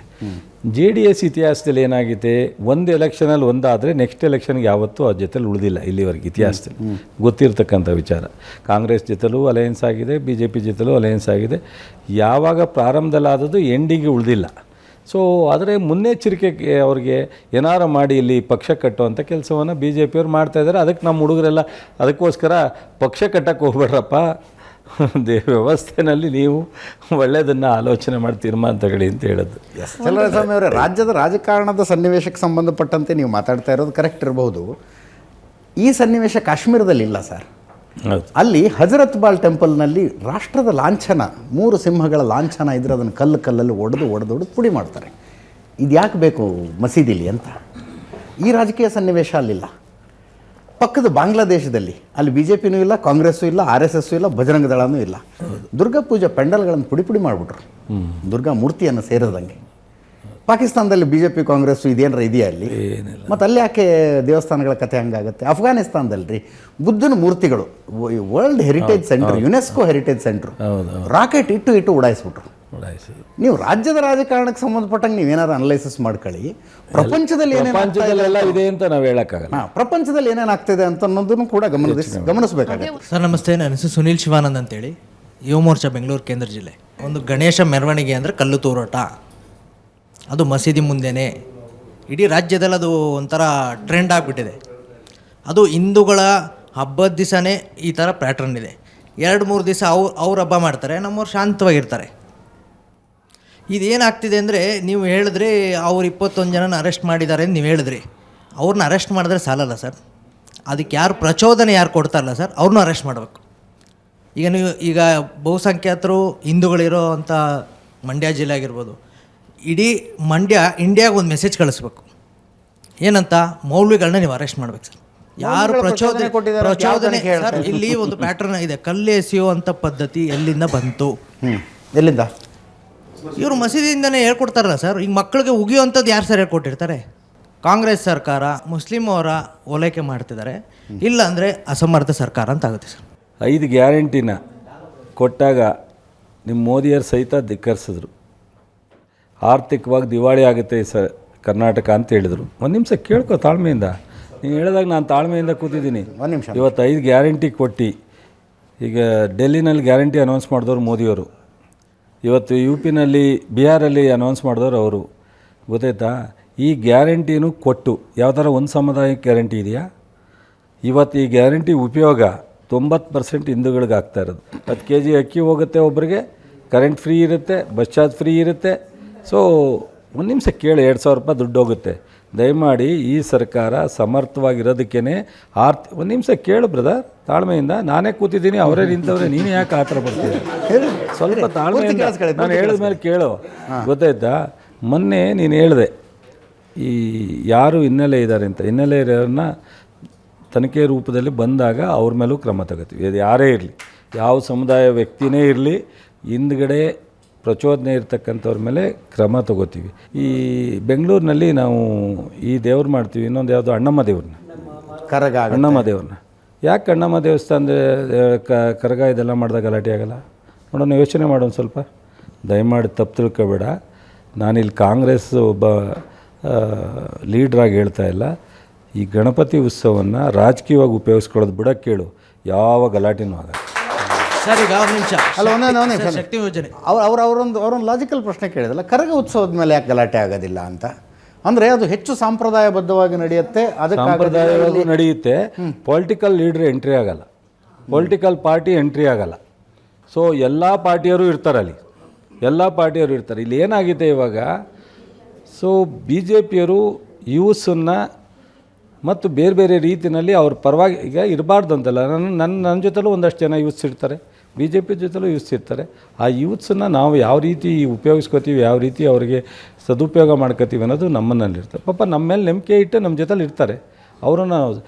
JDS ಇತಿಹಾಸದಲ್ಲಿ ಏನಾಗಿದೆ, ಒಂದು ಎಲೆಕ್ಷನಲ್ಲಿ ಒಂದಾದರೆ ನೆಕ್ಸ್ಟ್ ಎಲೆಕ್ಷನ್ಗೆ ಯಾವತ್ತೂ ಆ ಜೊತೆಲಿ ಉಳಿದಿಲ್ಲ ಇಲ್ಲಿವರೆಗೆ ಇತಿಹಾಸದಲ್ಲಿ ಗೊತ್ತಿರ್ತಕ್ಕಂಥ ವಿಚಾರ. ಕಾಂಗ್ರೆಸ್ ಜೊತೆಲೂ ಅಲಯನ್ಸ್ ಆಗಿದೆ, BJP ಜೊತೆಲೂ ಅಲಯನ್ಸ್ ಆಗಿದೆ. ಯಾವಾಗ ಪ್ರಾರಂಭದಲ್ಲಾದದ್ದು ಎಂಡಿಗೆ ಉಳಿದಿಲ್ಲ. ಸೊ ಆದರೆ ಮುನ್ನೆಚ್ಚರಿಕೆಗೆ ಅವ್ರಿಗೆ ಏನಾರು ಮಾಡಿ ಇಲ್ಲಿ ಪಕ್ಷ ಕಟ್ಟುವಂಥ ಕೆಲಸವನ್ನು BJP ಅವ್ರು ಮಾಡ್ತಾಯಿದ್ದಾರೆ. ಅದಕ್ಕೆ ನಮ್ಮ ಹುಡುಗರೆಲ್ಲ ಅದಕ್ಕೋಸ್ಕರ ಪಕ್ಷ ಕಟ್ಟಕ್ಕೆ ಹೋಗ್ಬೇಡ್ರಪ್ಪ, ವ್ಯವಸ್ಥೆಯಲ್ಲಿ ನೀವು ಒಳ್ಳೆಯದನ್ನು ಆಲೋಚನೆ ಮಾಡಿ ತೀರ್ಮಾನ ತಗೊಳ್ಳಿ ಅಂತ ಹೇಳೋದು.
ಚಲುವರಾಯಸ್ವಾಮಿ ಅವರೇ, ರಾಜ್ಯದ ರಾಜಕಾರಣದ ಸನ್ನಿವೇಶಕ್ಕೆ ಸಂಬಂಧಪಟ್ಟಂತೆ ನೀವು ಮಾತಾಡ್ತಾ ಇರೋದು ಕರೆಕ್ಟ್ ಇರಬಹುದು. ಈ ಸನ್ನಿವೇಶ ಕಾಶ್ಮೀರದಲ್ಲಿ ಇಲ್ಲ ಸರ್. ಅಲ್ಲಿ ಹಜರತ್ ಬಾಲ್ ಟೆಂಪಲ್ನಲ್ಲಿ ರಾಷ್ಟ್ರದ ಲಾಂಛನ, 3 ಸಿಂಹಗಳ ಲಾಂಛನ ಇದ್ರೆ ಅದನ್ನು ಕಲ್ಲಲ್ಲಿ ಒಡೆದು ಪುಡಿ ಮಾಡ್ತಾರೆ. ಇದು ಯಾಕೆ ಬೇಕು ಮಸೀದಿಲಿ ಅಂತ? ಈ ರಾಜಕೀಯ ಸನ್ನಿವೇಶ ಅಲ್ಲಿಲ್ಲ. ಪಕ್ಕದ ಬಾಂಗ್ಲಾದೇಶದಲ್ಲಿ ಅಲ್ಲಿ BJPನೂ ಇಲ್ಲ, ಕಾಂಗ್ರೆಸ್ಸು ಇಲ್ಲ, RSS ಇಲ್ಲ, ಬಜರಂಗ ದಳನೂ ಇಲ್ಲ. ದುರ್ಗಾ ಪೂಜೆ ಪೆಂಡಲ್ಗಳನ್ನು ಪುಡಿ ಮಾಡಿಬಿಟ್ರು, ದುರ್ಗಾ ಮೂರ್ತಿಯನ್ನು ಸೇರಿದಂಗೆ. ಪಾಕಿಸ್ತಾನದಲ್ಲಿ BJP ಕಾಂಗ್ರೆಸ್ಸು ಇದೇನಾರ ಇದೆಯಾ ಅಲ್ಲಿ? ಮತ್ತು ಅಲ್ಲಿ ಯಾಕೆ ದೇವಸ್ಥಾನಗಳ ಕಥೆ ಹಂಗಾಗುತ್ತೆ? ಅಫ್ಘಾನಿಸ್ತಾನದಲ್ಲಿ ರೀ ಬುದ್ಧನ ಮೂರ್ತಿಗಳು, world heritage centre, UNESCO heritage centre, rocket ಇಟ್ಟು ಉಡಾಯಿಸ್ಬಿಟ್ರು. ನೀವು ರಾಜ್ಯದ ರಾಜಕಾರಣಕ್ಕೆ ಸಂಬಂಧಪಟ್ಟಂಗೆ ನೀವೇನಾದ್ರು ಅನಲೈಸಿಸ್ ಮಾಡ್ಕೊಳ್ಳಿ. ಪ್ರಪಂಚದಲ್ಲಿ
ಪ್ರಪಂಚದಲ್ಲೆಲ್ಲ ಇದೆ ಅಂತ ನಾವು ಹೇಳೋಕ್ಕಾಗಲ್ಲ.
ಪ್ರಪಂಚದಲ್ಲಿ ಏನೇನಾಗ್ತಿದೆ ಅಂತ ಅನ್ನೋದನ್ನು ಕೂಡ ಗಮನಿಸಬೇಕಾಗುತ್ತೆ.
ಸರ್ ನಮಸ್ತೆ, ನನ್ನ ಹೆಸರು ಸುನೀಲ್ ಶಿವಾನಂದ್ ಅಂತೇಳಿ, ಯುವ ಮೋರ್ಚಾ ಬೆಂಗಳೂರು ಕೇಂದ್ರ ಜಿಲ್ಲೆ. ಒಂದು ಗಣೇಶ ಮೆರವಣಿಗೆ ಅಂದರೆ ಕಲ್ಲು ತೂರಾಟ, ಅದು ಮಸೀದಿ ಮುಂದೆನೇ. ಇಡೀ ರಾಜ್ಯದಲ್ಲಿ ಅದು ಒಂಥರ ಟ್ರೆಂಡ್ ಆಗಿಬಿಟ್ಟಿದೆ. ಅದು ಹಿಂದೂಗಳ ಹಬ್ಬದ ದಿವಸನೇ ಈ ಥರ ಪ್ಯಾಟ್ರನ್ ಇದೆ. 2-3 ದಿವಸ ಅವ್ರು ಹಬ್ಬ ಮಾಡ್ತಾರೆ, ನಮ್ಮವ್ರು ಶಾಂತವಾಗಿರ್ತಾರೆ. ಇದೇನಾಗ್ತಿದೆ ಅಂದರೆ, ನೀವು ಹೇಳಿದ್ರಿ ಅವ್ರು 21 ಜನನ ಅರೆಸ್ಟ್ ಮಾಡಿದ್ದಾರೆ ಅಂತ ನೀವು ಹೇಳಿದ್ರಿ. ಅವ್ರನ್ನ ಅರೆಸ್ಟ್ ಮಾಡಿದ್ರೆ ಸಾಲಲ್ಲ ಸರ್, ಅದಕ್ಕೆ ಯಾರು ಪ್ರಚೋದನೆ ಯಾರು ಕೊಡ್ತಾರಲ್ಲ ಸರ್, ಅವ್ರನ್ನೂ ಅರೆಸ್ಟ್ ಮಾಡಬೇಕು. ಈಗ ಬಹುಸಂಖ್ಯಾತರು ಹಿಂದೂಗಳಿರೋ ಅಂಥ ಮಂಡ್ಯ ಜಿಲ್ಲೆ ಆಗಿರ್ಬೋದು, ಇಡೀ ಇಂಡಿಯಾಗೆ ಒಂದು ಮೆಸೇಜ್ ಕಳಿಸ್ಬೇಕು. ಏನಂತ? ಮೌಲ್ವಿಗಳನ್ನ ನೀವು ಅರೆಸ್ಟ್ ಮಾಡ್ಬೇಕು ಸರ್. ಯಾರು ಪ್ರಚೋದನೆ ಸರ್, ಇಲ್ಲಿ ಒಂದು ಪ್ಯಾಟ್ರನ್ ಇದೆ. ಕಲ್ಲು ಎಸೆಯುವಂಥ ಪದ್ಧತಿ ಎಲ್ಲಿಂದ ಬಂತು?
ಎಲ್ಲಿಂದ?
ಇವರು ಮಸೀದಿಯಿಂದನೇ ಹೇಳ್ಕೊಡ್ತಾರಲ್ಲ ಸರ್. ಈಗ ಮಕ್ಕಳಿಗೆ ಉಗಿಯುವಂಥದ್ದು ಯಾರು ಸರ್ ಹೇಳ್ಕೊಟ್ಟಿರ್ತಾರೆ? ಕಾಂಗ್ರೆಸ್ ಸರ್ಕಾರ ಮುಸ್ಲಿಂ ಅವರ ಓಲೈಕೆ ಮಾಡ್ತಿದ್ದಾರೆ, ಇಲ್ಲ ಅಂದರೆ ಅಸಮರ್ಥ ಸರ್ಕಾರ ಅಂತ ಆಗುತ್ತೆ ಸರ್.
5 ಗ್ಯಾರಂಟಿನ ಕೊಟ್ಟಾಗ ನಿಮ್ಮ ಮೋದಿಯರು ಸಹಿತ ಧಿಕ್ಕರಿಸಿದ್ರು. ಆರ್ಥಿಕವಾಗಿ ದಿವಾಳಿ ಆಗುತ್ತೆ ಕರ್ನಾಟಕ ಅಂತ ಹೇಳಿದರು. ಒಂದು ನಿಮಿಷ ಕೇಳ್ಕೊ ತಾಳ್ಮೆಯಿಂದ. ನೀನು ಹೇಳಿದಾಗ ನಾನು ತಾಳ್ಮೆಯಿಂದ ಕೂತಿದ್ದೀನಿ. ಇವತ್ತು 5 ಗ್ಯಾರಂಟಿ ಕೊಟ್ಟು, ಈಗ ಡೆಲ್ಲಿನಲ್ಲಿ ಗ್ಯಾರಂಟಿ ಅನೌನ್ಸ್ ಮಾಡಿದವರು ಮೋದಿಯವರು, ಇವತ್ತು UPನಲ್ಲಿ ಬಿಹಾರಲ್ಲಿ ಅನೌನ್ಸ್ ಮಾಡಿದವರು ಅವರು. ಗೊತ್ತಾಯ್ತಾ? ಈ ಗ್ಯಾರಂಟಿನೂ ಕೊಟ್ಟು ಯಾವ ಥರ ಒಂದು ಸಮುದಾಯಕ್ಕೆ ಗ್ಯಾರಂಟಿ ಇದೆಯಾ? ಇವತ್ತು ಈ ಗ್ಯಾರಂಟಿ ಉಪಯೋಗ 90% ಹಿಂದೂಗಳಿಗೆ ಆಗ್ತಾ ಇರೋದು. 10 kg ಅಕ್ಕಿ ಹೋಗುತ್ತೆ ಒಬ್ಬರಿಗೆ, ಕರೆಂಟ್ ಫ್ರೀ ಇರುತ್ತೆ, ಬಸ್ ಚಾರ್ಜ್ ಫ್ರೀ ಇರುತ್ತೆ. ಸೊ ಒಂದು ನಿಮಿಷ ಕೇಳಿ, 2,000 ರೂಪಾಯಿ ದುಡ್ಡು ಹೋಗುತ್ತೆ. ದಯಮಾಡಿ ಈ ಸರ್ಕಾರ ಸಮರ್ಥವಾಗಿರೋದಕ್ಕೇ ಒಂದು ನಿಮಿಷ ಕೇಳು ಬ್ರದರ್, ತಾಳ್ಮೆಯಿಂದ. ನಾನೇ ಕೂತಿದ್ದೀನಿ, ಅವರೇ ನಿಂತವ್ರೆ, ನೀನು ಯಾಕೆ ಆ ಥರ ಬರ್ತೀವಿ? ಸ್ವಲ್ಪ ತಾಳ್ಮೆಯಿಂದ ನಾನು ಹೇಳಿದ ಮೇಲೆ ಕೇಳು. ಗೊತ್ತಾಯ್ತಾ? ಮೊನ್ನೆ ನೀನು ಹೇಳಿದೆ ಈ ಯಾರು ಹಿನ್ನೆಲೆ ಇದ್ದಾರೆ ಅಂತ. ಹಿನ್ನೆಲೆ ಇರೋರನ್ನ ತನಿಖೆ ರೂಪದಲ್ಲಿ ಬಂದಾಗ ಅವ್ರ ಮೇಲೂ ಕ್ರಮ ತಗೋತೀವಿ. ಅದು ಯಾರೇ ಇರಲಿ, ಯಾವ ಸಮುದಾಯ ವ್ಯಕ್ತಿನೇ ಇರಲಿ, ಹಿಂದ್ಗಡೆ ಪ್ರಚೋದನೆ ಇರ್ತಕ್ಕಂಥವ್ರ ಮೇಲೆ ಕ್ರಮ ತಗೋತೀವಿ. ಈ ಬೆಂಗಳೂರಿನಲ್ಲಿ ನಾವು ಈ ದೇವ್ರು ಮಾಡ್ತೀವಿ, ಇನ್ನೊಂದು ಯಾವುದು ಅಣ್ಣಮ್ಮ ದೇವ್ರನ್ನ, ಅಣ್ಣಮ್ಮ ದೇವ್ರನ್ನ. ಯಾಕೆ ಅಣ್ಣಮ್ಮ ದೇವಸ್ಥಾನದ ಕರಗ ಇದೆಲ್ಲ ಮಾಡಿದಾಗ ಗಲಾಟೆ ಆಗಲ್ಲ? ನೋಡೋಣ, ಯೋಚನೆ ಮಾಡೋಣ ಸ್ವಲ್ಪ. ದಯಮಾಡಿ ತಪ್ಪು ತಿಳ್ಕೊಬೇಡ. ನಾನಿಲ್ಲಿ ಕಾಂಗ್ರೆಸ್ ಒಬ್ಬ ಲೀಡ್ರಾಗಿ ಹೇಳ್ತಾ ಇಲ್ಲ. ಈ ಗಣಪತಿ ಉತ್ಸವವನ್ನು ರಾಜಕೀಯವಾಗಿ ಉಪಯೋಗಿಸ್ಕೊಳ್ಳೋದು ಬಿಡೋಕ್ಕೆ ಕೇಳು, ಯಾವ ಗಲಾಟೆನೂ ಆಗಲ್ಲ.
ಸರ್ ಈಗ ಒಂದು ನಿಮಿಷ
ಅಲ್ಲ,
ಶಕ್ತಿ ಯೋಜನೆ
ಅವರೊಂದು ಲಾಜಿಕಲ್ ಪ್ರಶ್ನೆ ಕೇಳಿದಲ್ಲ, ಕರಗ ಉತ್ಸವದ ಮೇಲೆ ಯಾಕೆ ಗಲಾಟೆ ಆಗೋದಿಲ್ಲ ಅಂತ. ಅಂದರೆ ಅದು ಹೆಚ್ಚು ಸಾಂಪ್ರದಾಯಬದ್ಧವಾಗಿ ನಡೆಯುತ್ತೆ, ಅದಕ್ಕೆ
ಸಾಂಪ್ರದಾಯವಾಗಿ ನಡೆಯುತ್ತೆ. ಪೊಲಿಟಿಕಲ್ ಲೀಡ್ರ್ ಎಂಟ್ರಿ ಆಗಲ್ಲ, ಪೊಲಿಟಿಕಲ್ ಪಾರ್ಟಿ ಎಂಟ್ರಿ ಆಗಲ್ಲ. ಸೊ ಎಲ್ಲ ಪಾರ್ಟಿಯವರು ಇರ್ತಾರೆ ಅಲ್ಲಿ, ಎಲ್ಲ ಪಾರ್ಟಿಯವರು ಇರ್ತಾರೆ. ಇಲ್ಲಿ ಏನಾಗಿದೆ ಇವಾಗ, ಸೊ BJPಯವರು ಯೂಸನ್ನು ಮತ್ತು ಬೇರೆ ಬೇರೆ ರೀತಿಯಲ್ಲಿ ಅವ್ರ ಪರವಾಗಿ ಈಗ ಇರಬಾರ್ದು ಅಂತಲ್ಲ. ನನ್ನ ಜೊತೆಲೂ ಒಂದಷ್ಟು ಜನ ಯೂತ್ಸ್ ಇರ್ತಾರೆ, BJP ಜೊತೆಲೂ ಯೂತ್ಸ್ ಇರ್ತಾರೆ. ಆ ಯೂತ್ಸನ್ನು ನಾವು ಯಾವ ರೀತಿ ಉಪಯೋಗಿಸ್ಕೋತೀವಿ, ಯಾವ ರೀತಿ ಅವರಿಗೆ ಸದುಪಯೋಗ ಮಾಡ್ಕೋತೀವಿ ಅನ್ನೋದು ನಮ್ಮನ್ನಲ್ಲಿರ್ತದೆ. ಪಾಪ ನಮ್ಮ ಮೇಲೆ ನಂಬಿಕೆ ಇಟ್ಟು ನಮ್ಮ ಜೊತೆಲಿ ಇರ್ತಾರೆ. ಅವರನ್ನು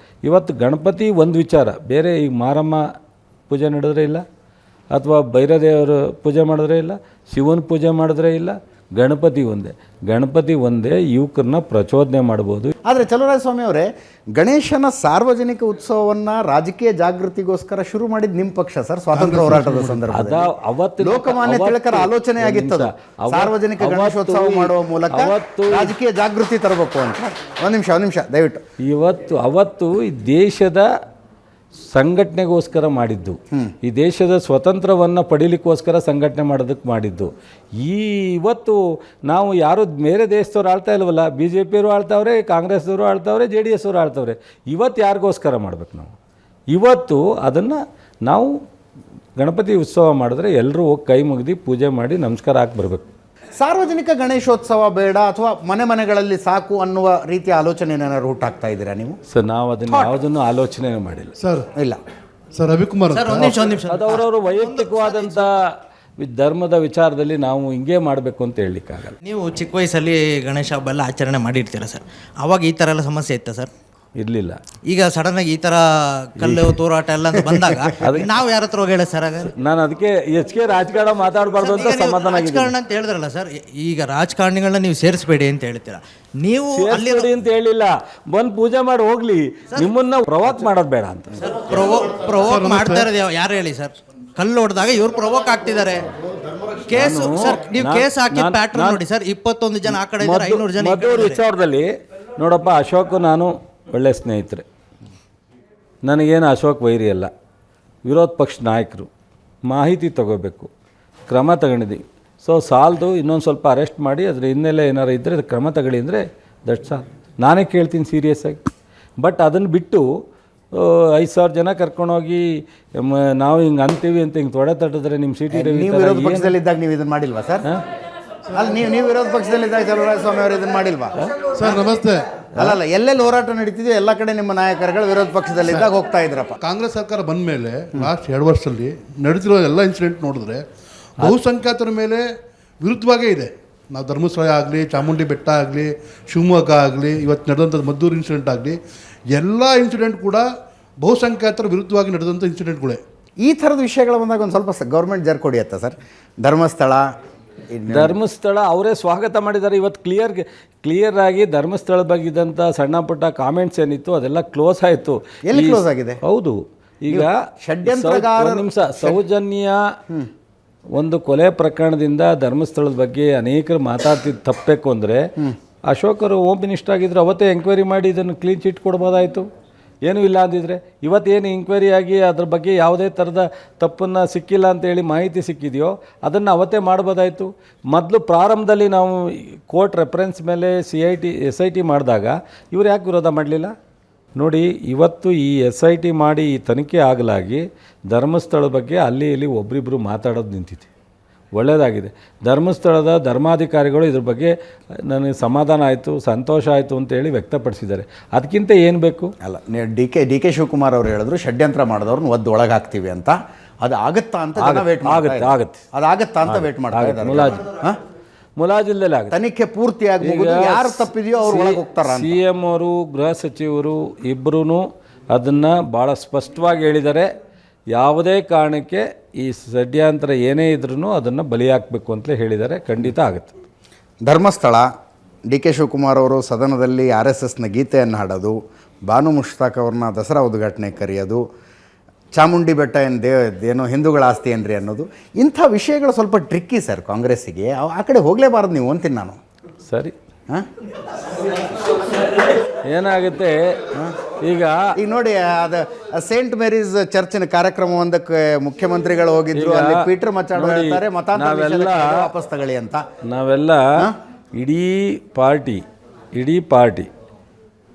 ಇವತ್ತು ಗಣಪತಿ ಒಂದು ವಿಚಾರ, ಬೇರೆ ಈಗ ಮಾರಮ್ಮ ಪೂಜೆ ನಡೆದ್ರೆ ಇಲ್ಲ, ಅಥವಾ ಭೈರದೇವರು ಪೂಜೆ ಮಾಡಿದ್ರೆ ಇಲ್ಲ, ಶಿವನ ಪೂಜೆ ಮಾಡಿದ್ರೆ ಇಲ್ಲ, ಗಣಪತಿ ಒಂದೇ ಯುವಕರನ್ನ ಪ್ರಚೋದನೆ ಮಾಡ್ಬೋದು.
ಆದರೆ ಚಲುವರಾಯಸ್ವಾಮಿ ಅವರೇ, ಗಣೇಶನ ಸಾರ್ವಜನಿಕ ಉತ್ಸವವನ್ನು ರಾಜಕೀಯ ಜಾಗೃತಿಗೋಸ್ಕರ ಶುರು ಮಾಡಿದ ನಿಮ್ಮ ಪಕ್ಷ ಸರ್, ಸ್ವಾತಂತ್ರ್ಯ ಹೋರಾಟದ ಸಂದರ್ಭದಲ್ಲಿ ಲೋಕಮಾನ್ಯ ತಿಲಕರ ಆಲೋಚನೆ ಆಗಿತ್ತದ ಸಾರ್ವಜನಿಕ ಗಣೇಶೋತ್ಸವ ಮಾಡುವ ಮೂಲಕ ರಾಜಕೀಯ ಜಾಗೃತಿ ತರಬೇಕು ಅಂತ. ಒಂದು ನಿಮಿಷ ದಯವಿಟ್ಟು.
ಅವತ್ತು ಈ ದೇಶದ ಸಂಘಟನೆಗೋಸ್ಕರ ಮಾಡಿದ್ದು, ಈ ದೇಶದ ಸ್ವತಂತ್ರವನ್ನು ಪಡೀಲಿಕ್ಕೋಸ್ಕರ ಸಂಘಟನೆ ಮಾಡೋದಕ್ಕೆ ಮಾಡಿದ್ದು. ಇವತ್ತು ನಾವು ಯಾರು ಬೇರೆ ದೇಶದವ್ರು ಆಳ್ತಾ ಇಲ್ವಲ್ಲ, BJPಯವರು ಆಳ್ತಾವ್ರೆ, ಕಾಂಗ್ರೆಸ್ದವರು ಆಳ್ತಾವ್ರೆ, JDS ಅವರು ಆಳ್ತಾವ್ರೆ. ಇವತ್ತು ಯಾರಿಗೋಸ್ಕರ ಮಾಡ್ಬೇಕು ನಾವು? ಇವತ್ತು ಅದನ್ನು ನಾವು ಗಣಪತಿ ಉತ್ಸವ ಮಾಡಿದ್ರೆ ಎಲ್ಲರೂ ಹೋಗಿ ಕೈ ಮುಗಿದು ಪೂಜೆ ಮಾಡಿ ನಮಸ್ಕಾರ ಹಾಕಿ ಬರಬೇಕು.
ಸಾರ್ವಜನಿಕ ಗಣೇಶೋತ್ಸವ ಬೇಡ ಅಥವಾ ಮನೆಗಳಲ್ಲಿ ಸಾಕು ಅನ್ನುವ ರೀತಿಯ ಆಲೋಚನೆ ಏನಾದ್ರು ಹುಟ್ಟಾಗ್ತಾ ಇದ್ದೀರಾ ನೀವು?
ಸರ್, ನಾವು ಅದನ್ನು ಯಾವುದನ್ನು ಆಲೋಚನೆ ಮಾಡಿಲ್ಲ
ಸರ್.
ಇಲ್ಲ
ಸರ್, ರವಿಕುಮಾರ್
ಅದು ಅವರವರು ವೈಯಕ್ತಿಕವಾದಂಥ ಧರ್ಮದ ವಿಚಾರದಲ್ಲಿ ನಾವು ಹಿಂಗೆ ಮಾಡಬೇಕು ಅಂತ ಹೇಳಲಿಕ್ಕಾಗಲ್ಲ.
ನೀವು ಚಿಕ್ಕ ವಯಸ್ಸಲ್ಲಿ ಗಣೇಶ ಹಬ್ಬ ಎಲ್ಲ ಆಚರಣೆ ಮಾಡಿರ್ತೀರ ಸರ್, ಅವಾಗ ಈ ಥರ ಎಲ್ಲ ಸಮಸ್ಯೆ ಇತ್ತಾ ಸರ್?
ಇರಲಿಲ್ಲ.
ಈಗ ಸಡನ್ನಾಗಿ ಈ ಥರ ಕಲ್ಲು ತೂರಾಟ ಎಲ್ಲ ಅಂತ ಬಂದಾಗ ನಾವು ಯಾರ ಹತ್ರ ಹೋಗಿ ಹೇಳ ಸರ್? ಆಗ
ನಾನು ಅದಕ್ಕೆ ಹೆಚ್ಚಿಗೆ ರಾಜಕಾರಣ ಮಾತಾಡಬಾರ್ದು ಅಂತ ಸಮಾಧಾನ
ರಾಜಕಾರಣ ಅಂತ ಹೇಳಿದ್ರಲ್ಲ ಸರ್, ಈಗ ರಾಜಕಾರಣಿಗಳನ್ನ ನೀವು ಸೇರಿಸಬೇಡಿ ಅಂತ ಹೇಳ್ತೀರಾ. ನೀವು ಅಲ್ಲಿ
ಅಂತ ಹೇಳಿಲ್ಲ, ಬಂದು ಪೂಜೆ ಮಾಡಿ ಹೋಗ್ಲಿ, ನಿಮ್ಮನ್ನ ಪ್ರವೋಕ್ ಮಾಡೋದು ಬೇಡ ಅಂತ.
ಪ್ರವೋಕ್ ಮಾಡ್ತಾ ಇರೋದು ಯಾರು ಹೇಳಿ ಸರ್? ಕಲ್ಲು ಹೊಡೆದಾಗ ಇವ್ರು ಪ್ರವೋಕ್ ಆಗ್ತಿದ್ದಾರೆ. ಕೇಸ್ ಸರ್, ನೀವು ಕೇಸ್ ಹಾಕಿ ಪ್ಯಾಟ್ರನ್ ನೋಡಿ ಸರ್, 21 ಜನ ಆ ಕಡೆ 500 ಜನ
ವಿಚಾರದಲ್ಲಿ ನೋಡಪ್ಪ, ಅಶೋಕ್ ನಾನು ಒಳ್ಳೆ ಸ್ನೇಹಿತರೆ, ನನಗೇನು ಅಶೋಕ್ ವೈರಿ ಅಲ್ಲ. ವಿರೋಧ ಪಕ್ಷ ನಾಯಕರು ಮಾಹಿತಿ ತಗೋಬೇಕು, ಕ್ರಮ ತಗೊಂಡಿದ್ದೀವಿ. ಸೊ ಸಾಲದು, ಇನ್ನೊಂದು ಸ್ವಲ್ಪ ಅರೆಸ್ಟ್ ಮಾಡಿ ಅದ್ರ ಹಿನ್ನೆಲೆ ಏನಾರು ಇದ್ದರೆ ಕ್ರಮ ತಗೊಳ್ಳಿ ಅಂದರೆ ದಟ್ಸ್ ಆಲ್. ನಾನೇ ಕೇಳ್ತೀನಿ ಸೀರಿಯಸ್ಸಾಗಿ. ಬಟ್ ಅದನ್ನು ಬಿಟ್ಟು 5,000 ಜನ ಕರ್ಕೊಂಡೋಗಿ ನಾವು ಹಿಂಗೆ ಅಂತೀವಿ ಅಂತ ಹಿಂಗೆ ತೊಡೆ ತಟ್ಟಿದ್ರೆ ನಿಮ್ಮ ಸಿಟಿ
ವಿರೋಧ ಪಕ್ಷದಲ್ಲಿದ್ದಾಗ ನೀವು ಇದನ್ನು ಮಾಡಿಲ್ವಾ ಸರ್? ಅಲ್ಲಿ ನೀವು ವಿರೋಧ ಪಕ್ಷದಲ್ಲಿದ್ದಾಗ ಚಲುವರಾಯಸ್ವಾಮಿ ಅವರು ಇದನ್ನು ಮಾಡಿಲ್ವಾ
ಸರ್? ನಮಸ್ತೆ.
ಅಲ್ಲಲ್ಲ, ಎಲ್ಲೆಲ್ಲಿ ಹೋರಾಟ ನಡೀತಿದೆಯೋ ಎಲ್ಲ ಕಡೆ ನಿಮ್ಮ ನಾಯಕರುಗಳು ವಿರೋಧ ಪಕ್ಷದಲ್ಲಿದ್ದಾಗ ಹೋಗ್ತಾ ಇದ್ರಪ್ಪ.
ಕಾಂಗ್ರೆಸ್ ಸರ್ಕಾರ ಬಂದ ಮೇಲೆ ಲಾಸ್ಟ್ 2 ವರ್ಷದಲ್ಲಿ ನಡೆದಿರೋ ಎಲ್ಲ ಇನ್ಸಿಡೆಂಟ್ ನೋಡಿದ್ರೆ ಬಹುಸಂಖ್ಯಾತರ ಮೇಲೆ ವಿರುದ್ಧವಾಗೇ ಇದೆ. ನಾವು ಧರ್ಮಸ್ಥಳ ಆಗಲಿ, ಚಾಮುಂಡಿ ಬೆಟ್ಟ ಆಗಲಿ, ಶಿವಮೊಗ್ಗ ಆಗಲಿ, ಇವತ್ತು ನಡೆದಂಥದ್ದು ಮದ್ದೂರು ಇನ್ಸಿಡೆಂಟ್ ಆಗಲಿ, ಎಲ್ಲ ಇನ್ಸಿಡೆಂಟ್ ಕೂಡ ಬಹುಸಂಖ್ಯಾತರ ವಿರುದ್ಧವಾಗಿ ನಡೆದಂಥ ಇನ್ಸಿಡೆಂಟ್ಗಳೇ.
ಈ ಥರದ ವಿಷಯಗಳು ಬಂದಾಗ ಒಂದು ಸ್ವಲ್ಪ ಗೌರ್ಮೆಂಟ್ ಜರ್ ಕೊಡಿಯತ್ತ ಸರ್?
ಧರ್ಮಸ್ಥಳ ಅವರೇ ಸ್ವಾಗತ ಮಾಡಿದ್ದಾರೆ. ಇವತ್ತು ಕ್ಲಿಯರ್ ಆಗಿ ಧರ್ಮಸ್ಥಳ ಬಗ್ಗೆ ಇದ್ದಂಥ ಸಣ್ಣ ಪುಟ್ಟ ಕಾಮೆಂಟ್ಸ್ ಏನಿತ್ತು ಅದೆಲ್ಲ ಕ್ಲೋಸ್ ಆಯಿತು.
ಎಲ್ಲಿ ಕ್ಲೋಸ್ ಆಗಿದೆ?
ಹೌದು. ಈಗ ಒಂದು ನಿಮಿಷ, ಸೌಜನ್ಯ ಒಂದು ಕೊಲೆ ಪ್ರಕರಣದಿಂದ ಧರ್ಮಸ್ಥಳದ ಬಗ್ಗೆ ಅನೇಕರು ಮಾತಾಡ್ತಿದ್ದು ತಪ್ಪಬೇಕು ಅಂದರೆ ಅಶೋಕರು ಹೋಮ್ ಮಿನಿಸ್ಟರ್ ಆಗಿದ್ರು ಅವತ್ತೇ ಎಂಕ್ವೈರಿ ಮಾಡಿ ಇದನ್ನು ಕ್ಲೀನ್ ಚಿಟ್ ಕೊಡ್ಬೋದಾಯಿತು. ಏನೂ ಇಲ್ಲ ಅಂದಿದ್ರೆ ಇವತ್ತೇನು ಎಂಕ್ವೈರಿ ಆಗಿ ಅದ್ರ ಬಗ್ಗೆ ಯಾವುದೇ ಥರದ ತಪ್ಪನ್ನು ಸಿಕ್ಕಿಲ್ಲ ಅಂತೇಳಿ ಮಾಹಿತಿ ಸಿಕ್ಕಿದೆಯೋ ಅದನ್ನು ಅವತ್ತೇ ಮಾಡ್ಬೋದಾಯಿತು. ಮೊದಲು ಪ್ರಾರಂಭದಲ್ಲಿ ನಾವು ಕೋರ್ಟ್ ರೆಫರೆನ್ಸ್ ಮೇಲೆ SIT ಮಾಡಿದಾಗ ಇವರು ಯಾಕೆ ವಿರೋಧ ಮಾಡಲಿಲ್ಲ ನೋಡಿ? ಇವತ್ತು ಈ SIT ಮಾಡಿ ಈ ತನಿಖೆ ಆಗಲಾಗಿ ಧರ್ಮಸ್ಥಳದ ಬಗ್ಗೆ ಅಲ್ಲಿ ಇಲ್ಲಿ ಒಬ್ರಿಬ್ಬರು ಮಾತಾಡೋದು ನಿಂತಿದೆ. ಒಳ್ಳೆಯದಾಗಿದೆ. ಧರ್ಮಸ್ಥಳದ ಧರ್ಮಾಧಿಕಾರಿಗಳು ಇದ್ರ ಬಗ್ಗೆ ನನಗೆ ಸಮಾಧಾನ ಆಯಿತು, ಸಂತೋಷ ಆಯಿತು ಅಂತೇಳಿ ವ್ಯಕ್ತಪಡಿಸಿದ್ದಾರೆ. ಅದಕ್ಕಿಂತ ಏನು ಬೇಕು?
ಅಲ್ಲ, ಡಿ ಕೆ ಶಿವಕುಮಾರ್ ಅವರು ಹೇಳಿದ್ರು ಷಡ್ಯಂತ್ರ ಮಾಡಿದವ್ರನ್ನ ಒದ್ದು ಒಳಗಾಗ್ತೀವಿ ಅಂತ. ಅದು ಆಗುತ್ತಾ ಅಂತ ಅದಾಗತ್ತಾ ಅಂತ ವೇಟ್ ಮಾಡ್ತಾ ಇದ್ದಾರೆ.
ಮುಲಾಜಿಲ್ದಲೇ ಆಗುತ್ತೆ.
ತನಿಖೆ ಪೂರ್ತಿ ಆಗಬಹುದು, ಯಾರು ತಪ್ಪಿದೆಯೋ ಅವ್ರು ಒಳಗೆ ಹೋಗ್ತಾರ.
CM ಅವರು, ಗೃಹ ಸಚಿವರು ಇಬ್ಬರೂ ಅದನ್ನು ಭಾಳ ಸ್ಪಷ್ಟವಾಗಿ ಹೇಳಿದ್ದಾರೆ. ಯಾವುದೇ ಕಾರಣಕ್ಕೆ ಈ ಷಡ್ಯಂತ್ರ ಏನೇ ಇದ್ರೂ ಅದನ್ನು ಬಲಿ ಹಾಕಬೇಕು ಅಂತಲೇ ಹೇಳಿದ್ದಾರೆ. ಖಂಡಿತ ಆಗುತ್ತೆ.
ಧರ್ಮಸ್ಥಳ, ಡಿ ಕೆ ಶಿವಕುಮಾರ್ ಅವರು ಸದನದಲ್ಲಿ RSSನ ಗೀತೆಯನ್ನು ಹಾಡೋದು, ಬಾನು ಮುಷ್ತಾಕ್ ಅವ್ರನ್ನ ದಸರಾ ಉದ್ಘಾಟನೆ ಕರೆಯೋದು, ಚಾಮುಂಡಿ ಬೆಟ್ಟ ಏನೋ ಹಿಂದೂಗಳ ಆಸ್ತಿ ಏನ್ರಿ ಅನ್ನೋದು, ಇಂಥ ವಿಷಯಗಳು ಸ್ವಲ್ಪ ಟ್ರಿಕ್ಕಿ ಸರ್ ಕಾಂಗ್ರೆಸ್ಸಿಗೆ. ಆ ಕಡೆ ಹೋಗಲೇಬಾರ್ದು ನೀವು ಅಂತೀನಿ ನಾನು.
ಸರಿ, ಏನಾಗುತ್ತೆ ಈಗ
ನೋಡಿ, ಅದು ಸೇಂಟ್ ಮೇರೀಸ್ ಚರ್ಚಿನ ಕಾರ್ಯಕ್ರಮ ಒಂದಕ್ಕೆ ಮುಖ್ಯಮಂತ್ರಿಗಳು ಹೋಗಿದ್ರು, ಅಲ್ಲಿ ಪೀಟರ್ ಮಚಾಡ್ ಹೇಳ್ತಾರೆ ಮತಾಂತರ ವಾಪಸ್ ತಗೊಳ್ಳಿ ಅಂತ.
ನಾವೆಲ್ಲ ಇಡೀ ಪಾರ್ಟಿ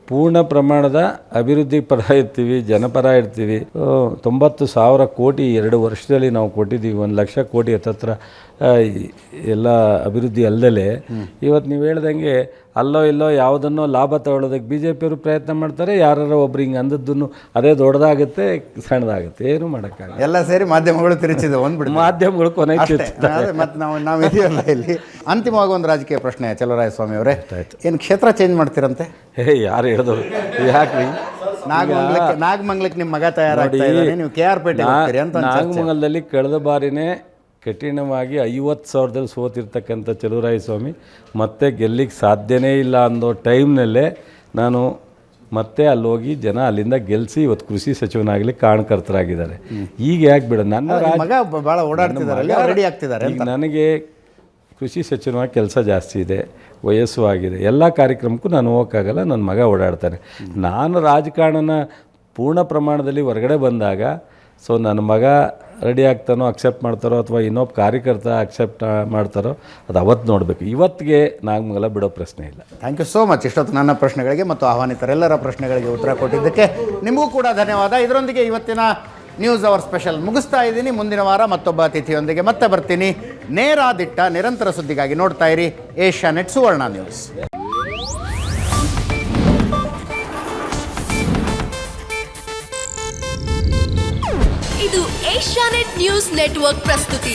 ಪೂರ್ಣ ಪ್ರಮಾಣದ ಅಭಿವೃದ್ಧಿ ಪರ ಇರ್ತೀವಿ, ಜನಪರ ಇರ್ತೀವಿ. 90,000 ಕೋಟಿ 2 ವರ್ಷದಲ್ಲಿ ನಾವು ಕೊಟ್ಟಿದ್ದೀವಿ. 1 ಲಕ್ಷ ಕೋಟಿ ಹತ್ತತ್ರ ಎಲ್ಲ ಅಭಿವೃದ್ಧಿ ಅಲ್ಲದೆ ಇವತ್ತು ನೀವು ಹೇಳ್ದಂಗೆ ಅಲ್ಲೋ ಇಲ್ಲೋ ಯಾವುದನ್ನೋ ಲಾಭ ತಗೊಳ್ಳೋದಕ್ಕೆ BJPಯವರು ಪ್ರಯತ್ನ ಮಾಡ್ತಾರೆ. ಯಾರು ಒಬ್ರು ಹಿಂಗೆ ಅಂದದ್ದನ್ನು ಅದೇ ದೊಡ್ಡದಾಗುತ್ತೆ, ಸಣ್ಣದಾಗುತ್ತೆ, ಏನು ಮಾಡೋಕ್ಕಾಗಲ್ಲ.
ಎಲ್ಲ ಸೇರಿ ಮಾಧ್ಯಮಗಳು ತಿರುಚಿದೆ ಒಂದ್ಬಿಟ್ಟು,
ಮಾಧ್ಯಮಗಳು ಕೊನೆಗೆ
ಮತ್ತು ನಾವು ಇದೆಯಲ್ಲ ಇಲ್ಲಿ. ಅಂತಿಮವಾಗಿ ಒಂದು ರಾಜಕೀಯ ಪ್ರಶ್ನೆ ಚಲುವರಾಯಸ್ವಾಮಿ ಅವರೇ, ಏನು ಕ್ಷೇತ್ರ ಚೇಂಜ್ ಮಾಡ್ತೀರಂತೆ?
ಯಾರು ಹೇಳಿದ್ರು? ಯಾಕ್ರಿ?
ನಾಗಮಂಗಲಕ್ಕೆ ನಿಮ್ಮ ಮಗ ತಯಾರಾಗ್ತಾ ಇದ್ದಾನೆ, ನೀವು KR ಪೇಟೆ ಹೋಗ್ತೀರಿ ಅಂತ.
ನಾಗಮಂಗಲದಲ್ಲಿ ಕಳೆದ ಬಾರಿನೇ ಕಠಿಣವಾಗಿ 50,000ದಲ್ಲಿ ಸೋತಿರ್ತಕ್ಕಂಥ ಚಲುವರಾಯಸ್ವಾಮಿ ಮತ್ತೆ ಗೆಲ್ಲಿಕ್ಕೆ ಸಾಧ್ಯನೇ ಇಲ್ಲ ಅನ್ನೋ ಟೈಮ್ನಲ್ಲೇ ನಾನು ಮತ್ತೆ ಅಲ್ಲಿ ಹೋಗಿ ಜನ ಅಲ್ಲಿಂದ ಗೆಲ್ಲಿಸಿ ಇವತ್ತು ಕೃಷಿ ಸಚಿವನಾಗಲಿಕ್ಕೆ ಕಾರಣಕರ್ತರಾಗಿದ್ದಾರೆ. ಈಗ ಯಾಕೆ ಬಿಡ ನನ್ನ
ಮಗ ಭಾಳ ಓಡಾಡ್ತಿದ್ದಾರೆ, ರೆಡಿ ಆಗ್ತಿದ್ದಾರೆ.
ಈಗ ನನಗೆ ಕೃಷಿ ಸಚಿವನಾಗಿ ಕೆಲಸ ಜಾಸ್ತಿ ಇದೆ, ವಯಸ್ಸು ಆಗಿದೆ, ಎಲ್ಲ ಕಾರ್ಯಕ್ರಮಕ್ಕೂ ನಾನು ಹೋಗೋಕ್ಕಾಗಲ್ಲ, ನನ್ನ ಮಗ ಓಡಾಡ್ತಾನೆ. ನಾನು ರಾಜಕಾರಣನ ಪೂರ್ಣ ಪ್ರಮಾಣದಲ್ಲಿ ಹೊರಗಡೆ ಬಂದಾಗ ಸೊ ನನ್ನ ಮಗ ರೆಡಿ ಆಗ್ತಾನೋ ಅಕ್ಸೆಪ್ಟ್ ಮಾಡ್ತಾರೋ ಅಥವಾ ಇನ್ನೊಬ್ಬ ಕಾರ್ಯಕರ್ತ ಅಕ್ಸೆಪ್ಟ್ ಮಾಡ್ತಾರೋ ಅದು ಅವತ್ತು ನೋಡಬೇಕು. ಇವತ್ತಿಗೆ ನಾಗಮಂಗಲ ಬಿಡೋ ಪ್ರಶ್ನೆ ಇಲ್ಲ.
Thank you so much. ಇಷ್ಟೊತ್ತು ನನ್ನ ಪ್ರಶ್ನೆಗಳಿಗೆ ಮತ್ತು ಆಹ್ವಾನಿತರೆಲ್ಲರ ಪ್ರಶ್ನೆಗಳಿಗೆ ಉತ್ತರ ಕೊಟ್ಟಿದ್ದಕ್ಕೆ ನಿಮಗೂ ಕೂಡ ಧನ್ಯವಾದ. ಇದರೊಂದಿಗೆ ಇವತ್ತಿನ ನ್ಯೂಸ್ ಅವರ್ ಸ್ಪೆಷಲ್ ಮುಗಿಸ್ತಾ ಇದ್ದೀನಿ. ಮುಂದಿನ ವಾರ ಮತ್ತೊಬ್ಬ ಅತಿಥಿಯೊಂದಿಗೆ ಮತ್ತೆ ಬರ್ತೀನಿ. ನೇರ ದಿಟ್ಟ ನಿರಂತರ ಸುದ್ದಿಗಾಗಿ ನೋಡ್ತಾ ಇರಿ ಏಷ್ಯಾನೆಟ್ ಸುವರ್ಣ ನ್ಯೂಸ್.
ಇದು ಏಷ್ಯಾನೆಟ್ ನ್ಯೂಸ್ ನೆಟ್ವರ್ಕ್ ಪ್ರಸ್ತುತಿ.